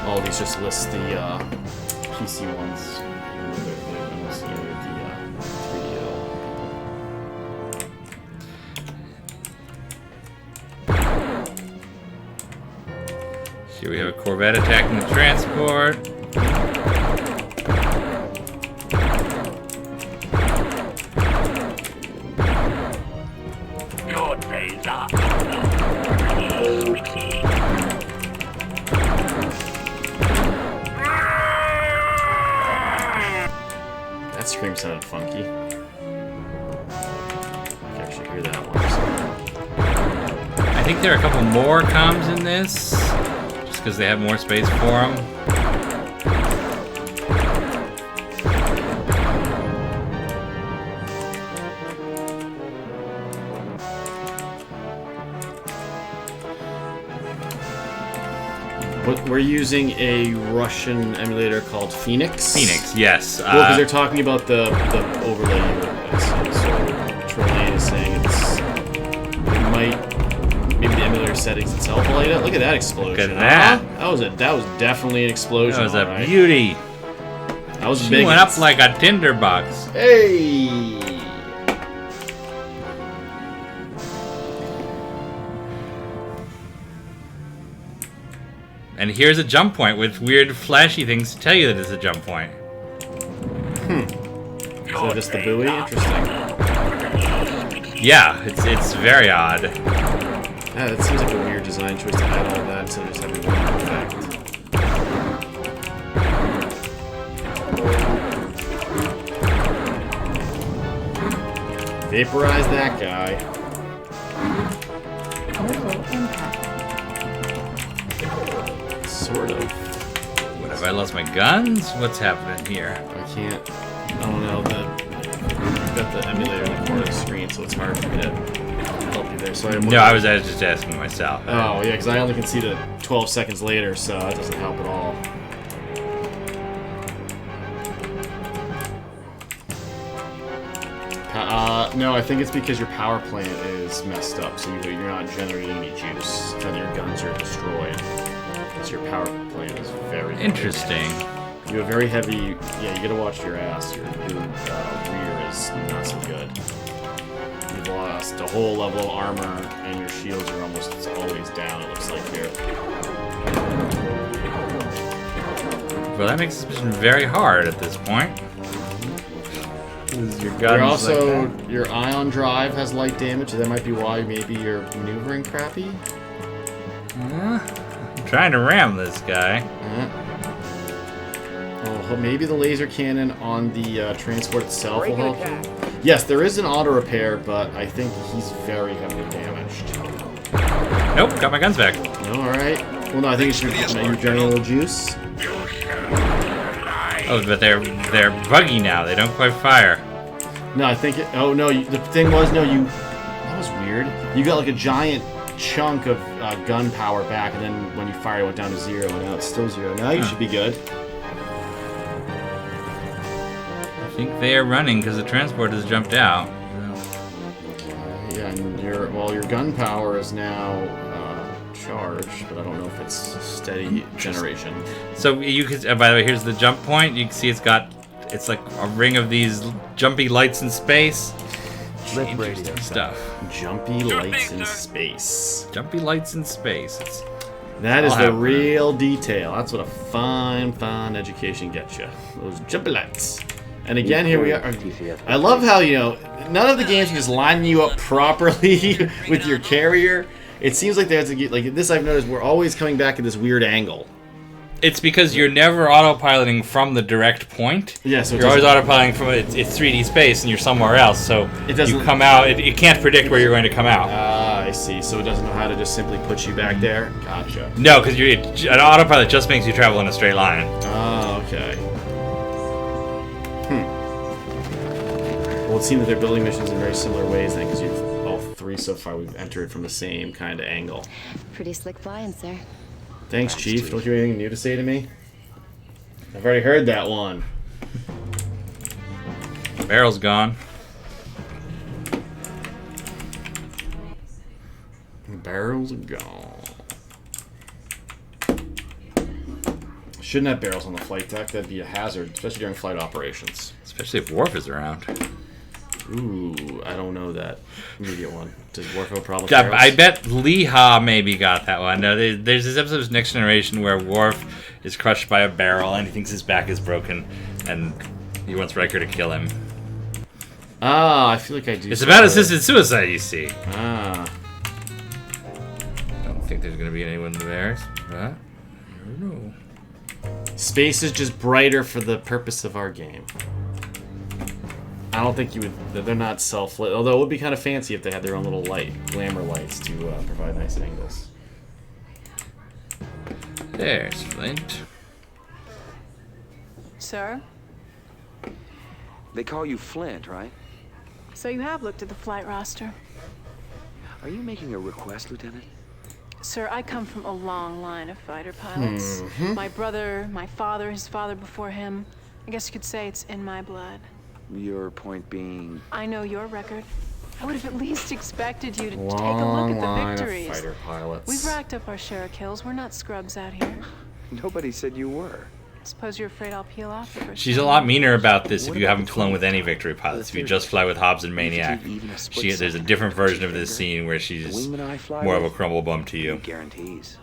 Oh, these just list the PC ones. They're almost near the 3DO. Here we have a Corvette attacking the transport. Your days are That scream sounded funky. You can actually hear that one. I think there are a couple more comms in this, just because they have more space for them. But we're using a Russian emulator called Phoenix. Phoenix, yes. Well, because they're talking about the overlay units. So Trelane is saying maybe the emulator settings itself will light up. Look at that explosion. Look at that. Huh? That was definitely an explosion. That was a right. beauty. That was she big. Went up like a tinderbox. Hey. And here's a jump point with weird flashy things to tell you that it's a jump point. So just the buoy? Interesting. Yeah, it's very odd. Yeah, that seems like a weird design choice to add all that instead of just having one effect. Vaporize that guy. Sort of. What, have I lost my guns? What's happening here? I can't. I don't know. You've got the emulator in the corner of the screen, so it's hard for me to help you there. So I was just asking myself. Oh, yeah, because I only can see the 12 seconds later, so that doesn't help at all. No, I think it's because your power plant is messed up, so you're not generating any juice. None of your guns are destroyed. So your power plant is very interesting. Heavy. You have very heavy. Yeah, you gotta watch your ass. Your rear is not so good. You've lost a whole level of armor, and your shields are almost always down. It looks like here. Well, that makes this mission very hard at this point. Your guns also, like your ion drive has light damage, so that might be why maybe you're maneuvering crappy. I'm trying to ram this guy. Oh, maybe the laser cannon on the transport itself will help you. Yes, there is an auto repair, but I think he's very heavily damaged. Nope, got my guns back. Alright. Well, no, I think it should be you're getting a little juice. Oh, but they're buggy now. They don't quite fire. No, I think oh no, the thing was that was weird. You got like a giant chunk of gun power back, and then when you fired, it went down to 0, and now it's still 0. Now you should be good. I think they are running because the transport has jumped out. Yeah, and your gun power is now charged, but I don't know if it's steady generation. So you could. By the way, here's the jump point. You can see it's like a ring of these jumpy lights in space. Interesting stuff. Jumpy lights in space. Jumpy lights in space. That is the real detail. That's what a fine education gets you. Those jumpy lights. And again, here we are. I love how, none of the games can just line you up properly with your carrier. It seems like there's like this. I've noticed we're always coming back at this weird angle. It's because you're never autopiloting from the direct point. Yeah, so you're always autopiloting from it's 3D space, and you're somewhere else. So you come out. It can't predict where you're going to come out. Ah, I see. So it doesn't know how to just simply put you back there. Gotcha. No, because an autopilot just makes you travel in a straight line. Oh, okay. Well, it seems that they're building missions in very similar ways then, because all 3 so far we've entered from the same kind of angle. Pretty slick flying, sir. Thanks, Chief. Don't you have anything new to say to me? I've already heard that one. Barrel's gone. Barrels are gone. Shouldn't have barrels on the flight deck. That'd be a hazard, especially during flight operations. Especially if Worf is around. Ooh, I don't know that immediate one. Does Worf have a problem with Yeah, barrels? I bet Leha maybe got that one. No, there's this episode of Next Generation where Worf is crushed by a barrel and he thinks his back is broken, and he wants Riker to kill him. Ah, I feel like I do. It's about assisted suicide, you see. Ah. I don't think there's going to be anyone there, but I don't know. Space is just brighter for the purpose of our game. I don't think you would. They're not self-lit. Although it would be kind of fancy if they had their own little glamour lights to provide nice angles. There's Flint. Sir? They call you Flint, right? So you have looked at the flight roster. Are you making a request, Lieutenant? Sir, I come from a long line of fighter pilots. My brother, my father, his father before him. I guess you could say it's in my blood. Your point being? I know your record. I would have at least expected you to take a look Long at the line of victories. fighter pilots. We've racked up our share of kills. We're not scrubs out here. Nobody said you were. Suppose you're afraid I'll peel off the first She's a lot meaner about this if you haven't flown with any victory pilots. If you just fly with Hobbs and Maniac, there's a different version of this scene where she's more of a crumble bum to you. Guarantees.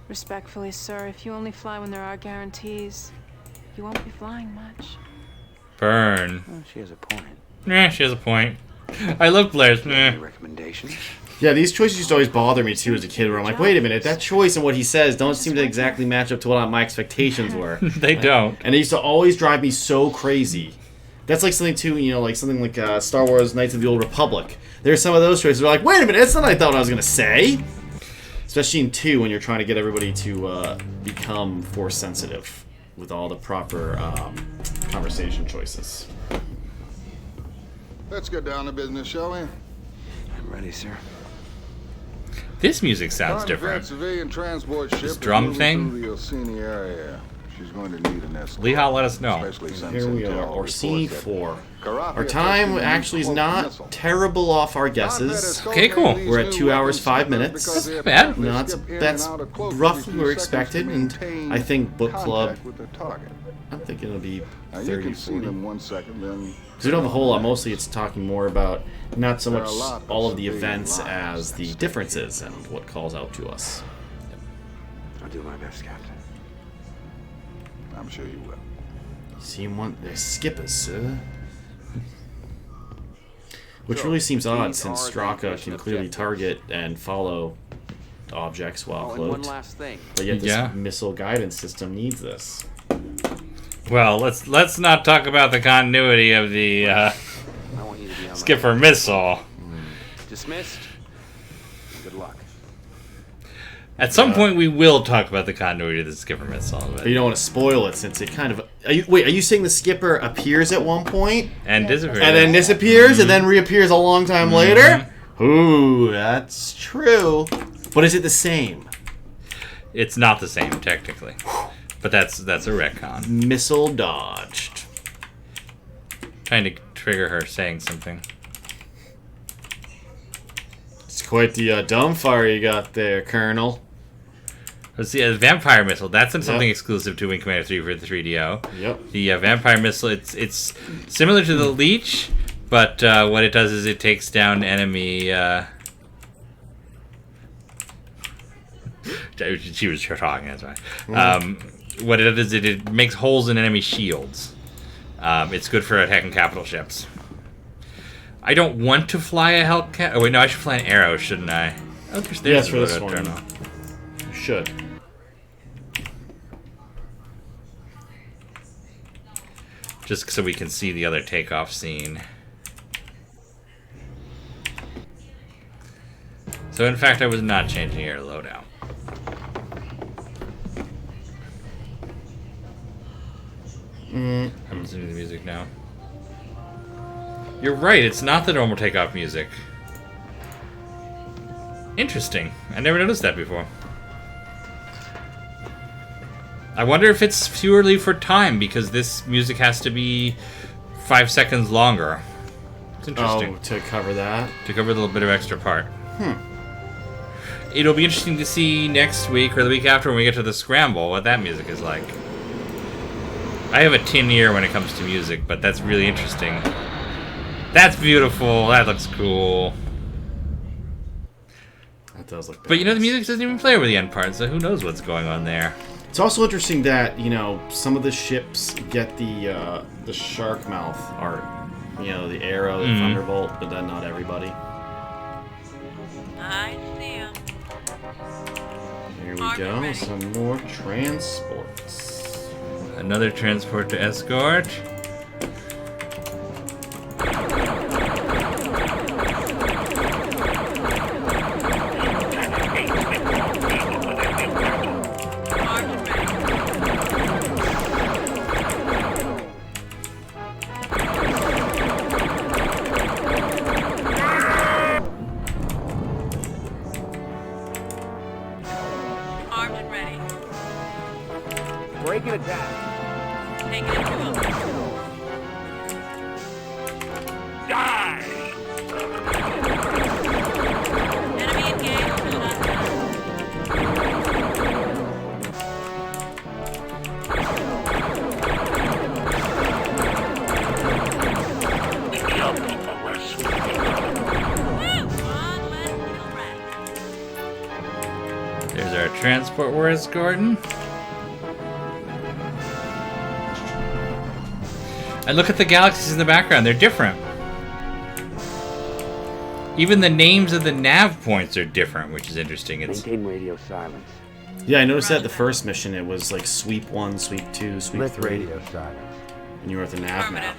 Respectfully, sir, if you only fly when there are guarantees, you won't be flying much. Burn. Well, she has a point. She has a point. I love Blair's. Recommendation? Yeah, these choices used to always bother me too as a kid, where I'm like, wait a minute, that choice and what he says don't seem to exactly match up to what my expectations were. They don't. And it used to always drive me so crazy. That's like something too, like something like Star Wars Knights of the Old Republic. There's some of those choices where like, wait a minute, that's not what I thought I was going to say. Especially in 2 when you're trying to get everybody to become force sensitive with all the proper conversation choices. Let's get down to business, shall we? I'm ready, sir. This music sounds different. Civilian transport ship This drum thing? through the Orsini area. She's going to need an escort. Lehigh, let us know. Here we are, Orsini 4. Our time actually is not terrible off our guesses. Okay, cool. We're at 2 hours 5 minutes. That's not bad. No, that's roughly where expected, and I think book club. I'm thinking it'll be 30, 40. Because we don't have a whole lot. Mostly it's talking more about not so much all of the events as the differences and what calls out to us. I'll do my best, Captain. I'm sure you will. Seem one the skippers, sir. Which really seems odd since Straka can clearly target and follow objects while and one cloaked. last thing. But yet this missile guidance system needs this. Well, let's not talk about the continuity of the Skipper missile. Dismissed. Good luck. At some point, we will talk about the continuity of the Skipper missile. But you don't want to spoil it since it kind of. Are you saying the Skipper appears at one point and disappears, and then disappears, and then reappears a long time later? Ooh, that's true. But is it the same? It's not the same technically, but that's a retcon. Missile dodged. Trying to trigger her saying something. It's quite the dumbfire you got there, Colonel. Let's see, a vampire missile. That's something exclusive to Wing Commander 3 for the 3DO. Yep. The vampire missile, it's similar to the Leech, but what it does is it takes down enemy... she was talking, that's why. What it does is it makes holes in enemy shields. It's good for attacking capital ships. I don't want to fly a Hellcat. Oh wait, no, I should fly an Arrow, shouldn't I? Oh, yes, for this one. You should. Just so we can see the other takeoff scene. So in fact, I was not changing air loadout. I'm listening to the music now. You're right, it's not the normal takeoff music. Interesting. I never noticed that before. I wonder if it's purely for time, because this music has to be 5 seconds longer. It's interesting. Oh, to cover that? To cover a little bit of extra part. It'll be interesting to see next week or the week after when we get to the Scramble what that music is like. I have a tin ear when it comes to music, but that's really interesting. That's beautiful. That looks cool. That does look bad. But you know, the music doesn't even play over the end part, so who knows what's going on there. It's also interesting that, you know, some of the ships get the shark mouth art. You know, the Arrow, the Thunderbolt, but then not everybody. I see him. Here we go. Some more transports. Another transport to escort. ready. Break and attack. Take it to him. Die! Enemy engaged. Your people were sweet. There's our transport words, Gordon. And look at the galaxies in the background. They're different. Even the names of the nav points are different, which is interesting. Maintain radio silence. Yeah, I noticed that the first mission it was like sweep 1, sweep 2, sweep Lift 3. radio silence. And you were at the nav map.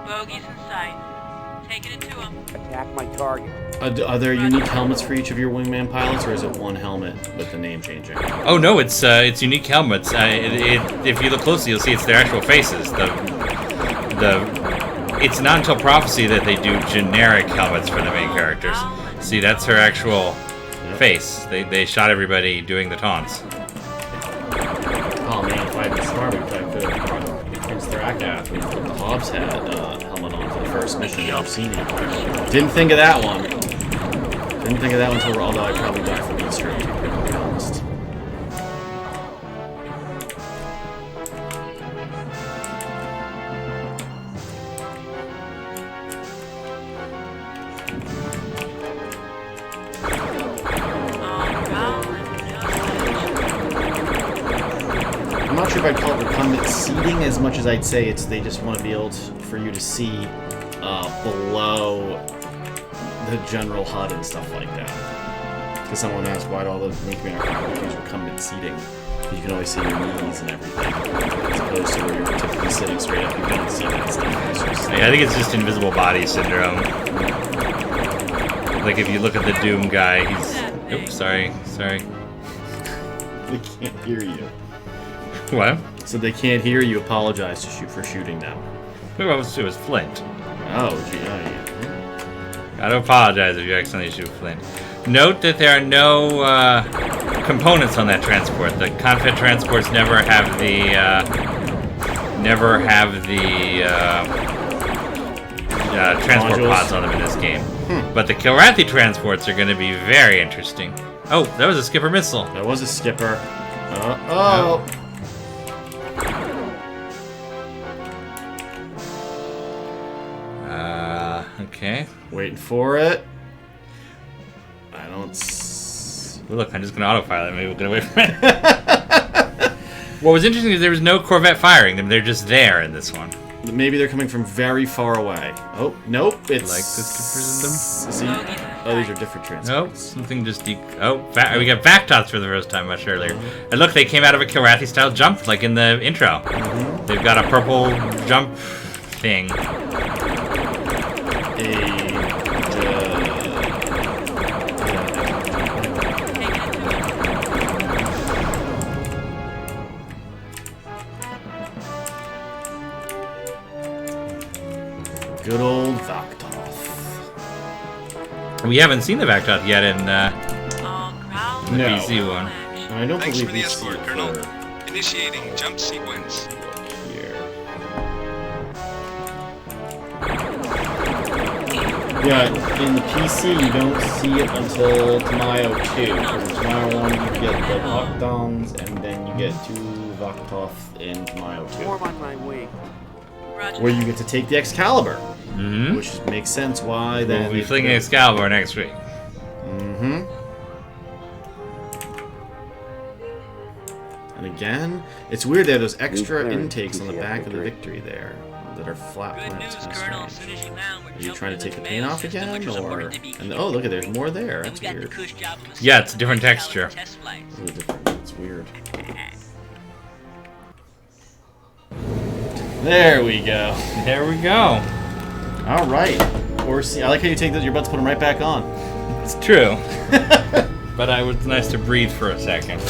Bogies in sight. Taking it to him. Attack my target. Are there unique helmets for each of your wingman pilots, or is it one helmet with the name changing? Oh no, it's unique helmets. If you look closely, you'll see it's their actual faces. It's not until Prophecy that they do generic helmets for the main characters. See, that's her actual face. They shot everybody doing the taunts. Oh man, if I had been smart, I could have Prince Thrakath with the Hobbs hat helmet on for the first mission I've seen it. Didn't think of that one. Didn't think of that one until although I probably died from the stream, to be honest. I'm not sure if I'd call it recumbent seating as much as I'd say it's they just want to be able for you to see below the general HUD and stuff like that. Because someone asked why all the Wing Commander use recumbent seating. You can always see your knees and everything, as opposed to where you're typically sitting straight up. You don't see that stuff. I think it's just invisible body syndrome. Like if you look at the Doom guy, he's... Oops, sorry. They can't hear you. What? So they can't hear you apologize for shooting them. It was Flint. Oh, gee, yeah. Gotta apologize if you accidentally shoot Flint. Note that there are no components on that transport. The Confed transports never have the transport Modules. pods on them in this game. But the Kilrathi transports are going to be very interesting. Oh, that was a skipper missile. That was a skipper. Oh. Okay. Waiting for it. I don't. Well, look, I'm just going to autopilot. Maybe we'll get away from it. What was interesting is there was no Corvette firing them. They're just there in this one. Maybe they're coming from very far away. Oh, nope. It's like the skippers in them. Oh, these are different transports. Nope, something just we got Vactots for the first time much earlier. And look, they came out of a Kilrathi style jump, like in the intro. They've got a purple jump thing. Good old Vaktoth. We haven't seen the Vactot yet in the PC one. I don't Thanks believe for the we've seen escort, it Colonel. for Initiating jump sequence. here. Yeah, in the PC you don't see it until Tamayo 2. Because in Tamayo 1 you get the Vakdons and then you get 2 Vaktoth in Tamayo 2. Form on my way. Where you get to take the Excalibur. Mm-hmm. Which makes sense why then. We'll be flinging Excalibur next week. Mm-hmm. And again, it's weird they have those extra intakes on the back of the Victory there that are flat flaps. Are you trying to take the paint off again, or? And oh, look at there's more there. That's weird. Yeah, it's a different texture. It's weird. There we go. There we go. All right. Or see, I like how you take those. You're about to put them right back on. It's true. But it was nice to breathe for a second.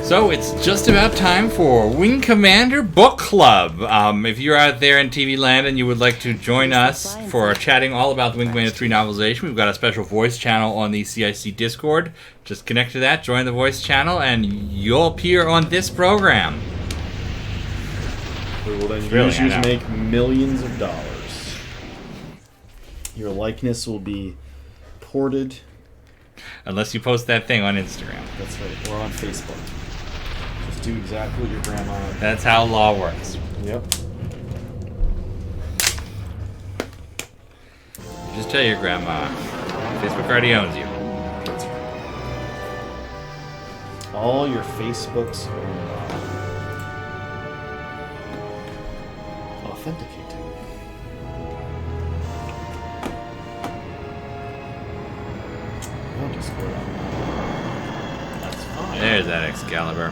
So it's just about time for Wing Commander Book Club. If you're out there in TV land and you would like to join us for chatting all about the Wing Commander 3 novelization, we've got a special voice channel on the CIC Discord. Just connect to that, join the voice channel, and you'll appear on this program. We will then use you to make millions of dollars. Your likeness will be ported. Unless you post that thing on Instagram. That's right, or on Facebook. Just do exactly what your grandma... That's how law works. Yep. Just tell your grandma. Facebook already owns you. That's right. All your Facebooks are authenticating. I'll just go down. That's fine. There's that Excalibur.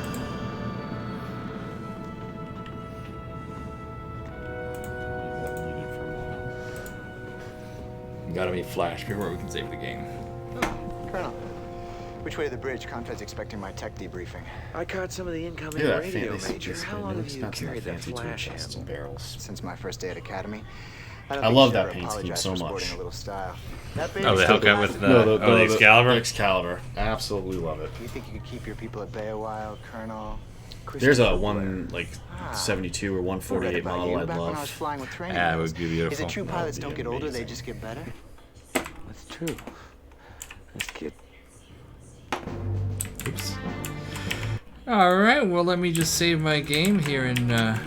Gotta be flash before we can save the game. Colonel, which way to the bridge? Confed's expecting my tech debriefing. I caught some of the incoming Yeah, radio, fancy Major. just How really long have you expensive, carried that fancy tool flash chests and handle? barrels. Since my first day at Academy. I love that paint scheme so much. A little style. Oh, the Hellcat with the, the Excalibur? Excalibur. Absolutely love it. Do you think you could keep your people at bay a while, Colonel? There's a 172 or 148 model I'd Back when I was love. flying with training That wheels. would be beautiful. Is it true pilots That would don't be get older, they amazing. just get better? That's true. Let's get... Oops. Alright, well let me just save my game here in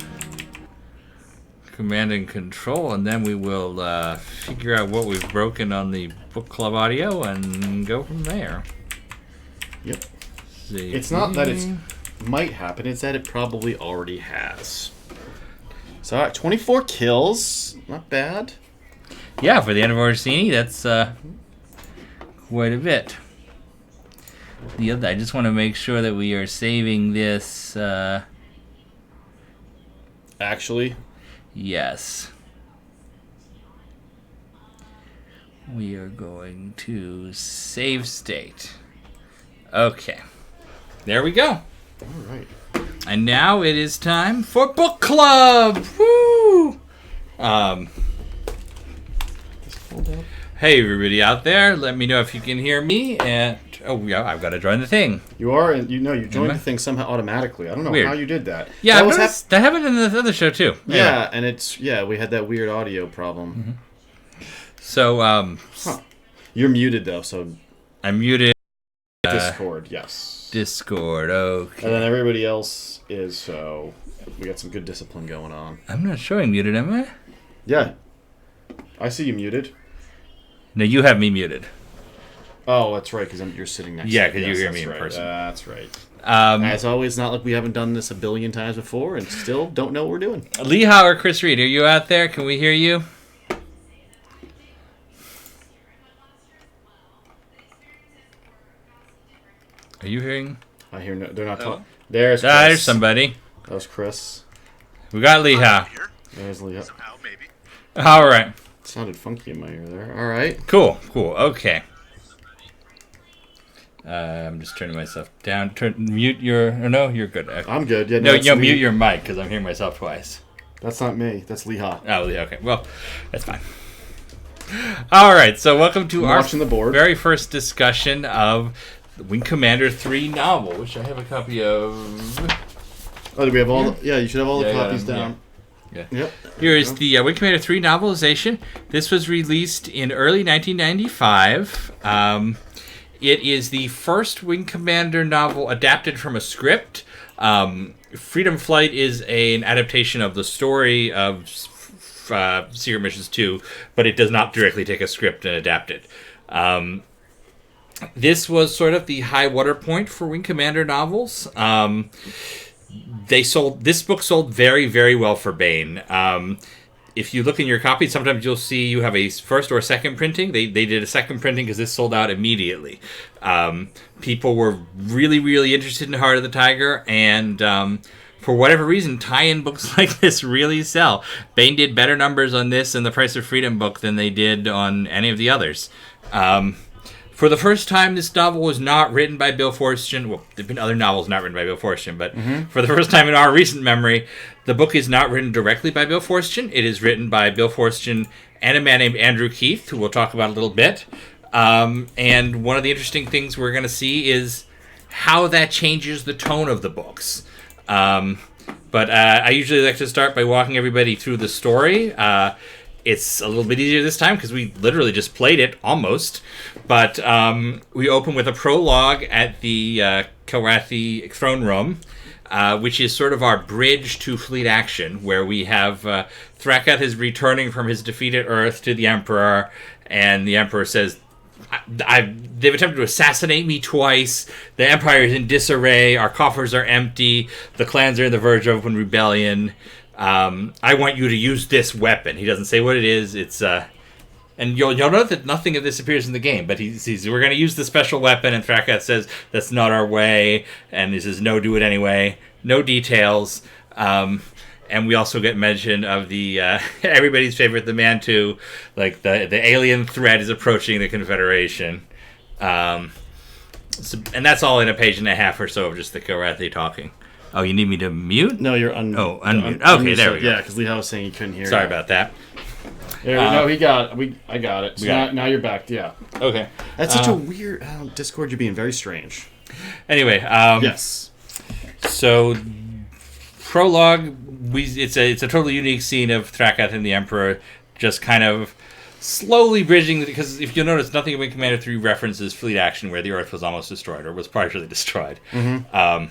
Command and Control, and then we will figure out what we've broken on the book club audio and go from there. Yep. Save It's not that it game. might happen, it's that it probably already has. So, alright, 24 kills. Not bad. Yeah, for the end of Orsini, that's quite a bit. The other, I just want to make sure that we are saving this. Actually, yes. We are going to save state. Okay. There we go. Alright. And now it is time for book club. Woo! Hey everybody out there, let me know if you can hear me, and oh yeah, I've got to join the thing. You are, and you joined the thing somehow automatically. I don't know Weird. how you did that. Yeah, that, that happened in the other show too. Yeah, and we had that weird audio problem. So you're muted though, so I'm muted. Discord, yes. Discord, okay. And then everybody else is, so we got some good discipline going on. I'm not showing muted, am I? Yeah. I see you muted. No, you have me muted. Oh, that's right, because you're sitting next to me. Yeah, because you hear me in right. person. That's right. As always, not like we haven't done this a billion times before and still don't know what we're doing. Lee or Chris Reed, are you out there? Can we hear you? Are you hearing? I hear no. They're not talking. There's Chris. There's somebody. That was Chris. We got Lee. There's Lee. Somehow, maybe. All right. Sounded funky in my ear there. All right. Cool. Okay. I'm just turning myself down. Mute your. Oh, no, you're good. I'm good. Yeah. No, mute your mic because I'm hearing myself twice. That's not me. That's Leha. Oh, yeah. Okay. Well, that's fine. All right. So, welcome to our very first discussion of the Wing Commander 3 novel, which I have a copy of. Oh, do we have all? Yeah, you should have all the copies down. Yeah. Yep. Here is the Wing Commander 3 novelization. This was released in early 1995. It is the first Wing Commander novel adapted from a script. Freedom Flight is an adaptation of the story of Secret Missions 2, but it does not directly take a script and adapt it. This was sort of the high water point for Wing Commander novels. This book sold very, very well for Baen. If you look in your copy, sometimes you'll see you have a first or second printing. They did a second printing because this sold out immediately. People were really, really interested in Heart of the Tiger, and for whatever reason, tie-in books like this really sell. Baen did better numbers on this and the Price of Freedom book than they did on any of the others. For the first time, this novel was not written by Bill Forstchen. Well, there have been other novels not written by Bill Forstchen, but for the first time in our recent memory, the book is not written directly by Bill Forstchen. It is written by Bill Forstchen and a man named Andrew Keith, who we'll talk about a little bit. And one of the interesting things we're going to see is how that changes the tone of the books. But I usually like to start by walking everybody through the story. It's a little bit easier this time because we literally just played it, almost. But we open with a prologue at the Kilrathi throne room, which is sort of our bridge to fleet action, where we have Thrakath is returning from his defeat at Earth to the Emperor, and the Emperor says, they've attempted to assassinate me twice. The Empire is in disarray. Our coffers are empty. The clans are in the verge of open rebellion. I want you to use this weapon. He doesn't say what it is. It's and you'll note that nothing of this appears in the game. But he says we're going to use the special weapon, and Thrakath says that's not our way. And he says no, do it anyway. No details. And we also get mention of the everybody's favorite, the Mantu, like the alien threat is approaching the Confederation. And that's all in a page and a half or so of just the Kilrathi talking. Oh, you need me to mute? No, you're unmute. Okay, there we go. Yeah, because Leah was saying you couldn't hear. Sorry about that. There, no, I got it. So now you're back. Yeah. Okay. That's such a weird Discord. You're being very strange. Anyway. Yes. So, prologue. It's a totally unique scene of Thrakath and the Emperor just kind of slowly bridging, because if you'll notice, nothing in Wing Commander 3 references fleet action where the Earth was almost destroyed or was partially destroyed.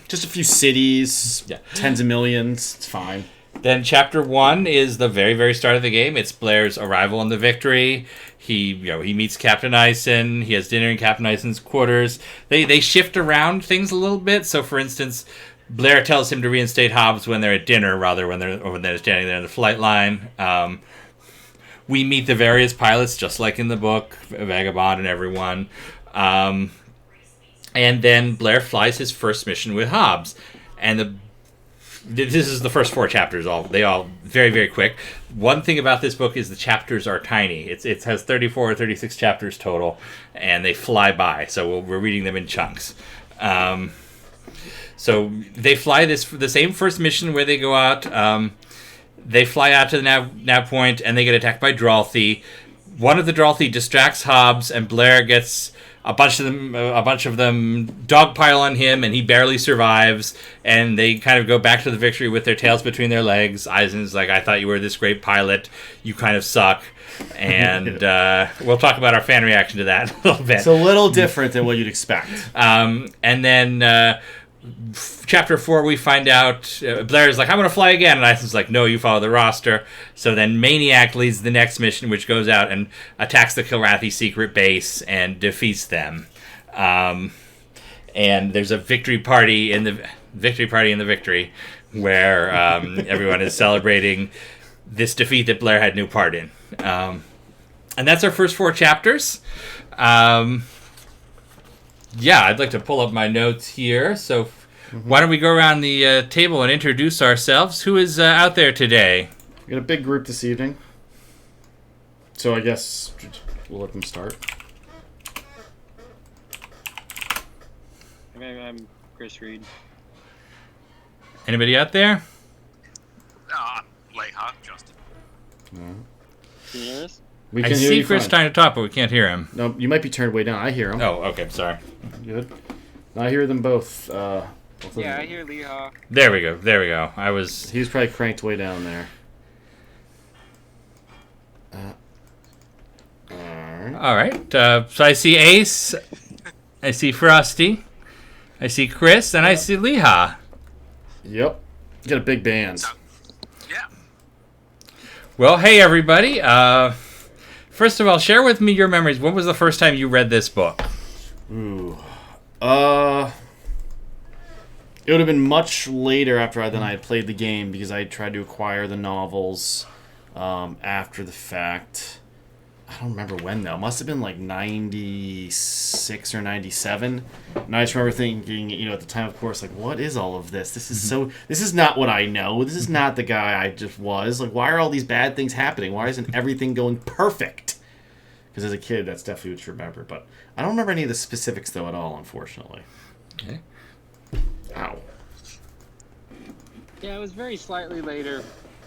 Just a few cities, tens of millions. It's fine. Then Chapter 1 is the very, very start of the game. It's Blair's arrival in the Victory. He meets Captain Ison. He has dinner in Captain Ison's quarters. They shift around things a little bit. So, for instance, Blair tells him to reinstate Hobbs when they're at dinner, rather when they're standing there in the flight line. We meet the various pilots, just like in the book, Vagabond and everyone. And then Blair flies his first mission with Hobbs. And this is the first 4 chapters. They all very, very quick. One thing about this book is the chapters are tiny. It has 34 or 36 chapters total, and they fly by. So we're reading them in chunks. So they fly the same first mission where they go out. They fly out to the nav point, and they get attacked by Dralthi. One of the Dralthi distracts Hobbs, and Blair gets a bunch of them dogpile on him, and he barely survives. And they kind of go back to the Victory with their tails between their legs. Eisen's like, I thought you were this great pilot. You kind of suck. And we'll talk about our fan reaction to that a little bit. It's a little different than what you'd expect. And then Chapter 4, we find out Blair's like, I'm going to fly again. And Ison's like, no, you follow the roster. So then Maniac leads the next mission, which goes out and attacks the Kilrathi secret base and defeats them. And there's a victory party in the Victory where everyone is celebrating this defeat that Blair had no part in. And that's our first 4 chapters. I'd like to pull up my notes here. So why don't we go around the table and introduce ourselves? Who is out there today? We got a big group this evening. So I guess we'll let them start. I'm Chris Reed. Anybody out there? Leha, Justin. Can you hear us? I see Chris trying to talk, but we can't hear him. No, you might be turned way down. I hear him. Oh, okay. Sorry. Good. I hear them both. I hear Leha. There we go. He was probably cranked way down there. All right. So I see Ace. I see Frosty. I see Chris, and I see Leha. Yep. You got a big band. Yeah. Well, hey everybody. First of all, share with me your memories. When was the first time you read this book? Ooh. It would have been much later than I had played the game, because I tried to acquire the novels after the fact. I don't remember when, though. It must have been like 96 or 97. And I just remember thinking, at the time, of course, like, what is all of this? This is this is not what I know. This is not the guy I just was. Like, why are all these bad things happening? Why isn't everything going perfect? Because as a kid, that's definitely what you remember. But I don't remember any of the specifics, though, at all, unfortunately. Okay. Ow. Yeah, it was very slightly later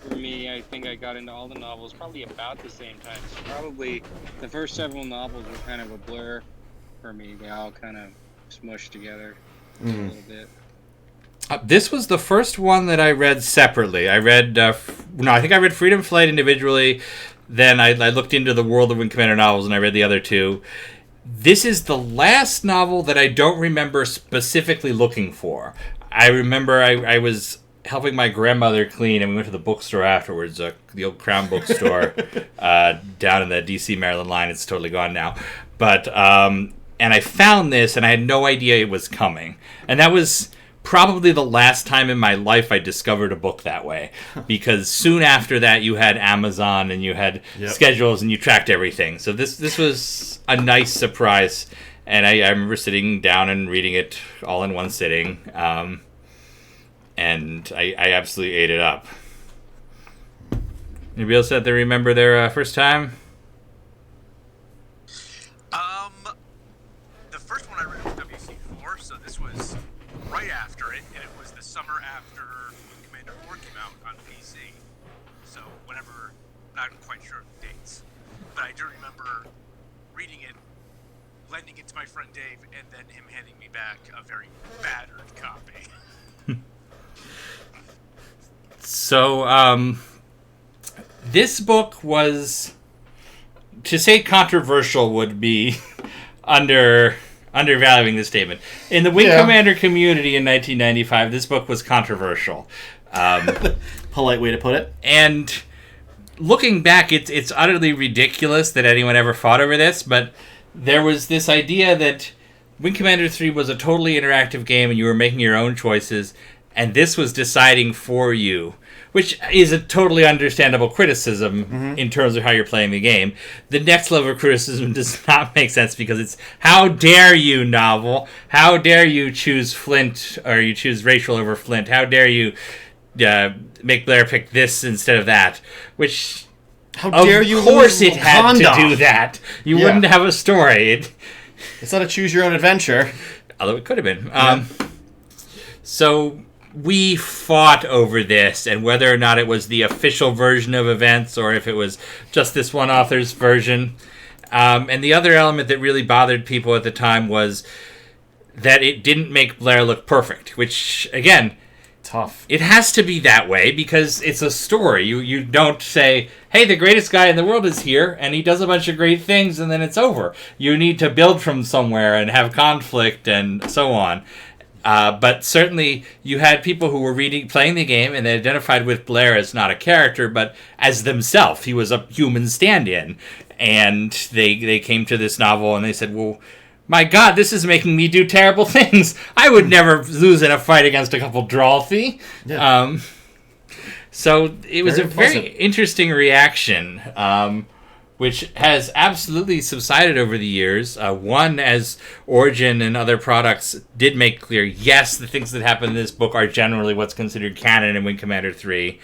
for me. I think I got into all the novels probably about the same time. So probably the first several novels were kind of a blur for me. They all kind of smushed together a little bit. This was the first one that I read separately. I read, I think I read Freedom Flight individually. Then I looked into the World of Wing Commander novels, and I read the other two. This is the last novel that I don't remember specifically looking for. I remember I was helping my grandmother clean, and we went to the bookstore afterwards, the old Crown bookstore down in the D.C. Maryland line. It's totally gone now. But, and I found this, and I had no idea it was coming. And that was probably the last time in my life I discovered a book that way, because soon after that you had Amazon and you had schedules and you tracked everything. So this was a nice surprise, and I remember sitting down and reading it all in one sitting, and I absolutely ate it up. Anybody else out there remember their first time? The first one I read was WC4, so this was right after it, and it was the summer after Wing Commander 4 came out on PC. So whenever, not quite sure of the dates, but I do remember reading it, lending it to my friend Dave, and then him handing me back a very battered copy. So, this book was, to say controversial would be undervaluing the statement. In the Wing Commander community in 1995, this book was controversial. Polite way to put it. And looking back, it's utterly ridiculous that anyone ever fought over this, but there was this idea that Wing Commander 3 was a totally interactive game and you were making your own choices, and this was deciding for you, which is a totally understandable criticism in terms of how you're playing the game. The next level of criticism does not make sense because it's, how dare you, novel? How dare you choose Flint, or you choose Rachel over Flint? How dare you make Blair pick this instead of that? Which, how dare you? Of course it had to do that. You wouldn't have a story. It's not a choose your own adventure. Although it could have been. So we fought over this, and whether or not it was the official version of events or if it was just this one author's version. And the other element that really bothered people at the time was that it didn't make Blair look perfect, which, again, tough. It has to be that way because it's a story. You don't say, hey, the greatest guy in the world is here, and he does a bunch of great things, and then it's over. You need to build from somewhere and have conflict and so on. But certainly you had people who were playing the game, and they identified with Blair as not a character, but as themselves. He was a human stand-in. And they came to this novel, and they said, well, my God, this is making me do terrible things. I would never lose in a fight against a couple Drawlthy. Yeah. So it was a very interesting reaction, which has absolutely subsided over the years. One, as Origin and other products did make clear, yes, the things that happen in this book are generally what's considered canon in Wing Commander 3.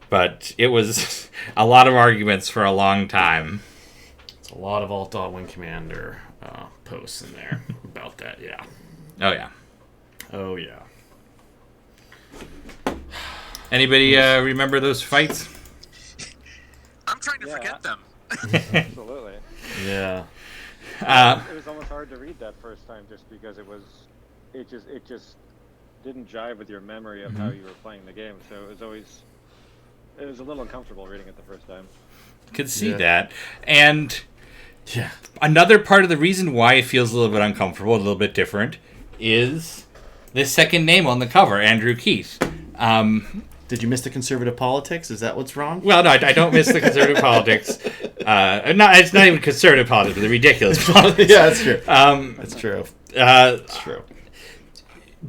But it was a lot of arguments for a long time. It's a lot of alt-dot Wing Commander posts in there about that, yeah. Oh, yeah. Oh, yeah. Anybody remember those fights? I'm trying to forget them. Absolutely. Yeah. It was almost hard to read that first time just because it just didn't jive with your memory of how you were playing the game. So it was a little uncomfortable reading it the first time. Could see that. And another part of the reason why it feels a little bit uncomfortable, a little bit different, is the second name on the cover, Andrew Keith. Did you miss the conservative politics? Is that what's wrong? Well, no, I don't miss the conservative politics. It's not even conservative politics, but the ridiculous politics. Yeah, that's true. That's true. That's true.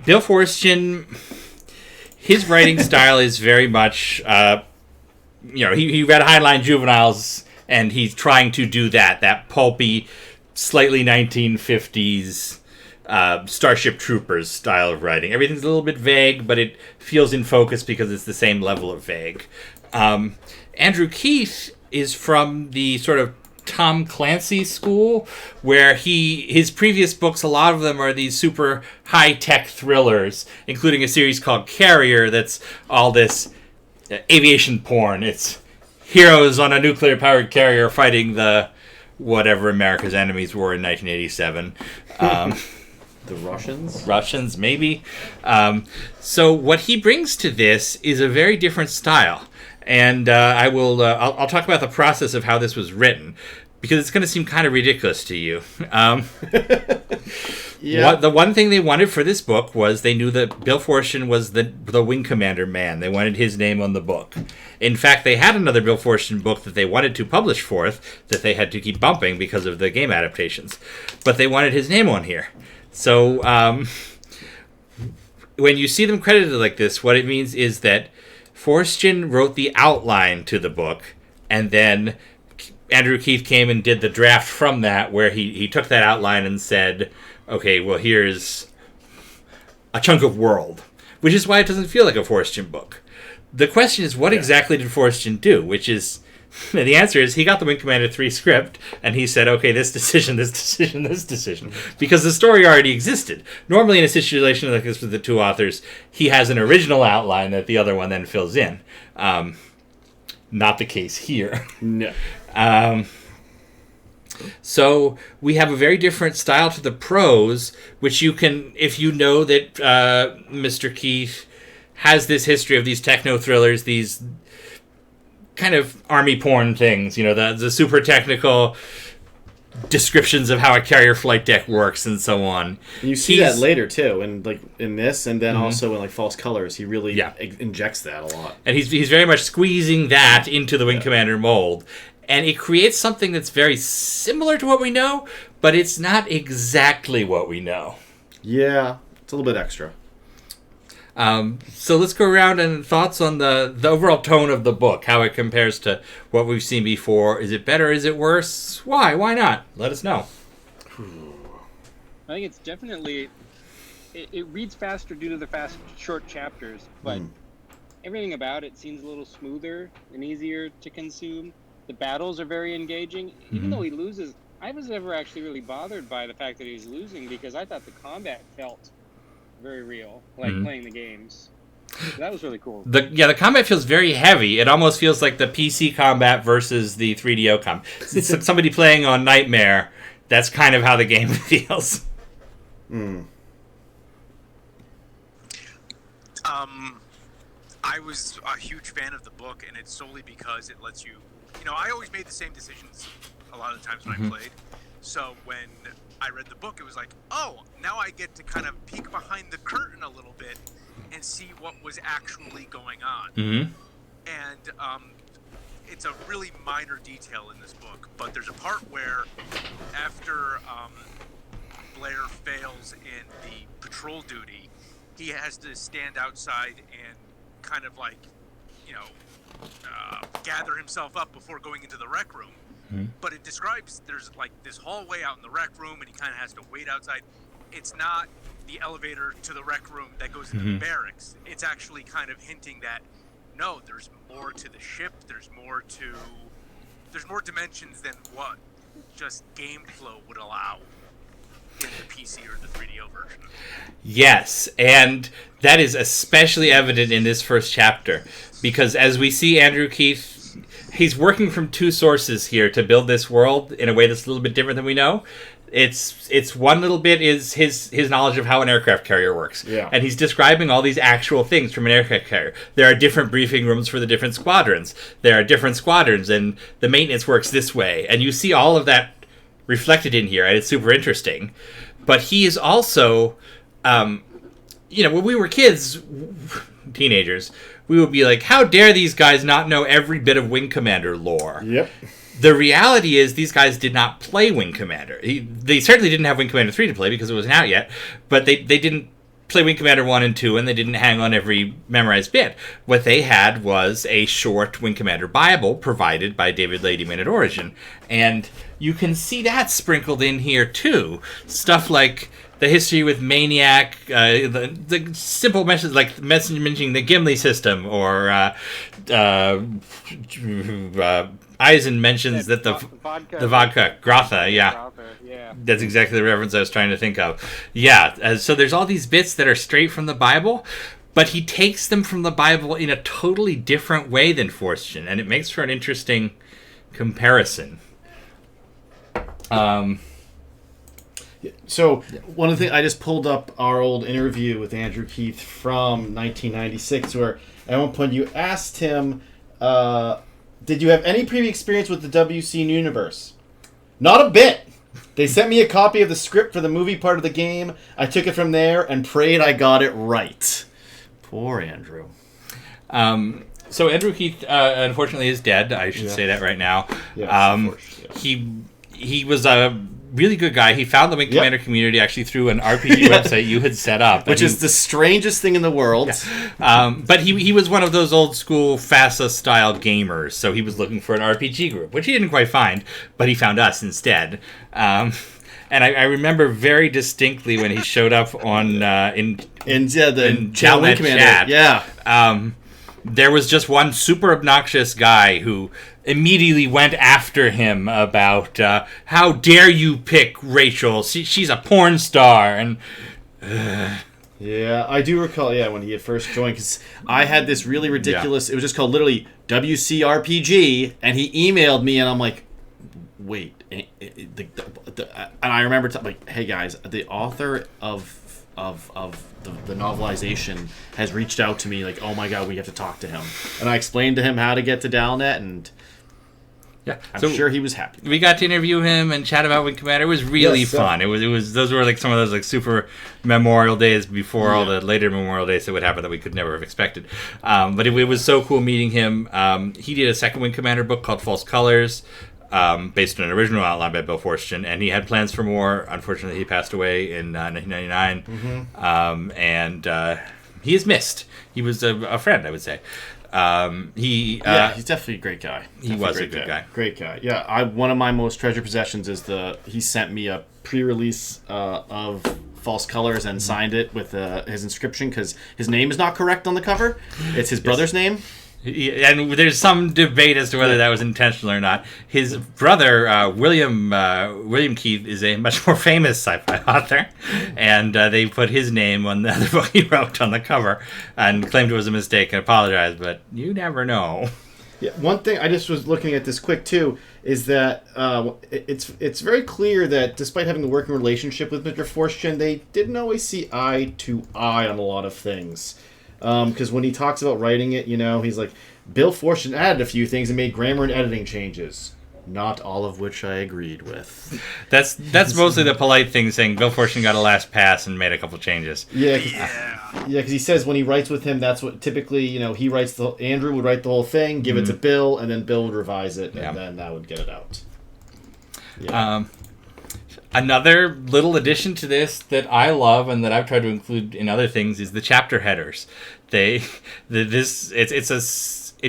Bill Forstchen, his writing style is very much, he read Highline Juveniles, and he's trying to do that pulpy, slightly 1950s Starship Troopers style of writing. Everything's a little bit vague, but it feels in focus because it's the same level of vague. Andrew Keith is from the sort of Tom Clancy school, where his previous books, a lot of them are these super high-tech thrillers, including a series called Carrier that's all this aviation porn. It's heroes on a nuclear-powered carrier fighting the whatever America's enemies were in 1987. The Russians? Russians, maybe. So what he brings to this is a very different style. And I'll talk about the process of how this was written, because it's going to seem kind of ridiculous to you. The one thing they wanted for this book was they knew that Bill Forstchen was the Wing Commander man. They wanted his name on the book. In fact, they had another Bill Forstchen book that they wanted to publish forth that they had to keep bumping because of the game adaptations. But they wanted his name on here. So when you see them credited like this, what it means is that Forstchen wrote the outline to the book, and then Andrew Keith came and did the draft from that, where he took that outline and said, okay, well, here's a chunk of world, which is why it doesn't feel like a Forstchen book. The question is, what exactly did Forstchen do? Which is, the answer is he got the Wing Commander 3 script, and he said, okay, this decision, this decision, this decision, because the story already existed. Normally in a situation like this with the two authors, he has an original outline that the other one then fills in. Not the case here. No. So we have a very different style to the prose, which you can, if you know that Mr. Keith has this history of these techno thrillers, these kind of army porn things, the super technical descriptions of how a carrier flight deck works and so on. And you see that later too, and in this, and then also in False Colors, he really injects that a lot. And he's very much squeezing that into the Wing Commander mold, and it creates something that's very similar to what we know, but it's not exactly what we know. Yeah, it's a little bit extra. So let's go around and thoughts on the overall tone of the book, how it compares to what we've seen before. Is it better? Is it worse? Why? Why not? Let us know. I think it's definitely... It reads faster due to the short chapters, but everything about it seems a little smoother and easier to consume. The battles are very engaging. Even though he loses, I was never actually really bothered by the fact that he's losing, because I thought the combat felt very real, like playing the games. So that was really cool. The combat feels very heavy. It almost feels like the PC combat versus the 3DO combat. Somebody playing on Nightmare, that's kind of how the game feels. I was a huge fan of the book, and it's solely because it lets you... I always made the same decisions a lot of the times when I played. So when I read the book, it was like, oh, now I get to kind of peek behind the curtain a little bit and see what was actually going on. And it's a really minor detail in this book, but there's a part where after Blair fails in the patrol duty, he has to stand outside and kind of gather himself up before going into the rec room. But it describes there's this hallway out in the rec room, and he kind of has to wait outside. It's not the elevator to the rec room that goes into the barracks. It's actually kind of hinting that no, there's more to the ship. There's more dimensions than what just game flow would allow in the PC or the 3DO version. Yes, and that is especially evident in this first chapter, because as we see Andrew Keith, he's working from two sources here to build this world in a way that's a little bit different than we know. It's one little bit is his knowledge of how an aircraft carrier works. Yeah. And he's describing all these actual things from an aircraft carrier. There are different briefing rooms for the different squadrons. There are different squadrons, and the maintenance works this way. And you see all of that reflected in here, and it's super interesting. But he is also, when we were kids, teenagers, we would be like, how dare these guys not know every bit of Wing Commander lore? Yep. The reality is these guys did not play Wing Commander. They certainly didn't have Wing Commander 3 to play because it wasn't out yet, but they didn't play Wing Commander 1 and 2, and they didn't hang on every memorized bit. What they had was a short Wing Commander Bible provided by David Ladyman at Origin. And you can see that sprinkled in here, too. Stuff like the history with Maniac, the simple message like mentioning the Gimli system, or Eisen mentions that the vodka, Grotha, yeah. That's exactly the reference I was trying to think of. Yeah, so there's all these bits that are straight from the Bible, but he takes them from the Bible in a totally different way than Forstchen, and it makes for an interesting comparison. So one of the things, I just pulled up our old interview with Andrew Keith from 1996, where at one point you asked him, did you have any previous experience with the WC universe? Not a bit. They sent me a copy of the script for the movie part of the game. I took it from there and prayed I got it right. Poor Andrew. So Andrew Keith, unfortunately, is dead. I should say that right now. He was a really good guy. He found the Wing Commander community actually through an RPG website you had set up. Which is the strangest thing in the world. Yeah. But he was one of those old school FASA-style gamers, so he was looking for an RPG group, which he didn't quite find, but he found us instead. And I remember very distinctly when he showed up on in Chalnet chat. Yeah. There was just one super obnoxious guy who immediately went after him about how dare you pick Rachel? She's a porn star. And yeah, I do recall. Yeah, when he had first joined, because I had this really ridiculous. It was just called literally WCRPG, and he emailed me, and I'm like, wait. And I remember like, hey guys, the author of the novelization has reached out to me, like, oh my god, we have to talk to him. And I explained to him how to get to Dalnet, and I'm sure he was happy. We got to interview him and chat about Wing Commander. It was really fun. It was those were like some of those like super Memorial Days before all the later Memorial Days that would happen that we could never have expected. But it was so cool meeting him. He did a second Wing Commander book called False Colors, based on an original outline by Bill Forstchen, and he had plans for more. Unfortunately, he passed away in 1999, and he is missed. He was a friend, I would say. He's definitely a great guy. He was a good guy. Great guy. Yeah, one of my most treasured possessions is he sent me a pre-release of False Colors and signed it with his inscription, because his name is not correct on the cover. It's his brother's name. And there's some debate as to whether that was intentional or not. His brother, William Keith, is a much more famous sci-fi author, and they put his name on the other book he wrote on the cover and claimed it was a mistake and apologized, but you never know. Yeah, one thing I just was looking at this quick too is that it's very clear that despite having a working relationship with Mr. Forstchen, they didn't always see eye to eye on a lot of things. Because when he talks about writing it, he's like, Bill Forstchen added a few things and made grammar and editing changes. Not all of which I agreed with. That's mostly the polite thing, saying Bill Forstchen got a last pass and made a couple changes. Yeah, because he says when he writes with him, that's what typically, he writes Andrew would write the whole thing, give it to Bill, and then Bill would revise it, and then that would get it out. Yeah. Another little addition to this that I love and that I've tried to include in other things is the chapter headers. It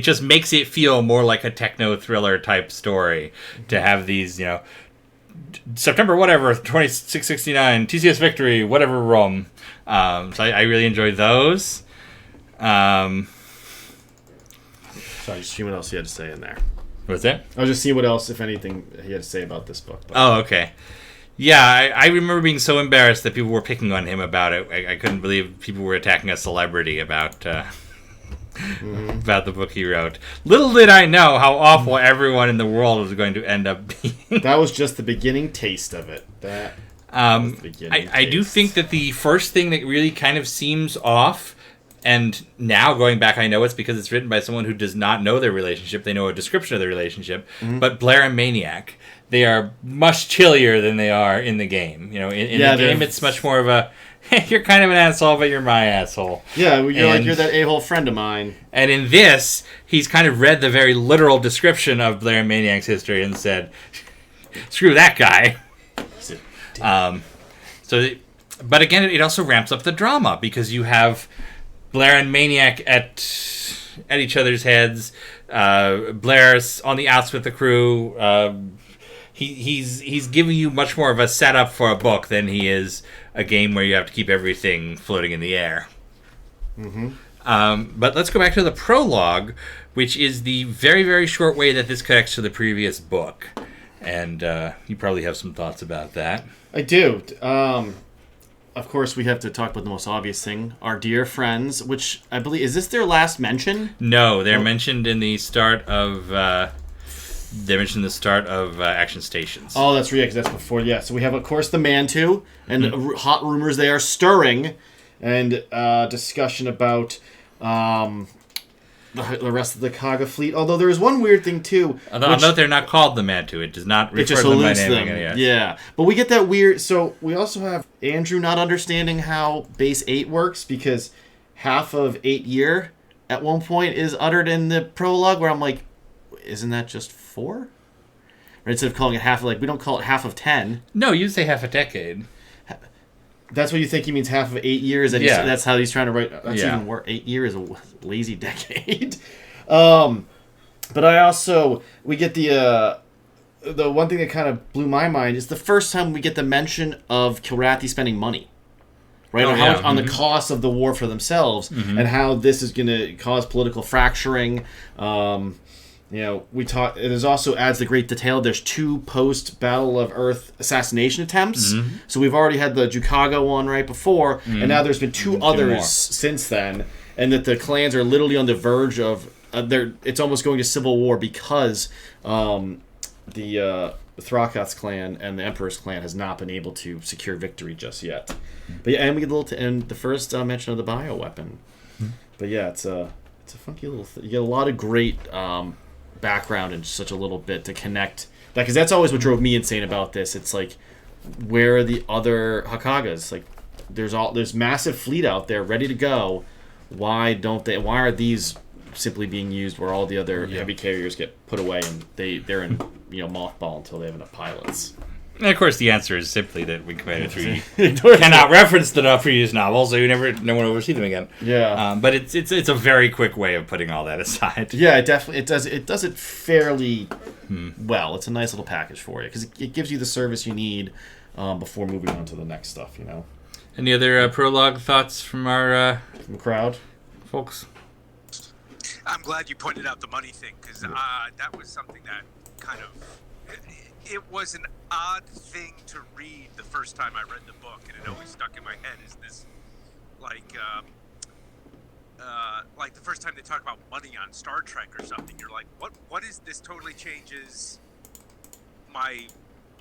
just makes it feel more like a techno thriller type story to have these, September whatever 2669 TCS victory whatever Rome. So I really enjoyed those. Sorry, just see what else he had to say in there. What's that? I'll just see what else, if anything, he had to say about this book. Oh, okay. Yeah, I remember being so embarrassed that people were picking on him about it. I couldn't believe people were attacking a celebrity about about the book he wrote. Little did I know how awful everyone in the world was going to end up being. That was just the beginning taste of it. I do think that the first thing that really kind of seems off, and now going back, I know it's because it's written by someone who does not know their relationship. They know a description of their relationship, but Blair and Maniac, they are much chillier than they are in the game. In the game, it's much more of a, hey, you're kind of an asshole, but you're my asshole. Yeah, you're that a-hole friend of mine. And in this, he's kind of read the very literal description of Blair and Maniac's history and said, screw that guy. But again, it also ramps up the drama because you have Blair and Maniac at each other's heads. Blair's on the outs with the crew. He's giving you much more of a setup for a book than he is a game where you have to keep everything floating in the air. Mm-hmm. But let's go back to the prologue, which is the very, very short way that this connects to the previous book. And you probably have some thoughts about that. I do. Of course, we have to talk about the most obvious thing. Our dear friends, which I believe... Is this their last mention? No, they're mentioned in the start of... Action Stations. Oh, that's right, because that's before... Yeah, so we have, of course, the Mantu, and hot rumors they are stirring, and discussion about... the rest of the Kaga fleet. Although there is one weird thing too. Although they're not called the Mantu, it does not refer to them by name. Yes. Yeah, but we get that weird. So we also have Andrew not understanding how base 8 works, because half of 8 year at one point is uttered in the prologue, where I'm like, isn't that just 4? Or instead of calling it half, like we don't call it half of 10. No, you say half a decade. That's what you think he means, half of 8 years, and that's how he's trying to write. That's even worse. 8 years is a lazy decade. But we get the one thing that kind of blew my mind is the first time we get the mention of Kilrathi spending money, right? On the cost of the war for themselves, and how this is going to cause political fracturing. We talk. It also adds the great detail. There's 2 post Battle of Earth assassination attempts. So we've already had the Jukaga one right before, and now there's been 2 others since then, and that the clans are literally on the verge of. It's almost going to civil war because the Thrakat's clan and the Emperor's clan has not been able to secure victory just yet. But yeah, and we get the first mention of the bioweapon. But yeah, it's a funky little. You get a lot of great. Background in such a little bit to connect that, because that's always what drove me insane about this. It's like, where are the other Hakagas? Like, there's massive fleet out there ready to go. Why are these simply being used where all the other heavy carriers get put away and they're in mothball until they have enough pilots? And of course, the answer is simply that Wing Commander 3 cannot reference the previous novels, so no one will ever see them again. Yeah, but it's a very quick way of putting all that aside. Yeah, it does it fairly well. It's a nice little package for you, because it gives you the service you need before moving on to the next stuff. Any other prologue thoughts from our from the crowd, folks? I'm glad you pointed out the money thing, because that was something that kind of. It was an odd thing to read the first time I read the book, and it always stuck in my head. Is this like the first time they talk about money on Star Trek or something? You're like, what is this? Totally changes my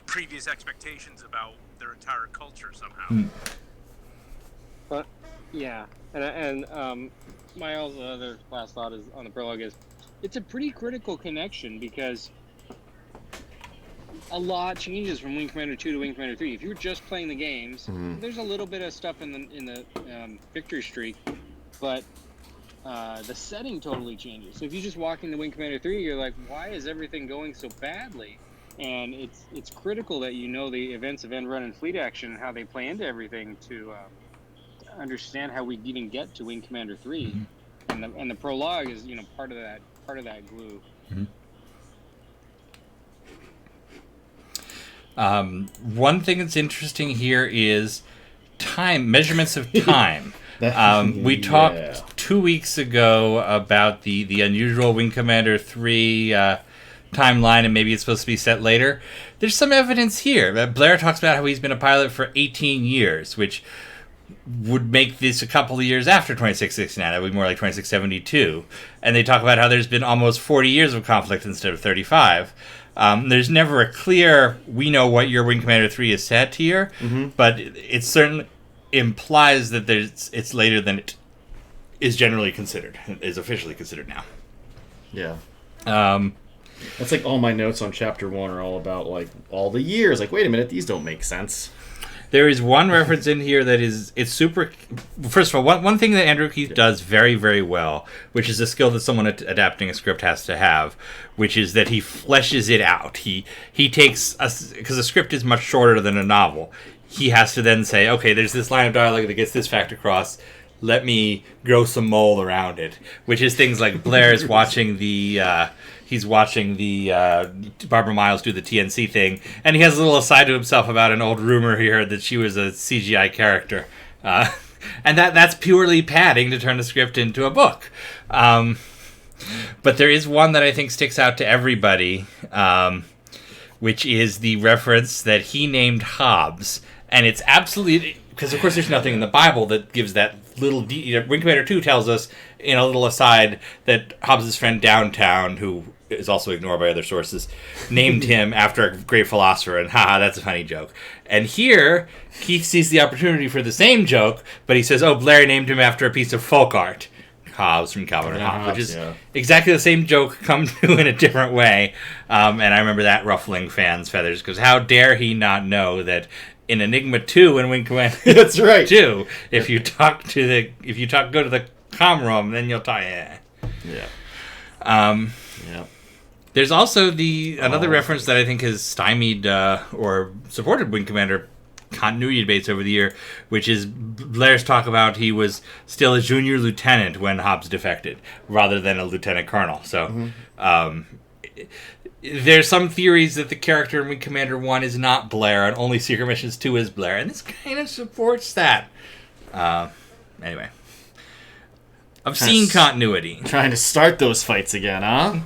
previous expectations about their entire culture somehow. But yeah, and my other last thought is on the prologue is it's a pretty critical connection, because a lot changes from Wing Commander 2 to Wing Commander 3. If you're just playing the games, there's a little bit of stuff in the victory streak, but the setting totally changes. So if you just walk into Wing Commander 3, you're like, why is everything going so badly? And it's critical that you know the events of End Run and Fleet Action and how they play into everything to understand how we even get to Wing Commander 3. And the prologue is part of that glue. One thing that's interesting here is measurements of time. We talked 2 weeks ago about the unusual Wing Commander 3 timeline, and maybe it's supposed to be set later. There's some evidence here. Blair talks about how he's been a pilot for 18 years, which would make this a couple of years after 2669. That would be more like 2672. And they talk about how there's been almost 40 years of conflict instead of 35. There's never a clear, we know what your Wing Commander 3 is set here, but it certainly implies that it's later than it is generally considered, is officially considered now. Yeah. That's like all my notes on Chapter 1 are all about, like, all the years. Like, wait a minute, these don't make sense. There is one reference in here that it's super... First of all, one thing that Andrew Keith does very, very well, which is a skill that someone adapting a script has to have, which is that he fleshes it out. He takes... Because a script is much shorter than a novel. He has to then say, okay, there's this line of dialogue that gets this fact across. let me grow some mold around it, which is things like Blair's watching the Barbara Miles do the TNC thing, and he has a little aside to himself about an old rumor he heard that she was a CGI character, and that's purely padding to turn the script into a book. But there is one that I think sticks out to everybody, which is the reference that he named Hobbs, and it's absolutely, because of course there's nothing in the Bible that gives that little Wing Commander 2 tells us in a little aside that Hobbs' friend Downtown, who is also ignored by other sources, named him after a great philosopher, and haha, that's a funny joke. And here, Keith sees the opportunity for the same joke, but he says, oh, Blair named him after a piece of folk art. Hobbs from Calvin and Hobbes, which is exactly the same joke come to in a different way. And I remember that ruffling fans' feathers, because how dare he not know that in Enigma 2 and Wing Commander that's right 2, if you go to the comm room, then you'll talk. Yeah. There's also another reference that I think has stymied or supported Wing Commander continuity debates over the year, which is Blair's talk about he was still a junior lieutenant when Hobbs defected, rather than a lieutenant colonel. So there's some theories that the character in Wing Commander 1 is not Blair, and only Secret Missions 2 is Blair, and this kind of supports that. Anyway. I've seen continuity. Trying to start those fights again, huh?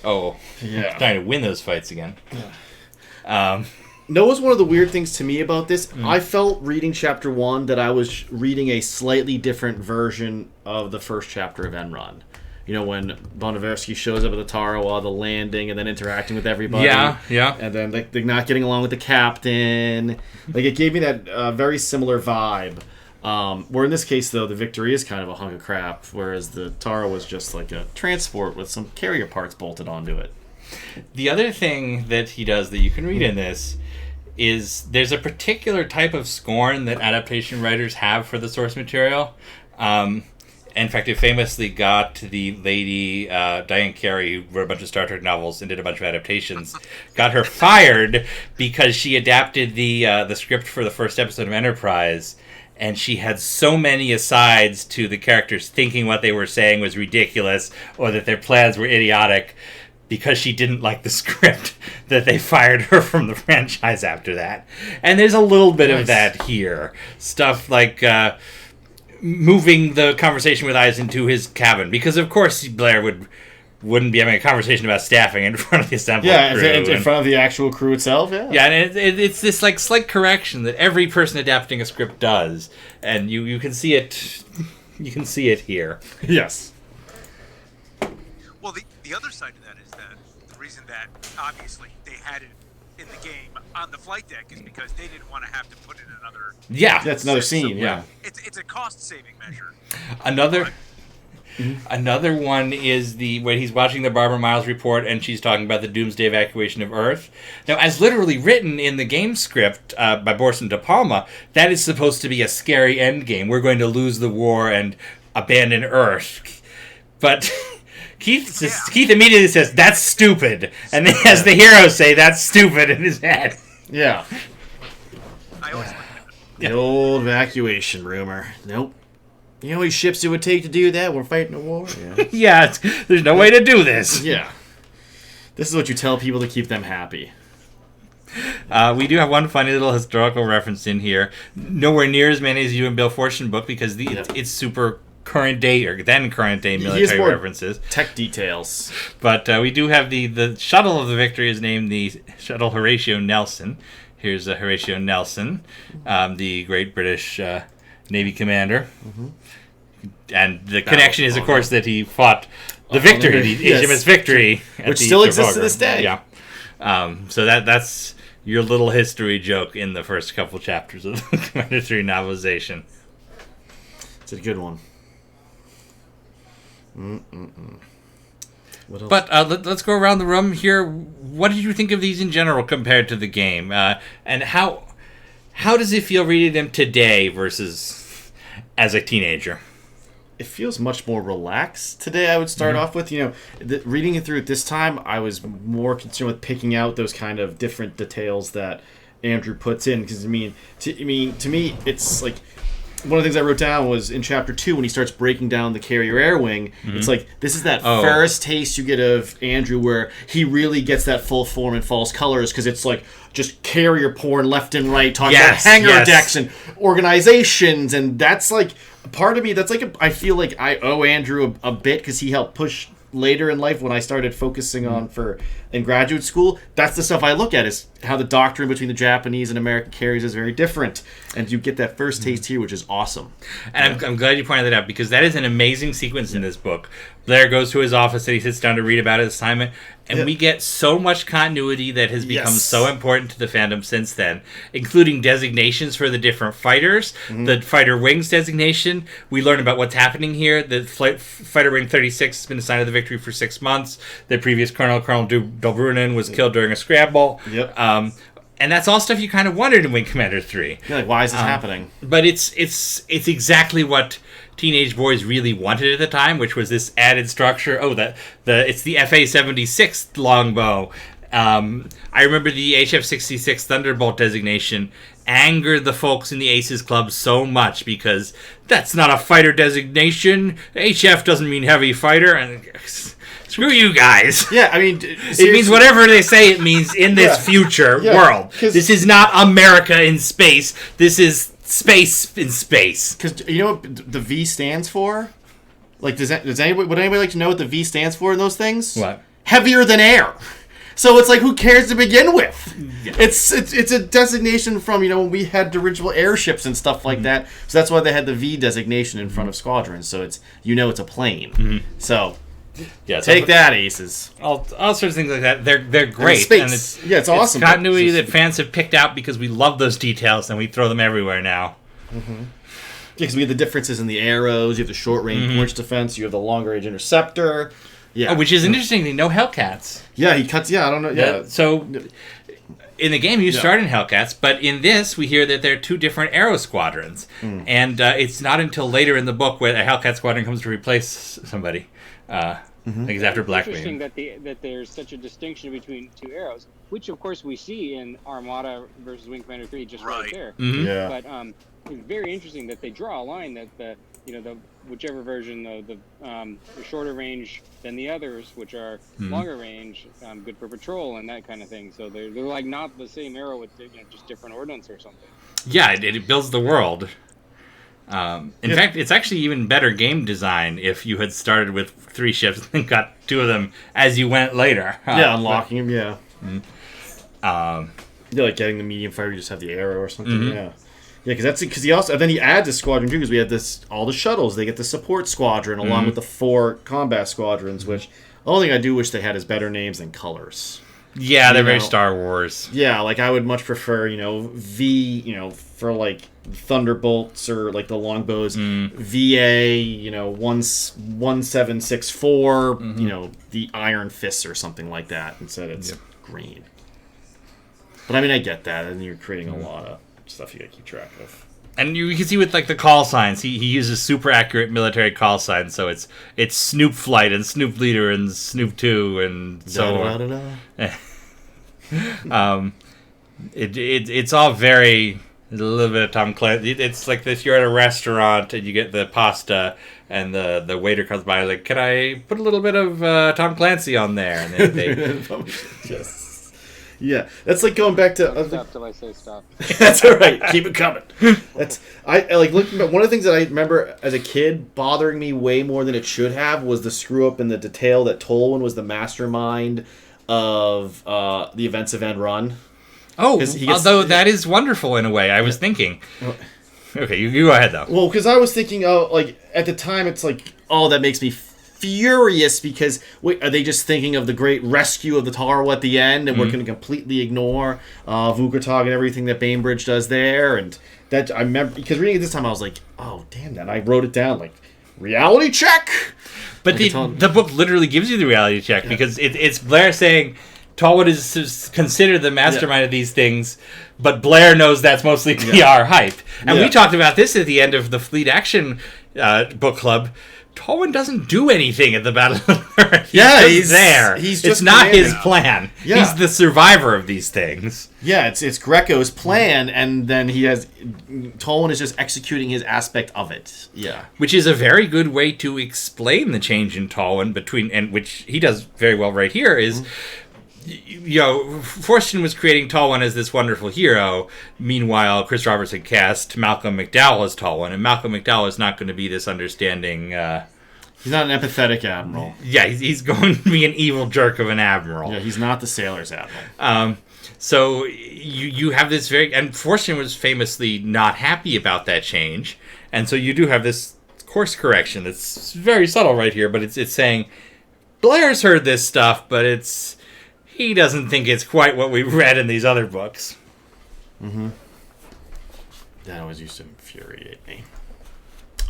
Oh, yeah. Trying to win those fights again. Yeah. That was one of the weird things to me about this. I felt reading chapter 1 that I was reading a slightly different version of the first chapter of Enron. You know, when Boniversky shows up at the Tarawa, the landing, and then interacting with everybody. Yeah. And then they're not getting along with the captain. Like, it gave me that very similar vibe. Where in this case, though, the Victory is kind of a hunk of crap, whereas the Tara was just like a transport with some carrier parts bolted onto it. The other thing that he does that you can read in this is there's a particular type of scorn that adaptation writers have for the source material. In fact, it famously got the lady Diane Carey, who wrote a bunch of Star Trek novels and did a bunch of adaptations, got her fired because she adapted the script for the first episode of Enterprise, and she had so many asides to the characters thinking what they were saying was ridiculous or that their plans were idiotic because she didn't like the script that they fired her from the franchise after that. And there's a little bit of that here. Stuff like moving the conversation with Eyes into his cabin, because of course Blair wouldn't be having a conversation about staffing in front of the assembled crew. In front of the actual crew itself, Yeah, and it's this like slight correction that every person adapting a script does, and you can see it. You can see it here. Yes. Well, the other side to that is that the reason that obviously they had it in the game on the flight deck is because they didn't want to have to put in another. Yeah, that's another scene. Yeah, it's a cost saving measure. Another one is when he's watching the Barbara Miles report and she's talking about the doomsday evacuation of Earth. Now, as literally written in the game script by Borson De Palma, that is supposed to be a scary end game. We're going to lose the war and abandon Earth. But Keith immediately says, that's stupid. And then has the hero say, that's stupid in his head. Yeah. I always like that. The old evacuation rumor. Nope. You know how many ships it would take to do that? We're fighting a war? Yeah. There's no way to do this. Yeah. This is what you tell people to keep them happy. We do have one funny little historical reference in here. Nowhere near as many as you and Bill Fortune book, because it's super current day or then current day military references. Tech details. But we do have the shuttle of the Victory is named the Shuttle Horatio Nelson. Here's Horatio Nelson, the great British Navy commander. Mm-hmm. And the connection is, of course, that he fought the Victory, the HMS Victory. Which still exists to this day. Yeah. So that's your little history joke in the first couple chapters of the Commander 3 novelization. It's a good one. What else? But let's go around the room here. What did you think of these in general compared to the game? And how does it feel reading them today versus as a teenager? It feels much more relaxed today, I would start off with. Reading it through at this time, I was more concerned with picking out those kind of different details that Andrew puts in. Because, to me, it's like one of the things I wrote down was in chapter 2 when he starts breaking down the carrier air wing. It's like this is that first taste you get of Andrew where he really gets that full form and false colors because it's like just carrier porn left and right, talking about hangar decks and organizations, and that's like part of me. That's like I feel like I owe Andrew a bit because he helped push later in life when I started focusing on in graduate school. That's the stuff I look at is how the doctrine between the Japanese and American carriers is very different, and you get that first taste here, which is awesome. And I'm glad you pointed that out because that is an amazing sequence in this book. Blair goes to his office and he sits down to read about his assignment, and we get so much continuity that has become so important to the fandom since then, including designations for the different fighters. The fighter wings designation, we learn about what's happening here. The fighter wing 36 has been assigned to the Victory for 6 months. The previous Colonel Dobrunin, was killed during a scramble. And that's all stuff you kind of wondered in Wing Commander 3. You're like, why is this happening? But it's exactly what teenage boys really wanted at the time, which was this added structure. It's the FA-76 longbow. I remember the HF-66 Thunderbolt designation angered the folks in the Aces Club so much because that's not a fighter designation. HF doesn't mean heavy fighter, and screw you guys. Yeah, I mean, it means whatever they say it means in this future world. This is not America in space. This is space in space. Because you know what the V stands for? Like, would anybody like to know what the V stands for in those things? What? Heavier than air. So it's like, who cares to begin with? Yeah. It's a designation from, when we had dirigible airships and stuff like that. So that's why they had the V designation in front of squadrons. So it's it's a plane. So take that, Aces. All sorts of things like that. They're great. And it's awesome. It's continuity that fans have picked out because we love those details and we throw them everywhere now. Because we have the differences in the arrows. You have the short range launch defense. You have the longer range interceptor. Yeah, which is interesting. No Hellcats. Yeah, he cuts. Yeah, I don't know. Yeah, so in the game you start in Hellcats, but in this we hear that there are 2 different Arrow squadrons, and it's not until later in the book where a Hellcat squadron comes to replace somebody. I think it's after Blackbeam. It's interesting that there's such a distinction between 2 arrows, which of course we see in Armada versus Wing Commander 3 just right there. Yeah. But it's very interesting that they draw a line that the whichever version of the shorter range than the others, which are longer range, good for patrol and that kind of thing. So they're like not the same arrow with just different ordnance or something. Yeah, it builds the world. In fact, it's actually even better game design if you had started with 3 ships and got 2 of them as you went later. Unlocking them. Yeah. Like getting the medium fire, you just have the arrow or something. Yeah. Yeah, because he also, and then he adds a squadron too, because we have all the shuttles. They get the support squadron along with the 4 combat squadrons, which the only thing I do wish they had is better names than colors. Yeah, they're very Star Wars. Yeah, like I would much prefer, V, for like Thunderbolts or like the longbows, VA, 1764, the Iron Fists or something like that. Instead it's green. But I mean, I get that, and you're creating a lot of stuff you gotta keep track of. And you can see with like the call signs, he uses super accurate military call signs, so it's Snoop Flight and Snoop Leader and Snoop 2 and so on. It's all very a little bit of Tom Clancy. It's like this: you're at a restaurant and you get the pasta, and the waiter comes by like, "Can I put a little bit of Tom Clancy on there?" And then they yes. Yeah, that's like going back to. Stop till I say stop. That's all right. Keep it coming. I like looking at one of the things that I remember as a kid bothering me way more than it should have was the screw up in the detail that Tolwyn was the mastermind of the events of End Run. Although that is wonderful in a way. I was thinking. Okay, you go ahead though. Well, because I was thinking, like at the time, it's like, that makes me furious because are they just thinking of the great rescue of the Taro at the end, and we're going to completely ignore Vukertog and everything that Bainbridge does there? And that I remember because reading it this time, I was like, oh damn that! I wrote it down like reality check. But the book literally gives you the reality check because it's Blair saying Tolwyn is considered the mastermind of these things, but Blair knows that's mostly PR hype. And we talked about this at the end of the Fleet Action book club. Tolwyn doesn't do anything at the Battle of Earth. He's there. He's it's just not commanding. his plan. Yeah. He's the survivor of these things. Yeah, it's Greco's plan, and then Tolwyn is just executing his aspect of it. Yeah, which is a very good way to explain the change in Tolwyn and which he does very well right here is. Forstchen was creating Tolwyn as this wonderful hero. Meanwhile, Chris Roberts had cast Malcolm McDowell as Tolwyn, and Malcolm McDowell is not going to be this understanding. He's not an empathetic admiral. Yeah, he's going to be an evil jerk of an admiral. Yeah, he's not the sailor's admiral. So you have this and Forstchen was famously not happy about that change, and so you do have this course correction that's very subtle right here, but it's saying Blair's heard this stuff, but he doesn't think it's quite what we read in these other books. Mm-hmm. That always used to infuriate me.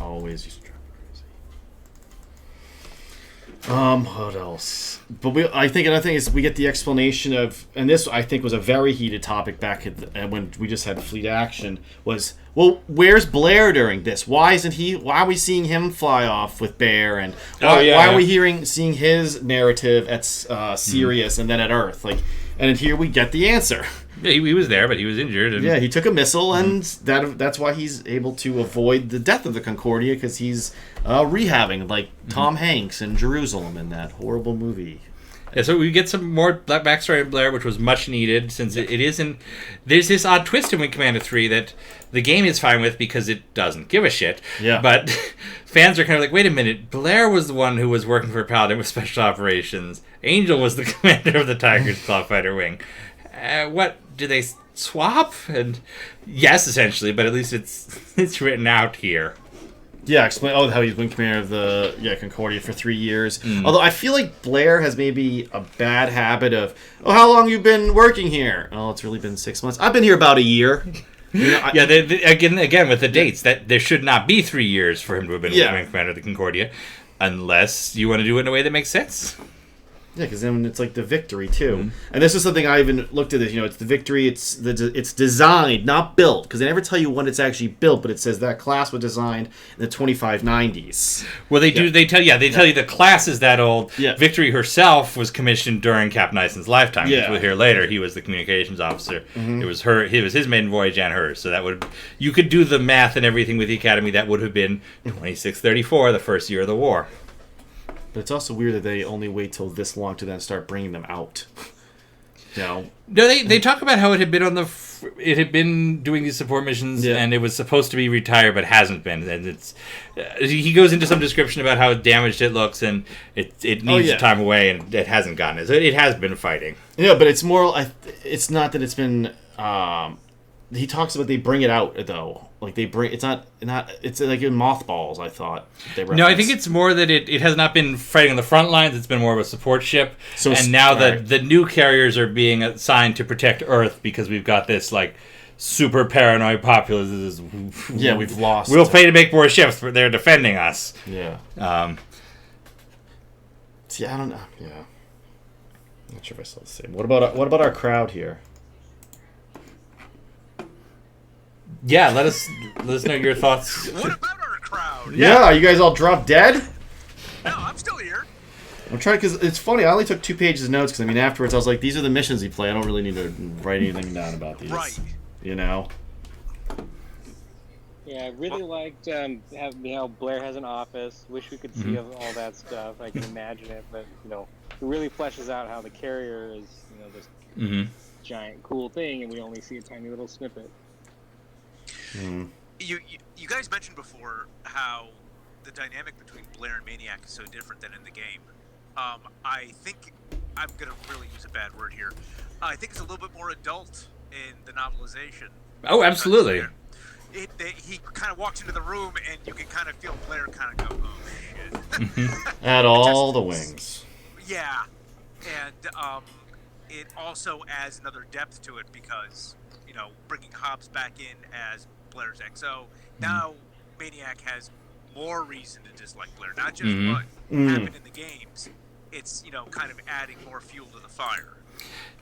Always used to drive me crazy. What else? But I think another thing is we get the explanation of, and this I think was a very heated topic back when we just had Fleet Action, was, well, where's Blair during this? Why are we seeing him fly off with Bear, and why are we seeing his narrative at Sirius and then at Earth? And here we get the answer. Yeah, he was there, but he was injured. Yeah, he took a missile, and that's why he's able to avoid the death of the Concordia, because he's rehabbing, like Tom Hanks in Jerusalem in that horrible movie. Yeah, so we get some more backstory of Blair, which was much needed, since it isn't... There's this odd twist in Wing Commander 3 that the game is fine with because it doesn't give a shit. Yeah. But fans are kind of like, wait a minute, Blair was the one who was working for Paladin with Special Operations. Angel was the commander of the Tiger's Claw Fighter Wing. What, do they swap? And yes, essentially, but at least it's written out here. Yeah, explain how he's been commander of the Concordia for 3 years. Although I feel like Blair has maybe a bad habit of, how long you been working here? Oh, it's really been 6 months. I've been here about a year. Again with the dates, that there should not be 3 years for him to have been commander of the Concordia, unless you want to do it in a way that makes sense. Yeah, because then it's like the Victory too, and this is something I even looked at. This, it's the Victory. It's designed, not built, because they never tell you when it's actually built. But it says that class was designed in the 2590s. Well, they do. They tell you the class is that old. Yeah. Victory herself was commissioned during Captain Ison's lifetime. Yeah. We'll hear later. He was the communications officer. Mm-hmm. It was her. It was his maiden voyage and hers. So you could do the math and everything with the Academy. That would have been 2634, the first year of the war. But it's also weird that they only wait till this long to then start bringing them out. No, they talk about how it had been it had been doing these support missions, and it was supposed to be retired, but hasn't been. And he goes into some description about how damaged it looks, and it needs time away, and it hasn't gotten it. So it has been fighting. Yeah, but it's more. It's not that it's been. He talks about they bring it out though. Like they bring it's not it's like in mothballs. I thought they No, I think it's more that it has not been fighting on the front lines. It's been more of a support ship. So and now the new carriers are being assigned to protect Earth because we've got this like super paranoid populace. We've lost. We'll pay to make more ships, but they're defending us. Yeah. See, I don't know. Yeah. I'm not sure if I saw the same. What about our crowd here? Yeah, let us know your thoughts. What about our crowd? Yeah, you guys all dropped dead? No, I'm still here. I'm trying because it's funny. I only took 2 pages of notes because afterwards I was like, these are the missions he played. I don't really need to write anything down about these. Right. Yeah, I really liked how Blair has an office. Wish we could see all that stuff. I can imagine it, but it really fleshes out how the carrier is this giant cool thing, and we only see a tiny little snippet. You guys mentioned before how the dynamic between Blair and Maniac is so different than in the game. I think I'm gonna really use a bad word here. I think it's a little bit more adult in the novelization. Oh, absolutely. He kind of walks into the room and you can kind of feel Blair kind of go, oh shit. At all the wings. Yeah, and it also adds another depth to it because bringing Hobbs back in as Blair's XO, now Maniac has more reason to dislike Blair, not just what happened in the games. It's kind of adding more fuel to the fire.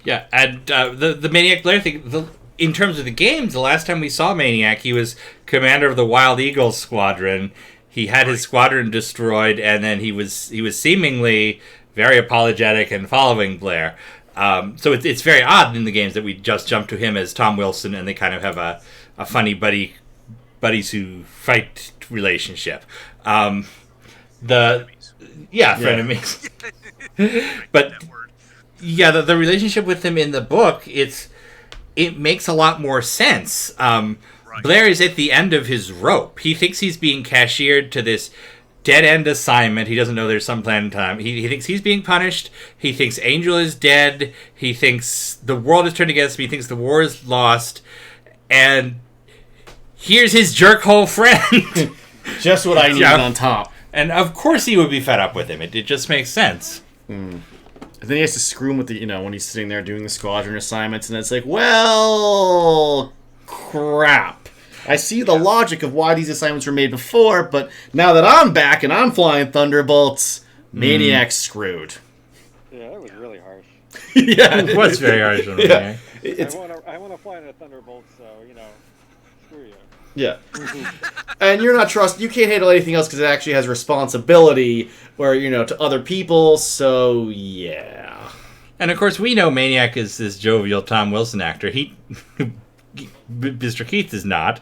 Yeah, and the Maniac Blair thing. In terms of the games, the last time we saw Maniac, he was commander of the Wild Eagles Squadron, he had his squadron destroyed, and then he was seemingly very apologetic and following Blair. So it's very odd in the games that we just jump to him as Tom Wilson, and they kind of have a funny buddies who fight relationship. Frenemies. But the relationship with him in the book, it makes a lot more sense. Blair is at the end of his rope. He thinks he's being cashiered to this dead-end assignment. He doesn't know there's some plan in time. He thinks he's being punished. He thinks Angel is dead. He thinks the world is turned against him. He thinks the war is lost. And here's his jerk-hole friend. Just what I needed on top. And of course he would be fed up with him. It just makes sense. And then he has to screw him with the, when he's sitting there doing the squadron assignments, and it's like, well, crap. I see the logic of why these assignments were made before, but now that I'm back and I'm flying Thunderbolts, Maniac's screwed. Yeah, that was really harsh. It was very harsh on Maniac. I want to fly in a Thunderbolt, so, screw you. Yeah. And you can't handle anything else because it actually has responsibility where, to other people, so yeah. And of course we know Maniac is this jovial Tom Wilson actor. Mr. Keith is not.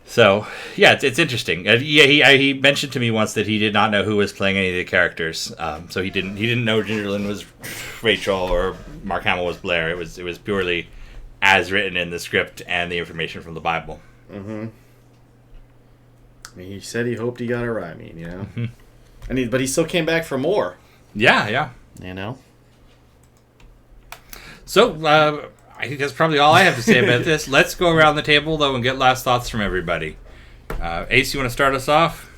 So, yeah, it's interesting. He mentioned to me once that he did not know who was playing any of the characters. So he didn't know Ginger Lynn was Rachel or Mark Hamill was Blair. It was purely as written in the script and the information from the Bible. Mm-hmm. I mean, he said he hoped he got it right. But he still came back for more. Yeah. So, I think that's probably all I have to say about this. Let's go around the table, though, and get last thoughts from everybody. Ace, you want to start us off?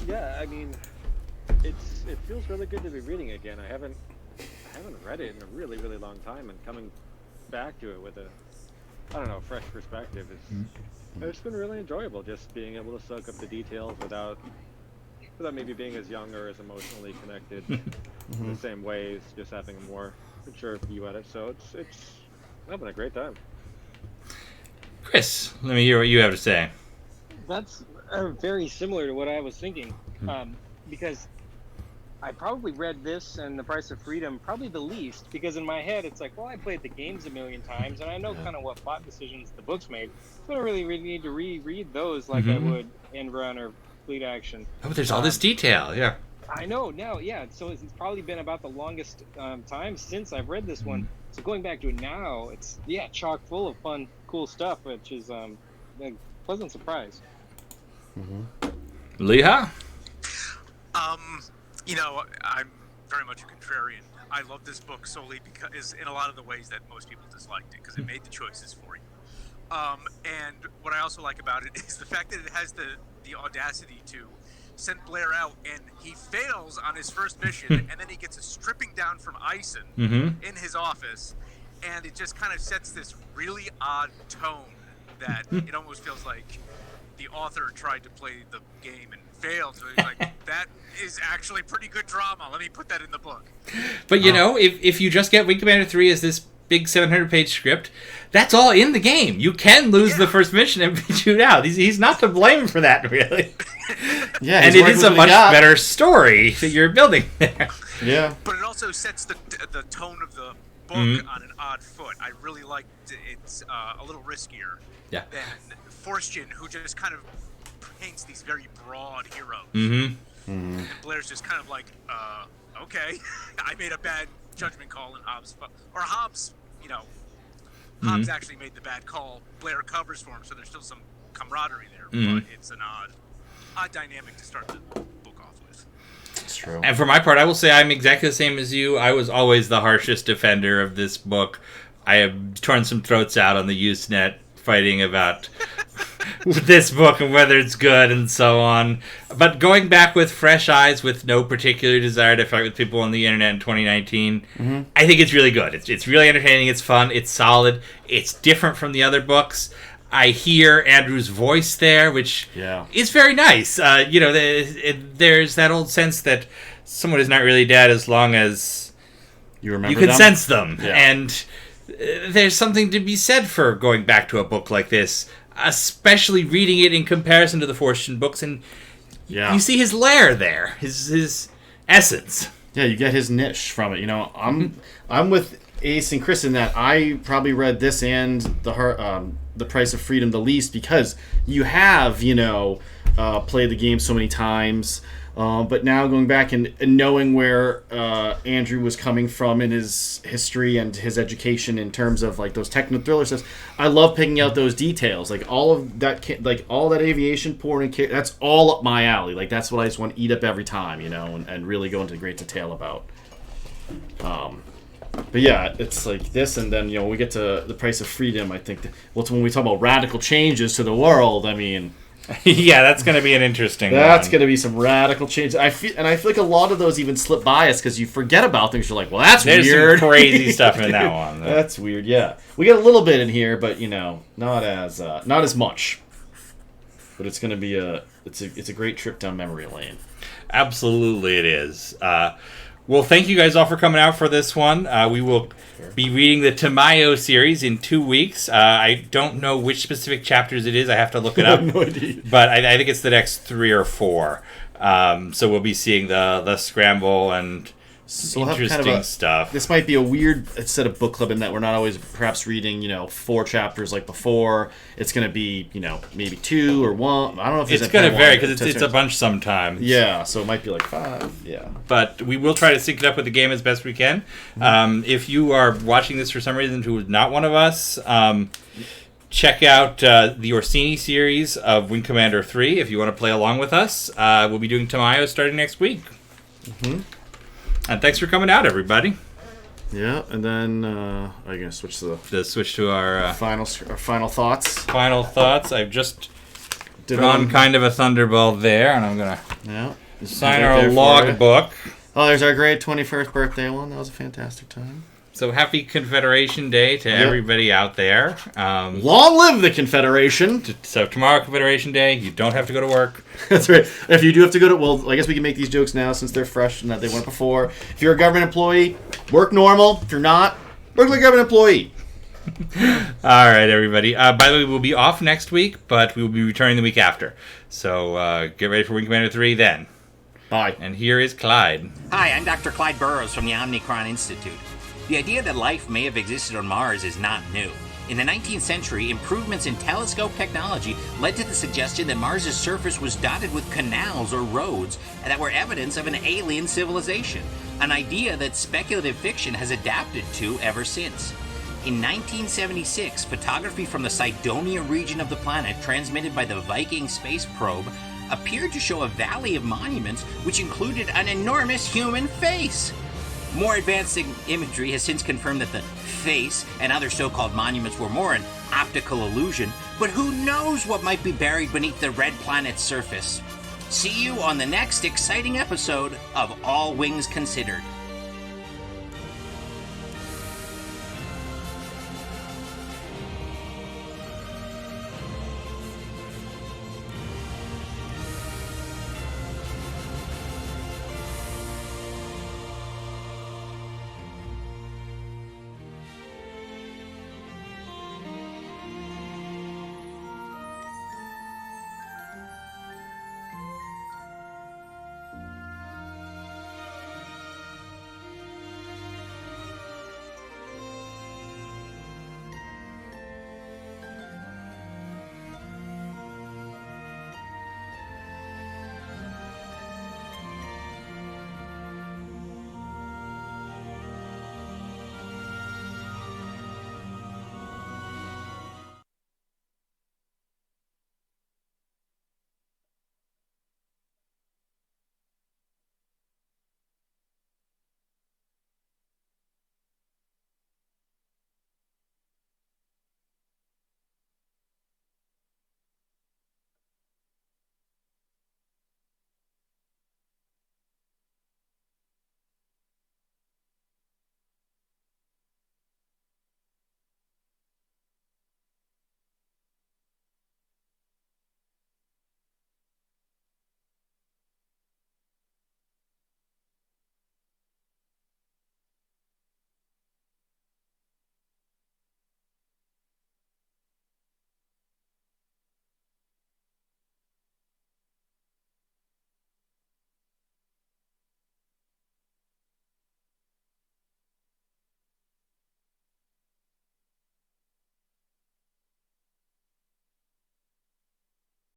Yeah, I mean, it feels really good to be reading again. I haven't read it in a really, really long time, and coming back to it with a fresh perspective it's been really enjoyable. Just being able to soak up the details without maybe being as young or as emotionally connected in the same ways. Just having a more mature view at it, so it's having a great time. Chris, let me hear what you have to say. That's very similar to what I was thinking, because I probably read this and The Price of Freedom probably the least, because in my head it's like, well, I played the games a million times and I know kind of what plot decisions the books made, so I don't really need to reread those like I would End Run or Fleet Action. Oh, but there's all this detail, yeah. I know now, yeah. So it's probably been about the longest time since I've read this one. So going back to it now, it's chock full of fun, cool stuff, which is a pleasant surprise. Leha? I'm very much a contrarian. I love this book solely because, in a lot of the ways that most people disliked it, because it made the choices for you. And what I also like about it is the fact that it has the audacity to send Blair out, and he fails on his first mission, and then he gets a stripping down from Eisen in his office, and it just kind of sets this really odd tone that it almost feels like the author tried to play the game and failed. So he's like, that is actually pretty good drama. Let me put that in the book. But if you just get Wing Commander 3 as this big 700-page script, that's all in the game. You can lose the first mission and be chewed out. He's not to blame for that, really. Yeah, and it is a much better story that you're building there. Yeah. But it also sets the tone of the book on an odd foot. I really liked it's a little riskier than Forstchen, who just kind of paints these very broad heroes. And Blair's just kind of like, okay, I made a bad judgment call in Hobbs. Or Hobbs, Hobbs actually made the bad call. Blair covers for him, so there's still some camaraderie there. But it's an odd dynamic to start the book off with. It's true. And for my part, I will say I'm exactly the same as you. I was always the harshest defender of this book. I have torn some throats out on the Usenet fighting about this book and whether it's good and so on. But going back with fresh eyes, with no particular desire to fight with people on the internet in 2019, I think it's really good. It's really entertaining. It's fun. It's solid. It's different from the other books. I hear Andrew's voice there, which is very nice. There's that old sense that someone is not really dead as long as you can sense them. Yeah. And there's something to be said for going back to a book like this. especially reading it in comparison to the Fortune books, and you see his lair there, his essence. Yeah, you get his niche from it. You know, I'm with Ace and Chris in that I probably read this and the Price of Freedom the least because you have played the game so many times. But now going back and knowing where Andrew was coming from in his history and his education in terms of like those techno thriller stuff, I love picking out those details. Like all of that, like all that aviation porn and that's all up my alley. Like that's what I just want to eat up every time, and really go into great detail about. But yeah, it's like this, and then when we get to the Price of Freedom, I think when we talk about radical changes to the world, I mean. Yeah, that's going to be an interesting That's going to be some radical change. I feel like a lot of those even slip by us because you forget about things. You're like, well, that's weird. There's some crazy stuff in that one. That's weird. Yeah, we got a little bit in here, but not as much. But it's going to be it's a great trip down memory lane. Absolutely, it is. Well, thank you guys all for coming out for this one. We will be reading the Tamayo series in 2 weeks. I don't know which specific chapters it is. I have to look it up. I have no idea. But I think it's the next 3 or 4. So we'll be seeing the scramble and interesting stuff. This might be a weird set of book club in that we're not always perhaps reading 4 chapters like before. It's going to be maybe 2 or 1. I don't know if it's going to vary because it's a bunch sometimes. Yeah, so it might be like 5. Yeah, but we will try to sync it up with the game as best we can. If you are watching this for some reason who is not one of us, check out the Orsini series of Wing Commander 3 if you want to play along with us. We'll be doing Tamayo starting next week. And thanks for coming out, everybody. Yeah, and then I'm gonna switch to our final thoughts. Final thoughts. I've just drawn kind of a thunderball there, and I'm gonna sign our logbook. Oh, there's our great 21st birthday one. That was a fantastic time. So happy Confederation Day to everybody out there. Long live the Confederation. So tomorrow, Confederation Day, you don't have to go to work. That's right. If you do have to go to, well, I guess we can make these jokes now since they're fresh and that they weren't before. If you're a government employee, work normal. If you're not, work like a government employee. All right, everybody. By the way, we'll be off next week, but we will be returning the week after. So get ready for Wing Commander 3 then. Bye. And here is Clyde. Hi, I'm Dr. Clyde Burrows from the Omicron Institute. The idea that life may have existed on Mars is not new. In the 19th century, improvements in telescope technology led to the suggestion that Mars's surface was dotted with canals or roads that were evidence of an alien civilization, an idea that speculative fiction has adapted to ever since. In 1976, photography from the Cydonia region of the planet transmitted by the Viking space probe appeared to show a valley of monuments which included an enormous human face. More advanced imagery has since confirmed that the face and other so-called monuments were more an optical illusion, but who knows what might be buried beneath the red planet's surface. See you on the next exciting episode of All Wings Considered.